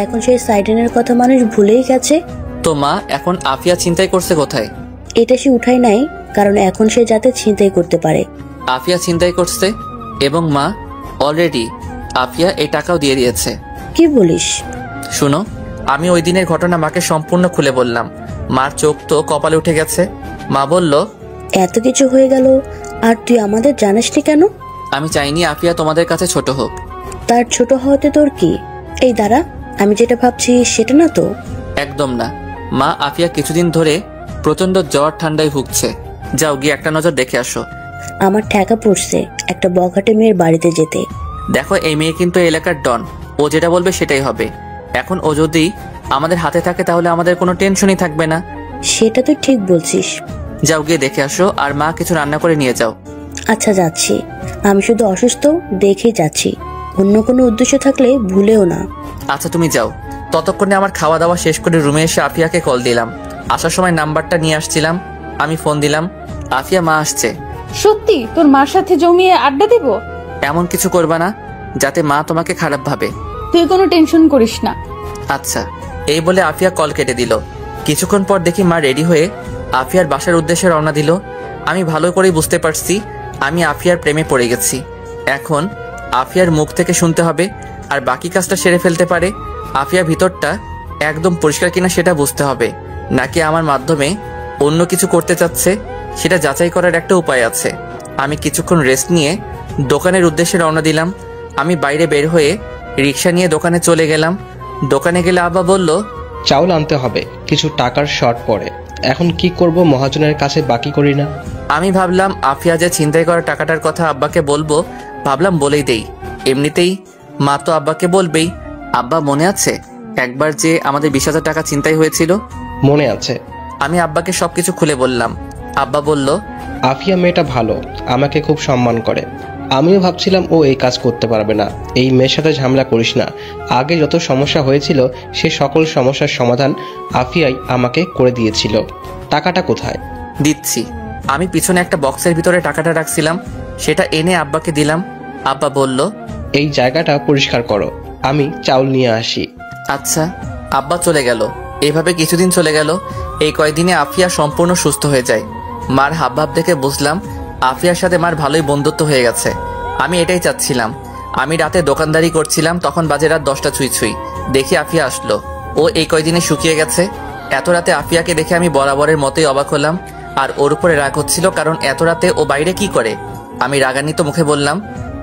এখন সেই সাইরেনের কথা মানুষ ভুলেই গেছে। তো মা এখন আফিয়া ছিনতাই করছে কোথায়? এটা সে উঠাই নাই, কারণ এখন সে যাতে ছিনতাই করতে পারে। আফিয়া ছিনতাই করছে এবং মা অলরেডি আফিয়া এই টাকাও দিয়ে দিয়েছে। কি বলিস? শুনো, আমি ওই দিনের ঘটনা মাকে সম্পূর্ণ খুলে বললাম। মার চোখ তো কপালে উঠে গেছে। মা বলল, এত কিছু হয়ে গেল আর তুই আমাদের জানাসনি কেন? আমি চাইনি আফিয়া তোমাদের কাছে ছোট হোক। তার ছোট হওয়াতে তোর কি? এই দাঁড়া, আমি যেটা ভাবছি সেটা না তো। একদম না মা, আফিয়া কিছুদিন ধরে প্রচন্ড জ্বর ঠান্ডায় ভুগছে। যাও গিয়ে একটা নজর দেখে আসো। আমার ঠেকা পড়ছে একটা বখাটে মেয়ের বাড়িতে যেতে। দেখো, এই মেয়ে কিন্তু এলাকার ডন, ও যেটা বলবে সেটাই হবে। এখন ও যদি আমাদের হাতে থাকে তাহলে আমাদের কোনো টেনশনই থাকবে না। সেটা তুই ঠিক বলছিস। যাও গিয়ে দেখে আসো, আর মা কিছু রান্না করে নিয়ে যাও। আচ্ছা যাচ্ছি, আমি শুধু অসুস্থ দেখেই যাচ্ছি, অন্য কোনো উদ্দেশ্য থাকলে ভুলেও না। আচ্ছা তুমি যাও। ততক্ষণে আমার খাওয়া দাওয়া শেষ করে রুমে এসে আফিয়াকে কল দিলাম। আসার সময় নাম্বারটা নিয়ে আসছিলাম, আমি ফোন দিলাম, আফিয়া মা আসছে। সত্যি তোর মার সাথে জমিয়ে আড্ডা দিব? এমন কিছু করবা না যাতে মা তোমাকে খারাপ ভাবে। তুই কোনো টেনশন করিস না। আচ্ছা। এই বলে আফিয়া কল কেটে দিল। কিছুক্ষণ পর দেখি মা রেডি হয়ে আফিয়ার বাসার উদ্দেশ্যে রওনা দিল। আমি ভালো করেই বুঝতে পারছি আমি আফিয়ার প্রেমে পড়ে গেছি। এখন আফিয়ার মুখ থেকে শুনতে হবে, আর বাকি কাজটা সেরে ফেলতে পারে। আফিয়া ভিতরটা একদম পরিষ্কার কিনা সেটা বুঝতে হবে, নাকি আমার মাধ্যমে অন্য কিছু করতে চাচ্ছে সেটা যাচাই করার একটা উপায় আছে। আমি কিছুক্ষণ রেস্ট নিয়ে দোকানের উদ্দেশ্যে রওনা দিলাম। আমি বাইরে বের হয়ে রিক্সা নিয়ে দোকানে চলে গেলাম। দোকানে গেলে আব্বা বলল, চাউল আনতে হবে, কিছু টাকার শর্ট পড়ে। এখন কি করব, মহাজনের কাছে বাকি করি না। আমি ভাবলাম আফিয়া যে ছিনতাই করা টাকাটার কথা আব্বাকে বলবো, ভাবলাম বলেই দেই। এমনিতেই মা তো আব্বাকে বলবেই। আব্বা মনে আছে একবার যে আমাদের 20,000 টাকা ছিনতাই হয়েছিল? মনে আছে। আমি আব্বাকে সবকিছু খুলে বললাম। আব্বা বলল, আফিয়া মেয়েটা ভালো, আমাকে খুব সম্মান করে। আমিও ভাবছিলাম ও এই কাজ করতে পারবে না। এই মেয়ের সাথে ঝামেলা করিস না। আগে যত সমস্যা হয়েছিল সে সকল সমস্যার সমাধান আফিয়াই আমাকে করে দিয়েছিল। টাকাটা কোথায়? দিচ্ছি। আমি পিছনে একটা বক্সের ভিতরে টাকাটা রাখছিলাম, সেটা এনে আব্বাকে দিলাম। আব্বা বলল, এই জায়গাটা পরিষ্কার করো, আমি চাউল নিয়ে আসি। আচ্ছা। আব্বা চলে গেল। এইভাবে কিছুদিন চলে গেল। এই কয়েকদিনে আফিয়া সম্পূর্ণ সুস্থ হয়ে যায়। মার হাবভাব দেখে বুঝলাম আফিয়ার সাথে মার ভালোই বন্ধুত্ব হয়ে গেছে। আমি এটাই চাচ্ছিলাম। আমি রাতে দোকানদারি করছিলাম, তখন বাজে রাত 10টা ছুঁই। দেখি আফিয়া আসলো। ও এই কয়দিনে শুকিয়ে গেছে। এত রাতে আফিয়াকে দেখে আমি বরাবরের মতোই অবাক হলাম, আর ওর উপরে রাগ হচ্ছিল, কারণ এত রাতে ও বাইরে কি করে। আমি রাগান্বিত মুখে বললাম,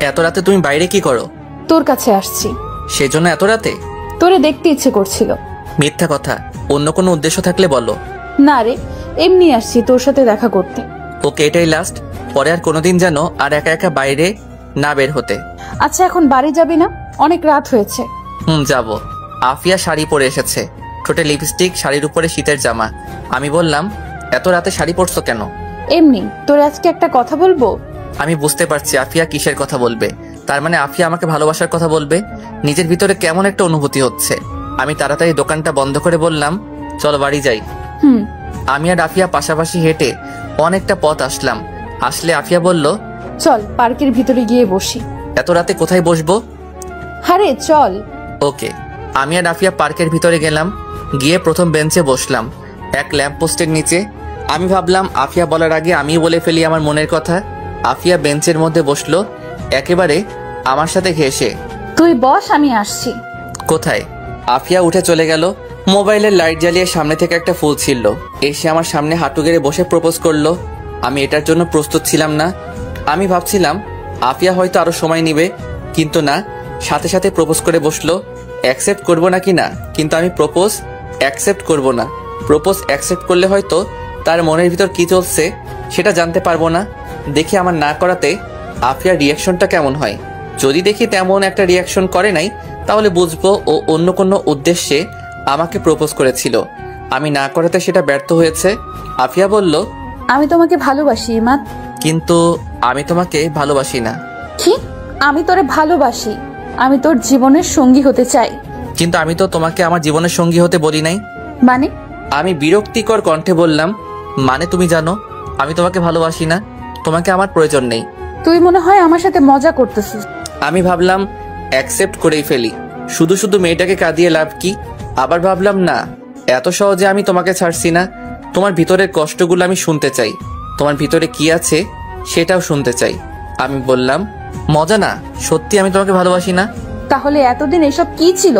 এত রাতে তুমি বাইরে কি করো? তোর কাছে আসছি। সেজন্য এত রাতে? তোরে দেখতে ইচ্ছে করছিল। মিথ্যা কথা, অন্য কোনো উদ্দেশ্য থাকলে বলো। না রে, এমনি আসছি তোর সাথে দেখা করতে। ওকে, এটাই লাস্ট। পরে আর কোনোদিন যেন আর একা একা বাইরে না বের হতে। আচ্ছা, এখন বাড়ি যাবি না? অনেক রাত হয়েছে। যাব। আফিয়া শাড়ি পরে এসেছে, ঠোঁটে লিপস্টিক, শাড়ির উপরে শীতের জামা। আমি বললাম, এত রাতে শাড়ি পরছো কেন? এমনি। তোর আজকে একটা কথা বলবো। আমি বুঝতে পারছি আফিয়া কিসের কথা বলবে। তার মানে আফিয়া আমাকে ভালোবাসার কথা বলবে। নিজের ভিতরে কেমন একটা অনুভূতি হচ্ছে। আমি তাড়াতাড়ি দোকানটা বন্ধ করে বললাম, চলো বাড়ি যাই। আমি আর আফিয়া পাশাপাশি হেঁটে অনেকটা পথ আসলাম। আসলে আফিয়া বলল, চল পার্কের ভিতরে গিয়ে বসি। এত রাতে কোথায় বসবো? আরে চল। ওকে। আমি আর আফিয়া পার্কের ভিতরে গেলাম। গিয়ে প্রথম বেঞ্চে বসলাম, এক ল্যাম্পপোস্টের নিচে। আমি ভাবলাম আফিয়া বলার আগে আমি বলে ফেলি আমার মনের কথা। আফিয়া বেঞ্চের মধ্যে বসলো, একেবারে আমার সাথে ঘেঁষে। তুই বস, আমি আসছি। কোথায়? আফিয়া উঠে চলে গেল। মোবাইলের লাইট জ্বালিয়ে সামনে থেকে একটা ফুল ছিলল, এসে আমার সামনে হাঁটু গেড়ে বসে প্রপোজ করলো। আমি এটার জন্য প্রস্তুত ছিলাম না। আমি ভাবছিলাম আফিয়া হয়তো আরো সময় নিবে, কিন্তু না, সাথে সাথে প্রপোজ করে বসলো। অ্যাকসেপ্ট করবো না কি না, কিন্তু আমি প্রপোজ অ্যাকসেপ্ট করব না। প্রপোজ অ্যাকসেপ্ট করলে হয়তো তার মনের ভিতর কি চলছে সেটা জানতে পারবো না। দেখি আমার না করাতে আফিয়ার রিয়াকশনটা কেমন হয়। যদি দেখি তেমন একটা রিয়াকশন করে নাই, তাহলে বুঝবো ও অন্য কোনো উদ্দেশ্যে আমাকে প্রপোজ করেছিল। আমি না করাতে সেটা ব্যর্থ হয়েছে। আফিয়া বলল, আমি তোমাকে ভালোবাসি ইমাদ। কিন্তু আমি তোমাকে ভালোবাসি না। কি? আমি তোরে ভালোবাসি, আমি তোর জীবনের সঙ্গী হতে চাই। কিন্তু আমি তো তোমাকে আমার জীবনের সঙ্গী হতে বলি নাই। মানে? আমি বিরক্তিকর কণ্ঠে বললাম, মানে তুমি জানো আমি তোমাকে ভালোবাসি না, তোমাকে আমার প্রয়োজন নেই। তুই মনে হয় আমার সাথে মজা করতেছিস। আমি ভাবলাম অ্যাকসেপ্ট করেই ফেলি, শুধু শুধু মেয়েটাকে কাঁদিয়ে লাভ কি। আবার ভাবলাম না, এত সহজে আমি তোমাকে ছাড়ছি না। তোমার ভিতরের কষ্টগুলো আমি শুনতে চাই, তোমার ভিতরে কি আছে সেটাও শুনতে চাই। আমি বললাম, মজা না, সত্যি আমি তোমাকে ভালোবাসি না। তাহলে এতদিন এসব কি ছিল?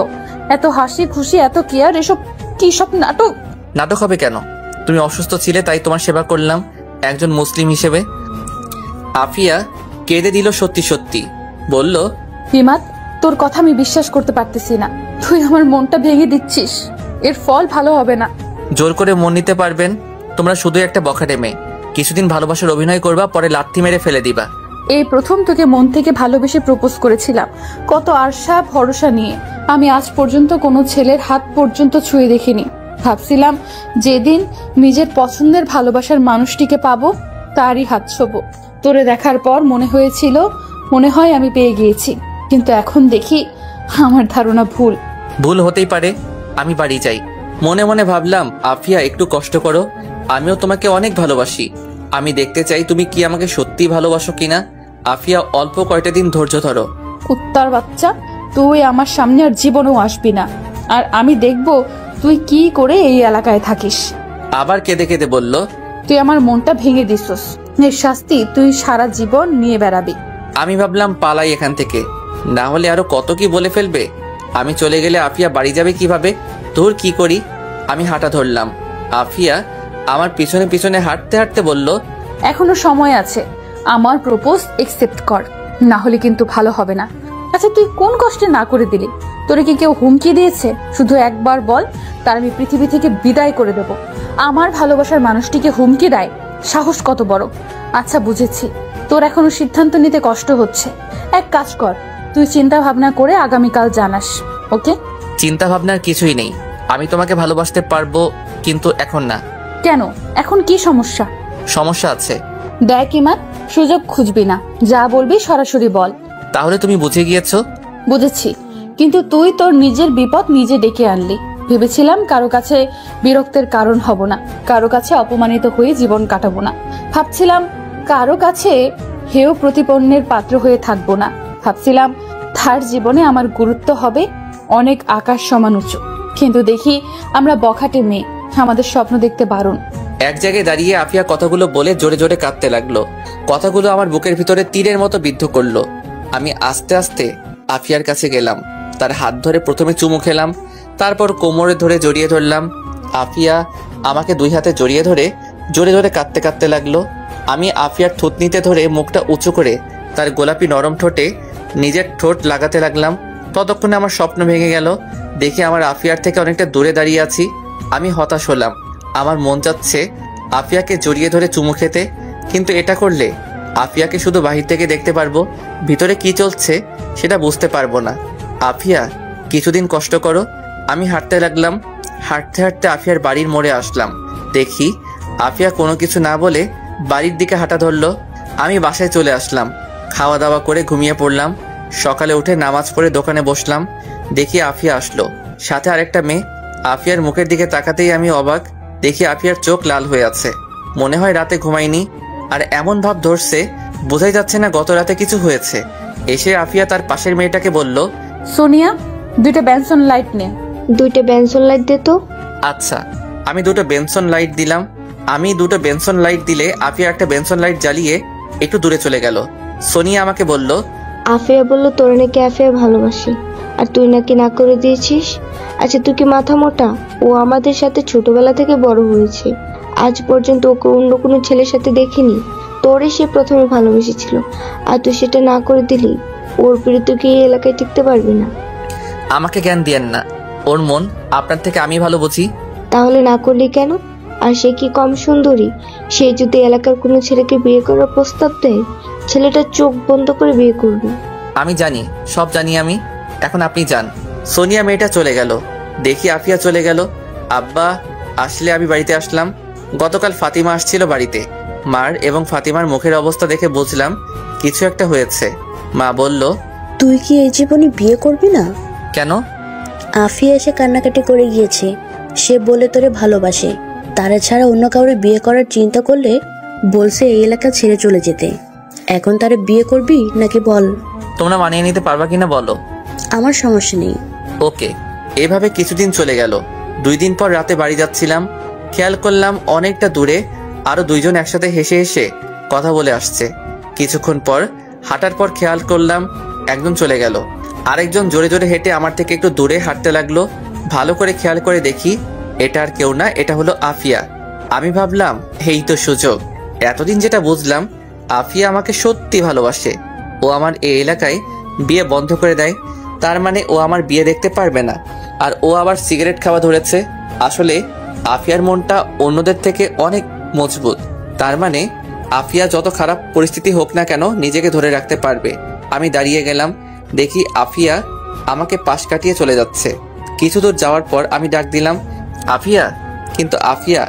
এত হাসি খুশি, এত কেয়ার, এসব কি সব নাটক? নাটক হবে কেন? তুমি অসুস্থ ছিলে তাই তোমার সেবা করলাম একজন মুসলিম হিসেবে। আফিয়া কেঁদে দিল সত্যি সত্যি, বলল, হিমাত, তোর কথা আমি বিশ্বাস করতে পারতেছি না। তুই আমার মনটা ভেঙে দিচ্ছিস, এর ফল ভালো হবে না। জোর করে মন নিতে পারবেন? তোমরা শুধু একটা বখাটে মেয়ে, কিছুদিন ভালোবাসার অভিনয় করবা, পরে লাথি মেরে ফেলে দিবা। এই প্রথম তোকে মন থেকে ভালোবেসে প্রপোজ করেছিলাম, কত আশা ভরসা নিয়ে। আমি আজ পর্যন্ত কোনো ছেলের হাত পর্যন্ত ছুঁয়ে দেখিনি। ভাবছিলাম যেদিন নিজের পছন্দের ভালোবাসার মানুষটিকে পাবো তারই হাত ছোবো। তোরে দেখার পর মনে হয় আমি পেয়ে গিয়েছি, কিন্তু এখন দেখি আমার ধারণা ভুল। ভুল হতেই পারে। আমি বাড়ি যাই। মনে মনে ভাবলাম, আফিয়া একটু কষ্ট করো, আমিও তোমাকে অনেক ভালোবাসি। আমি দেখতে চাই তুমি কি আমাকে সত্যি ভালোবাসো কিনা। আফিয়া অল্প কয়টা দিন ধৈর্য ধরো। কুত্তার বাচ্চা, তুই আমার সামনে আর জীবনেও আসবি না, আর আমি দেখব তুই কি করে এই এলাকায় থাকিস। আবার কেঁদে কেঁদে বলল, তুই আমার মনটা ভেঙে দিছস, এর শাস্তি তুই সারা জীবন নিয়ে বেড়াবি। আমি ভাবলাম পালাই এখান থেকে, না হলে আরো কত কি বলে ফেলবে। আমি চলে গেলে আফিয়া বাড়ি যাবে কিভাবে? তোর কি করি? আমি হাঁটা ধরলাম। আফিয়া আমার পিছনে পিছনে হাঁটতে হাঁটতে বলল, এখনো সময় আছে, আমার প্রপোজ একসেপ্ট কর, না হলে কিন্তু ভালো হবে না। আচ্ছা, তুই কোন কষ্টে না করে দিলি? তোরে কি কেউ হুমকি দিয়েছে? শুধু একবার বল, তার আমি পৃথিবী থেকে বিদায় করে দেব। আমার ভালোবাসার মানুষটিকে হুমকি দেয়, সাহস কত বড়! আচ্ছা বুঝেছি, তোর এখনো সিদ্ধান্ত নিতে কষ্ট হচ্ছে। এক কাজ কর, তুই চিন্তা ভাবনা করে আগামীকাল জানাস, ওকে? চিন্তা ভাবনার কিছুই নেই, আমি তোমাকে ভালোবাসতে পারবো, কিন্তু এখন না। কেন? এখন কি সমস্যা? সমস্যা আছে। দেখ ইমাদ, সুযোগ খুঁজবি না, যা বলবি সরাসরি বল। তাহলে তুমি বুঝে গিয়েছো? বুঝেছি, কিন্তু তুই তোর নিজের বিপদ নিজে ডেকে আনলি। ভেবেছিলাম কারো কাছে বিরক্তের কারণ হব না, কারো কাছে অপমানিত হয়ে জীবন কাটাবো না। ভাবছিলাম কারো কাছে হেয় প্রতিপন্নের পাত্র হয়ে থাকবো না। ভাবছিলাম তার জীবনে আমার গুরুত্ব হবে অনেক আকাশ সমান উঁচু। কিন্তু দেখি আমরা বখাটে মেয়ে, আমাদের স্বপ্ন দেখতে বারণ। এক জায়গায় দাঁড়িয়ে আফিয়া কথাগুলো বলে জোরে জোরে কাঁদতে লাগলো। কথাগুলো আমার বুকের ভিতরে তীরের মতো বিদ্ধ করলো। আমি আস্তে আস্তে আফিয়ার কাছে গেলাম, তার হাত ধরে প্রথমে চুমু খেলাম, তারপর কোমরে ধরে জড়িয়ে ধরলাম। আফিয়া আমাকে দুই হাতে জড়িয়ে ধরে জোরে জোরে কাঁদতে কাঁদতে লাগলো। আমি আফিয়ার থুতনিতে ধরে মুখটা উঁচু করে তার গোলাপি নরম ঠোঁটে নিজের ঠোঁট লাগাতে লাগলাম। ততক্ষণে আমার স্বপ্ন ভেঙে গেল। দেখি আমার আফিয়ার থেকে অনেকটা দূরে দাঁড়িয়ে আছি। আমি হতাশ হলাম। আমার মন চাচ্ছে আফিয়াকে জড়িয়ে ধরে চুমু খেতে, কিন্তু এটা করলে আফিয়াকে শুধু বাহির থেকে দেখতে পারবো, ভিতরে কি চলছে সেটা বুঝতে পারবো না। আফিয়া, কিছুদিন কষ্ট করো। আমি হাঁটতে লাগলাম। হাঁটতে হাঁটতে আফিয়ার বাড়ির মোড়ে আসলাম। দেখি আফিয়া কোনো কিছু না বলে বাড়ির দিকে হাঁটা ধরলো। আমি বাসায় চলে আসলাম। খাওয়া দাওয়া করে ঘুমিয়ে পড়লাম। সকালে উঠে নামাজ পড়ে দোকানে বসলাম। দেখি আফিয়া আসলো, সাথে আরেকটা মেয়ে। আফিয়ার মুখের দিকে তাকাতেই আমি অবাক। দেখি আফিয়ার চোখ লাল হয়ে আছে। মনে হয় রাতে ঘুমায়নি, আর এমন ভাব ধরছে বোঝাই যাচ্ছে না গত রাতে কিছু হয়েছে। এসে আফিয়া তার পাশের মেয়েটাকে বলল, সোনিয়া, 2টা বেনসন লাইট নে। 2টা বেনসন লাইট দে তো। আচ্ছা। আমি 2টো বেনসন লাইট দিলাম। আমি 2টো বেনসন লাইট দিলে আফিয়া একটা বেনসন লাইট জ্বালিয়ে একটু দূরে চলে গেল। সোনিয়া আমাকে বলল, আফিয়া বলল তোর নাকি আফিয়া ভালোবাসে, আর তুই নাকি না করে দিয়েছিস। আচ্ছা, তুই কি মাথা মোটা? ও আমাদের সাথে ছোটবেলা থেকে বড় হয়েছে, আজ পর্যন্ত ওকে অন্য কোনো ছেলের সাথে দেখিনি। তোরই সে প্রথমে ভালোবেসেছিল, আর তুই সেটা না করে দিলি। ওর বিরুদ্ধে কি এই এলাকায় টিকতে পারবি না। আমাকে জ্ঞান দিয়েন না। ওর মন আপনার থেকে আমি ভালো বুঝি। তাহলে না করলি কেন? আর সে কি কম সুন্দরী? সে যদি এলাকার কোনো ছেলেকে বিয়ে করার প্রস্তাব দেয়, ছেলেটা চোখ বন্ধ করে বিয়ে করবে। আমি জানি, সব জানি আমি। এখন আপনি যান। সোনিয়া মেয়েটা চলে গেল। দেখি আফিয়া চলে গেল। আব্বা আসলে আমি বাড়িতে আসলাম। গতকাল ফাতিমা আসছিল বাড়িতে। মার এবং ফাতিমার মুখের অবস্থা দেখে বুঝলাম কিছু একটা হয়েছে। মা বলল, তুই কি এই জীবনে বিয়ে করবি না? কেন? আফিয়া এসে কান্নাকাটি করে গিয়েছে। সে বলে তোরে ভালোবাসে, তারা ছাড়া অন্য কাউরে বিয়ে করার চিন্তা করলে বলছে এই এলাকা ছেড়ে চলে যেতে। এখন তারে বিয়ে করবি নাকি বল? তোমরা মানিয়ে নিতে পারবা কিনা বলো। আমার সমস্যা নেই। ওকে। এভাবে কিছুদিন চলে গেল। 2 দিন পর রাতে বাড়ি যাচ্ছিলাম। খেয়াল করলাম অনেকটা দূরে আরো 2 জন একসাথে হেসে হেসে কথা বলে আসছে। কিছুক্ষণ পর হাঁটার পর খেয়াল করলাম একজন চলে গেল। আরেকজন জোরে জোরে হেঁটে আমার থেকে একটু দূরে হাঁটতে লাগলো। ভালো করে খেয়াল করে দেখি এটা আর কেউ না, এটা হলো আফিয়া। আমি ভাবলাম এই তো সুযোগ। এতদিন যেটা বুঝলাম, আফিয়া আমাকে সত্যি ভালোবাসে। ও আমার এই এলাকায় বিয়ে বন্ধ করে দেয়, তার মানে ও আমার বিয়ে দেখতে পারবে না। আর ও আবার সিগারেট খাওয়া ধরেছে। আসলে আফিয়ার মনটা অন্যদের থেকে অনেক মজবুত। তার মানে আফিয়া যত খারাপ পরিস্থিতি হোক না কেন নিজেকে ধরে রাখতে পারবে। আমি দাঁড়িয়ে গেলাম। দেখি আফিয়া আমাকে পাশ কাটিয়ে চলে যাচ্ছে। কিছু দূর যাওয়ার পর আমি ডাক দিলাম, আফিয়া। কিন্তু আফিয়া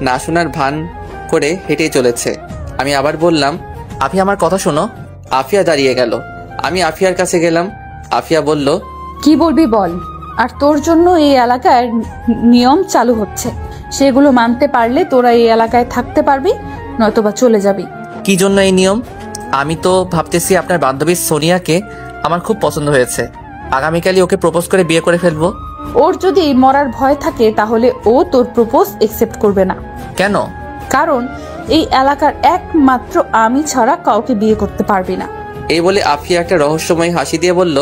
না শোনার ভান করে হেঁটেই চলেছে। আমি আবার বললাম, আফিয়া আমার কথা শোনো। আফিয়া দাঁড়িয়ে গেল। আমি আফিয়ার কাছে গেলাম। আফিয়া বলল, কি বলবি বল। আর তোর জন্য এই এলাকার নিয়ম চালু হচ্ছে, সেগুলো মানতে পারলে তোরা এই এলাকায় থাকতে পারবি, নয়তোবা চলে যাবি। কি জন্য এই নিয়ম? আমি তো ভাবতেছি আপনার বান্ধবী সোনিয়াকে আমার খুব পছন্দ হয়েছে। আগামীকালই ওকে প্রপোজ করে বিয়ে করে ফেলবো। ওর যদি মরার ভয় থাকে তাহলে ও তোর প্রপোজ একসেপ্ট করবে না। কেন? কারণ এই এলাকার একমাত্র আমি ছাড়া কাউকে বিয়ে করতে পারবি না। এই বলে আফিয়া একটা রহস্যময় হাসি দিয়ে বলল,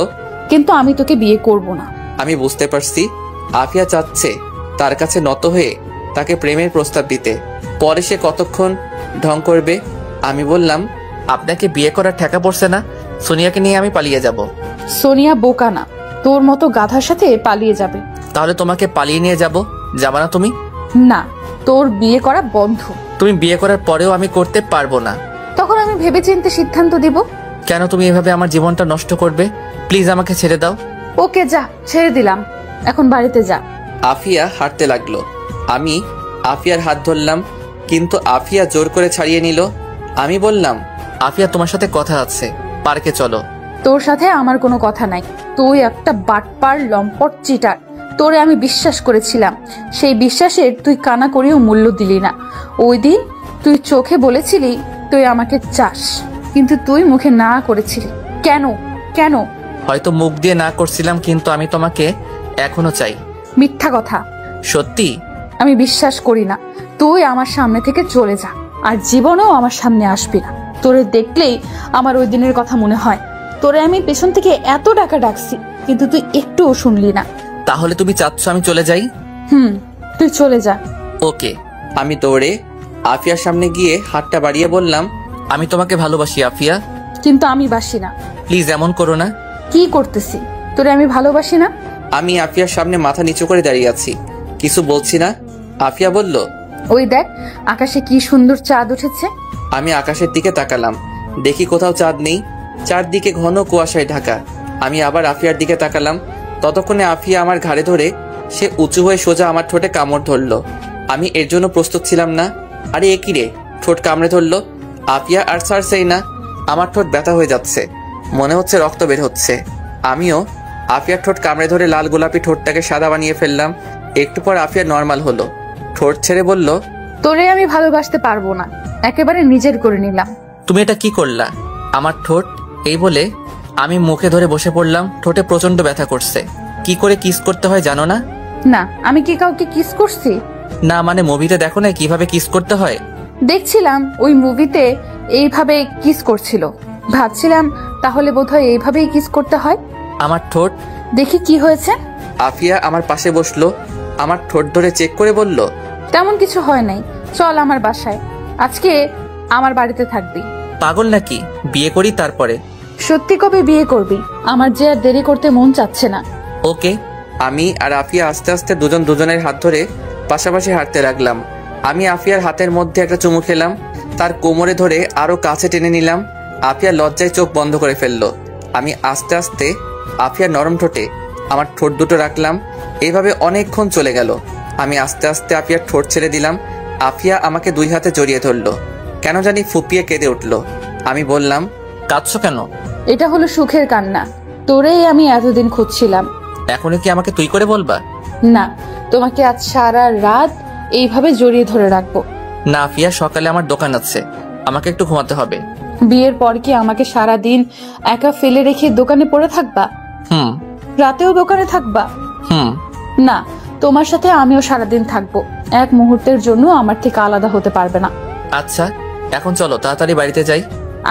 কিন্তু আমি তোকে বিয়ে করব না। আমি বুঝতে পারছি আফিয়া চাচ্ছে তার কাছে নত হয়ে তাকে প্রেমের প্রস্তাব দিতে। পরে সে কতক্ষণ ঢং করবে। আমি বললাম, আপনাকে বিয়ে করার ঠেকা পড়ছে না? সোনিয়াকে নিয়ে আমি পালিয়ে যাব। সোনিয়া বোকা না, তোর মতো গাধার সাথে পালিয়ে যাবে। তাহলে তোমাকে পালিয়ে নিয়ে যাব, যাবা না তুমি? না, তোর বিয়ে করা বন্ধ। তুমি বিয়ে করার পরেও আমি করতে পারবো না। তখন আমি ভেবেচিন্তে সিদ্ধান্ত দিব। কেন তুমি এভাবে আমার জীবনটা নষ্ট করবে? প্লিজ আমাকে ছেড়ে দাও। ওকে যা, ছেড়ে দিলাম, এখন বাড়িতে যা। আফিয়া হাঁটতে লাগলো। আমি আফিয়ার হাত ধরলাম, কিন্তু আফিয়া জোর করে ছাড়িয়ে নিল। আমি বললাম, আফিয়া তোমার সাথে কথা আছে, পার্কে চলো। তোর সাথে আমার কোনো কথা নাই। তুই একটা বাটপার, লম্পট, চিটার। তোরে আমি বিশ্বাস করেছিলাম, সেই বিশ্বাসের তুই কানা করেও মূল্য দিলি না। ওই দিন তুই চোখে বলেছিলি তুই আমাকে চাস, কিন্তু তুই মুখে না করেছিলি। কেন কেন? হয়তো মুখ দিয়ে না করছিলাম, কিন্তু আমি তোমাকে এখনো চাই। মিথ্যা কথা। সত্যি? আমি বিশ্বাস করি না। তুই আমার সামনে থেকে চলে যা, আর জীবনেও আমার সামনে আসবি না। তোরে দেখলেই আমার ওই দিনের কথা মনে হয়। তোরে আমি পেছন থেকে এত টাকা ডাকছি, কিন্তু তুই একটুও শুনলি না। তাহলে তুমি চাচ্ছ আমি চলে যাই? তুই চলে যা। ওকে। আমি দৌড়ে আফিয়ার সামনে গিয়ে হাতটা বাড়িয়ে বললাম, আমি তোমাকে ভালোবাসি আফিয়া। কিন্তু আমি বাসি না। প্লিজ এমন করো না। কি করতেছি? তোরে আমি ভালোবাসি না? আমি আফিয়ার সামনে মাথা নিচু করে দাঁড়িয়ে আছি, কিছু বলছি না। আফিয়া বলল, ওই দেখ আকাশে কি সুন্দর চাঁদ উঠেছে। আমি আকাশের দিকে তাকালাম, দেখি কোথাও চাঁদ নেই, চারদিকে ঘন কুয়াশায় ঢাকা। আমি আবার আফিয়ার দিকে তাকালাম, ততক্ষণে আফিয়া আমার ঘাড়ে ধরে সে উঁচু হয়ে সোজা আমার ঠোঁটে কামড় ধরলো। আমি এর জন্য প্রস্তুত ছিলাম না। আরে একই রে, ঠোঁট কামড়ে ধরলো। আফিয়া আর ছাড়ছেই না, আমার ঠোঁট ব্যথা হয়ে যাচ্ছে, মনে হচ্ছে রক্ত বের হচ্ছে। আমিও আফিয়ার ঠোঁট কামড়ে ধরে লাল গোলাপি ঠোঁটটাকে সাদা বানিয়ে ফেললাম। একটু পর আফিয়া নর্মাল হলো, ঠোঁট ছেড়ে বলল, তোরে আমি ভালোবাসতে পারবো না, একেবারে নিজের করে নিলাম। তুমি এটা কি করলা? আমার ঠোঁট। এই বলে আমি মুখে ধরে বসে পড়লাম। ঠোঁটে প্রচন্ড ব্যথা করছে। কি করে কিস করতে হয় জানো না? না, আমি কি কাউকে কিস করছি? না মানে মুভিতে দেখো না কিভাবে কিস করতে হয়? দেখছিলাম ওই মুভিতে এইভাবে কিস করছিল, ভাবছিলাম তাহলে বোধহয় এইভাবেই কিস করতে হয়। আমার ঠোঁট। দেখি কি হয়েছে। আফিয়া আমার পাশে বসলো, আমার ঠোঁট ধরে চেক করে বলল, তেমন কিছু হয় নাই, চল আমার বাসায়, আজকে আমার বাড়িতে থাকবি। পাগল নাকি? বিয়ে করি তারপরে। সত্যি কবে বিয়ে করবি? আমার যে আর দেরি করতে মন চাচ্ছে না। ওকে। আমি আর আফিয়া আস্তে আস্তে দুজন দুজনের হাত ধরে পাশাপাশি হাঁটতে লাগলাম। আমি আফিয়ার হাতের মধ্যে একটা চুমু খেলাম, তার কোমরে ধরে আরো কাছে টেনে নিলাম। আফিয়া লজ্জায় চোখ বন্ধ করে ফেললো। আমি আস্তে আস্তে আফিয়ার নরম ঠোঁটে আমার ঠোঁট দুটো রাখলাম। এইভাবে অনেকক্ষণ চলে গেল। আমি আস্তে আস্তে আফিয়ার ঠোঁট ছেড়ে দিলাম। আফিয়া আমাকে দুই হাতে জড়িয়ে ধরলো, কেন জানি ফুপিয়ে কেঁদে উঠলো। আমি বললাম, কাঁদছো কেন? এটা হলো সুখের কান্না, তোরেই আমি এতদিন খুঁজছিলাম। এখনো কি আমাকে তুই করে বলবা? না, তোমাকে আজ সারা রাত এইভাবে জড়িয়ে ধরে রাখবো। না আফিয়া, সকালে আমার দোকান আছে, আমাকে একটু ঘুমাতে হবে। বিয়ের পর কি আমাকে সারা দিন একা ফেলে রেখে দোকানে পড়ে থাকবা? হুম। রাতেও দোকানে থাকবা? হুম। না, তোমার সাথে আমিও সারাদিন থাকবো, এক মুহূর্তের জন্য আমার থেকে আলাদা হতে পারবে না। আচ্ছা, এখন চলো তাড়াতাড়ি বাড়িতে যাই।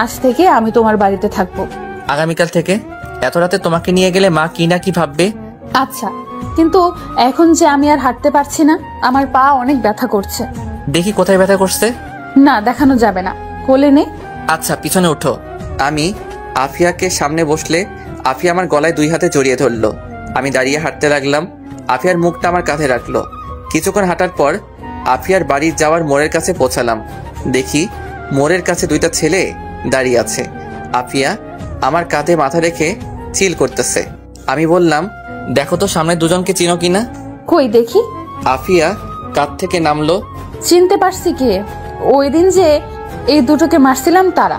আজ থেকে আমি তোমার বাড়িতে থাকবো। আগামীকাল থেকে? এত রাতে তোমাকে নিয়ে গেলে মা কি না কি ভাববে। আচ্ছা, কিন্তু এখন যে আমি আর হাঁটতে পারছি না, আমার পা অনেক ব্যথা করছে। দেখি কোথায় ব্যথা করছে। না, দেখানো যাবে না, কোলে নে। আচ্ছা, পিছনে ওঠো। আমি আফিয়াকে সামনে বসলে আফিয়া আমার গলায় দুই হাতে জড়িয়ে ধরলো। আমি দাঁড়িয়ে হাঁটতে লাগলাম। আফিয়ার মুখটা আমার কাঁধে রাখলো। কিছুক্ষণ হাঁটার পর আফিয়ার বাড়ি যাওয়ার মোড়ের কাছে পৌঁছালাম। দেখি মোড়ের কাছে দুইটা ছেলে দাঁড়িয়ে আছে। আফিয়া আমার কাঁধে মাথা রেখে চিল করতেছে। আমি বললাম, দেখো তো সামনে দুজনকে চিনো কিনা। কই দেখি। আফিয়া কাঁধ থেকে নামলো। চিনতে পারছি কে? ওই দিন যে এই দুটোকে মারছিলাম তারা।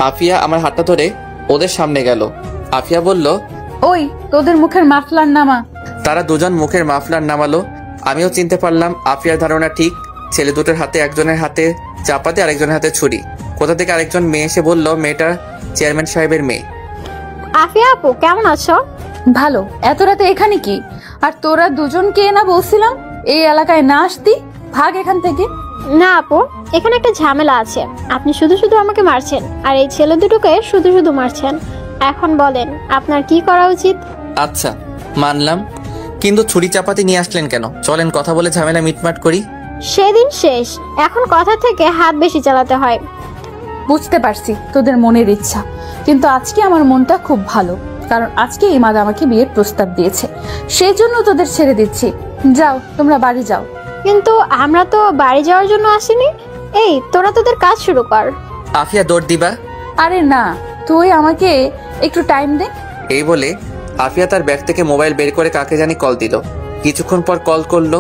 আফিয়া আমার হাতটা ধরে ওদের সামনে গেল। আফিয়া বলল, ওই তোদের মুখের মাফলার নামা। তারা দুজন মুখের মাফলার নামালো। আমিও চিনতে পারলাম আফিয়ার ধারণা ঠিক। ছেলে দুটোর হাতে একজনের হাতে চাপাতি, আরেকজনের হাতে ছুরি। কোথা থেকে আরেকজন মেয়ে এসে বলল মেয়েটা চেয়ারম্যান সাহেবের মেয়ে। আফিয়া আপু কেমন আছো? ভালো। এত রাতে এখানে কি? আর তোরা দুজন কে না বলছিলাম এই এলাকায় না আসতি, ভাগ এখান থেকে। না আপু, এখানে একটা ঝামেলা আছে। আপনি শুধু শুধু আমাকে মারছেন আর এই ছেলে দুটোকে শুধু শুধু মারছেন। এখন বলেন আপনার কি করা উচিত? আচ্ছা মানলাম, কিন্তু ছুরি চাপাতি নিয়ে আসলেন কেন? চলেন কথা বলে ঝামেলা মিটমাট করি। সেদিন শেষ, এখন কথা থেকে হাত বেশি চালাতে হয়। বুঝতে পারছি তোদের মনের ইচ্ছা, কিন্তু আজকে আমার মনটা খুব ভালো, কারণ আজকে ইমাদ আমাকে বিয়ের প্রস্তাব দিয়েছে, সেই জন্য তোদের ছেড়ে দিচ্ছি। যাও, তোমরা বাড়ি যাও। কিন্তু আমরা তো বাড়ি যাওয়ার জন্য আসিনি। এই তোরা তোদের কাজ শুরু কর। আফিয়া দৌড় দিবা? আরে না, তুই আমাকে একটু টাইম দে। এই বলে আফিয়া তার ব্যাগ থেকে মোবাইল বের করে কাকে জানি কল দিল। কিছুক্ষণ পর কল করলো।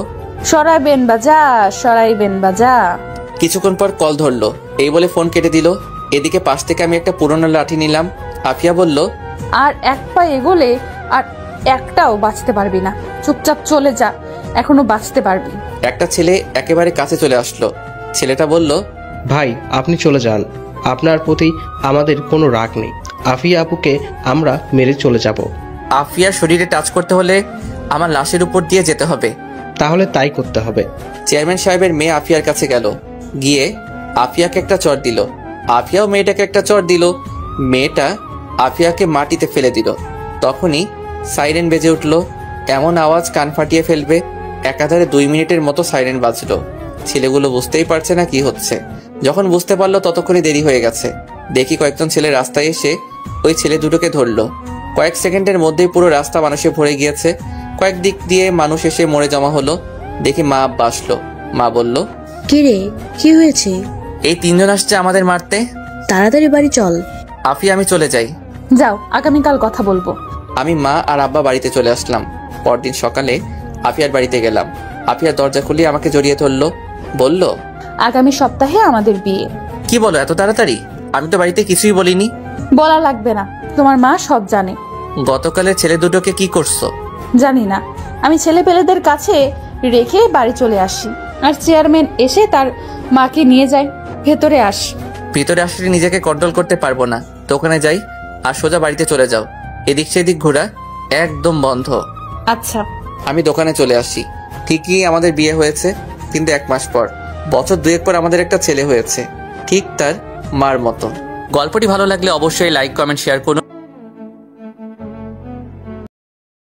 সরাইবেন বাজা, সরাইবেন বাজা। কিছুক্ষণ পর কল ধরলো। এই বলে ফোন কেটে দিল। এদিকে পাশ থেকে আমি একটা পুরনো লাঠি নিলাম। আফিয়া বলল, আর এক পা এগোলে আর একটাও বাঁচতে পারবি না, চুপচাপ চলে যা, এখনো বাঁচতে পারবি। একটা ছেলে একেবারে কাছে চলে আসলো। ছেলেটা বলল, ভাই আপনি চলে যান, আপনার প্রতি আমাদের কোনো রাগ নেই। আফিয়া আপুকে আমরা মেরে চলে যাব। আফিয়ার শরীরে টাচ করতে হলে আমার লাশের উপর দিয়ে যেতে হবে। তাহলে তাই করতে হবে। চেয়ারম্যান সাহেবের মেয়ে আফিয়ার কাছে গেল, গিয়ে আফিয়াকে একটা চড় দিল। আফিয়াও মেয়েটাকে একটা চড় দিল। মেয়েটা আফিয়াকে মাটিতে ফেলে দিল। তখনই সাইরেন বেজে উঠল। এমন আওয়াজ কান ফাটিয়ে ফেলবে। একাধারে 2 মিনিটের মতো সাইরেন বাজলো। ছেলেগুলো বুঝতেই পারছে না কি হচ্ছে। যখন বুঝতে পারলো ততক্ষণই দেরি হয়ে গেছে। দেখি কয়েকজন ছেলে রাস্তায় এসে ওই ছেলে দুটোকে ধরলো। কয়েক সেকেন্ডের মধ্যেই পুরো রাস্তা মানুষে ভরে গিয়েছে। কয়েক দিক দিয়ে মানুষ এসে মরে জমা হলো। দেখি মা আব্বা আসলো। মা বলল, কি রে, কি হয়েছে? এই 3 জন আসছে আমাদের মারতে। তাড়াতাড়ি বাড়ি চল। আফি আমি চলে যাই। যাও, আগামীকাল কথা বলবো। আমি মা আর আব্বা বাড়িতে চলে আসলাম। পরদিন সকালে আফিয়ার বাড়িতে গেলাম। আফিয়ার দরজা খুলে আমাকে জড়িয়ে ধরলো, বলল, আগামী সপ্তাহে আমাদের বিয়ে। কি বলো এত তাড়াতাড়ি? আমি তো বাড়িতে কিছুই বলিনি। বলা লাগবে না, তোমার মা সব জানে। গতকালের ছেলে দুটোকে কি করছো? জানি না, আমি ছেলে পেলেদের কাছে রেখে বাড়ি চলে আসি, আর চেয়ারম্যান এসে তার মাকে নিয়ে যায়। ভেতরে আস। ভিতরে আসলে নিজেকে কন্ট্রোল করতে পারবো না। দোকানে যাই আর সোজা বাড়িতে চলে যাও। এদিক সেদিক ঘোরা একদম বন্ধ। আচ্ছা। আমি দোকানে চলে আসি। ঠিকই আমাদের বিয়ে হয়েছে, কিন্তু 1 মাস পর। বছর 2 পর আমাদের একটা ছেলে হয়েছে, ঠিক তার মার মতো। গল্পটি ভালো লাগলে অবশ্যই লাইক, কমেন্ট, শেয়ার করুন।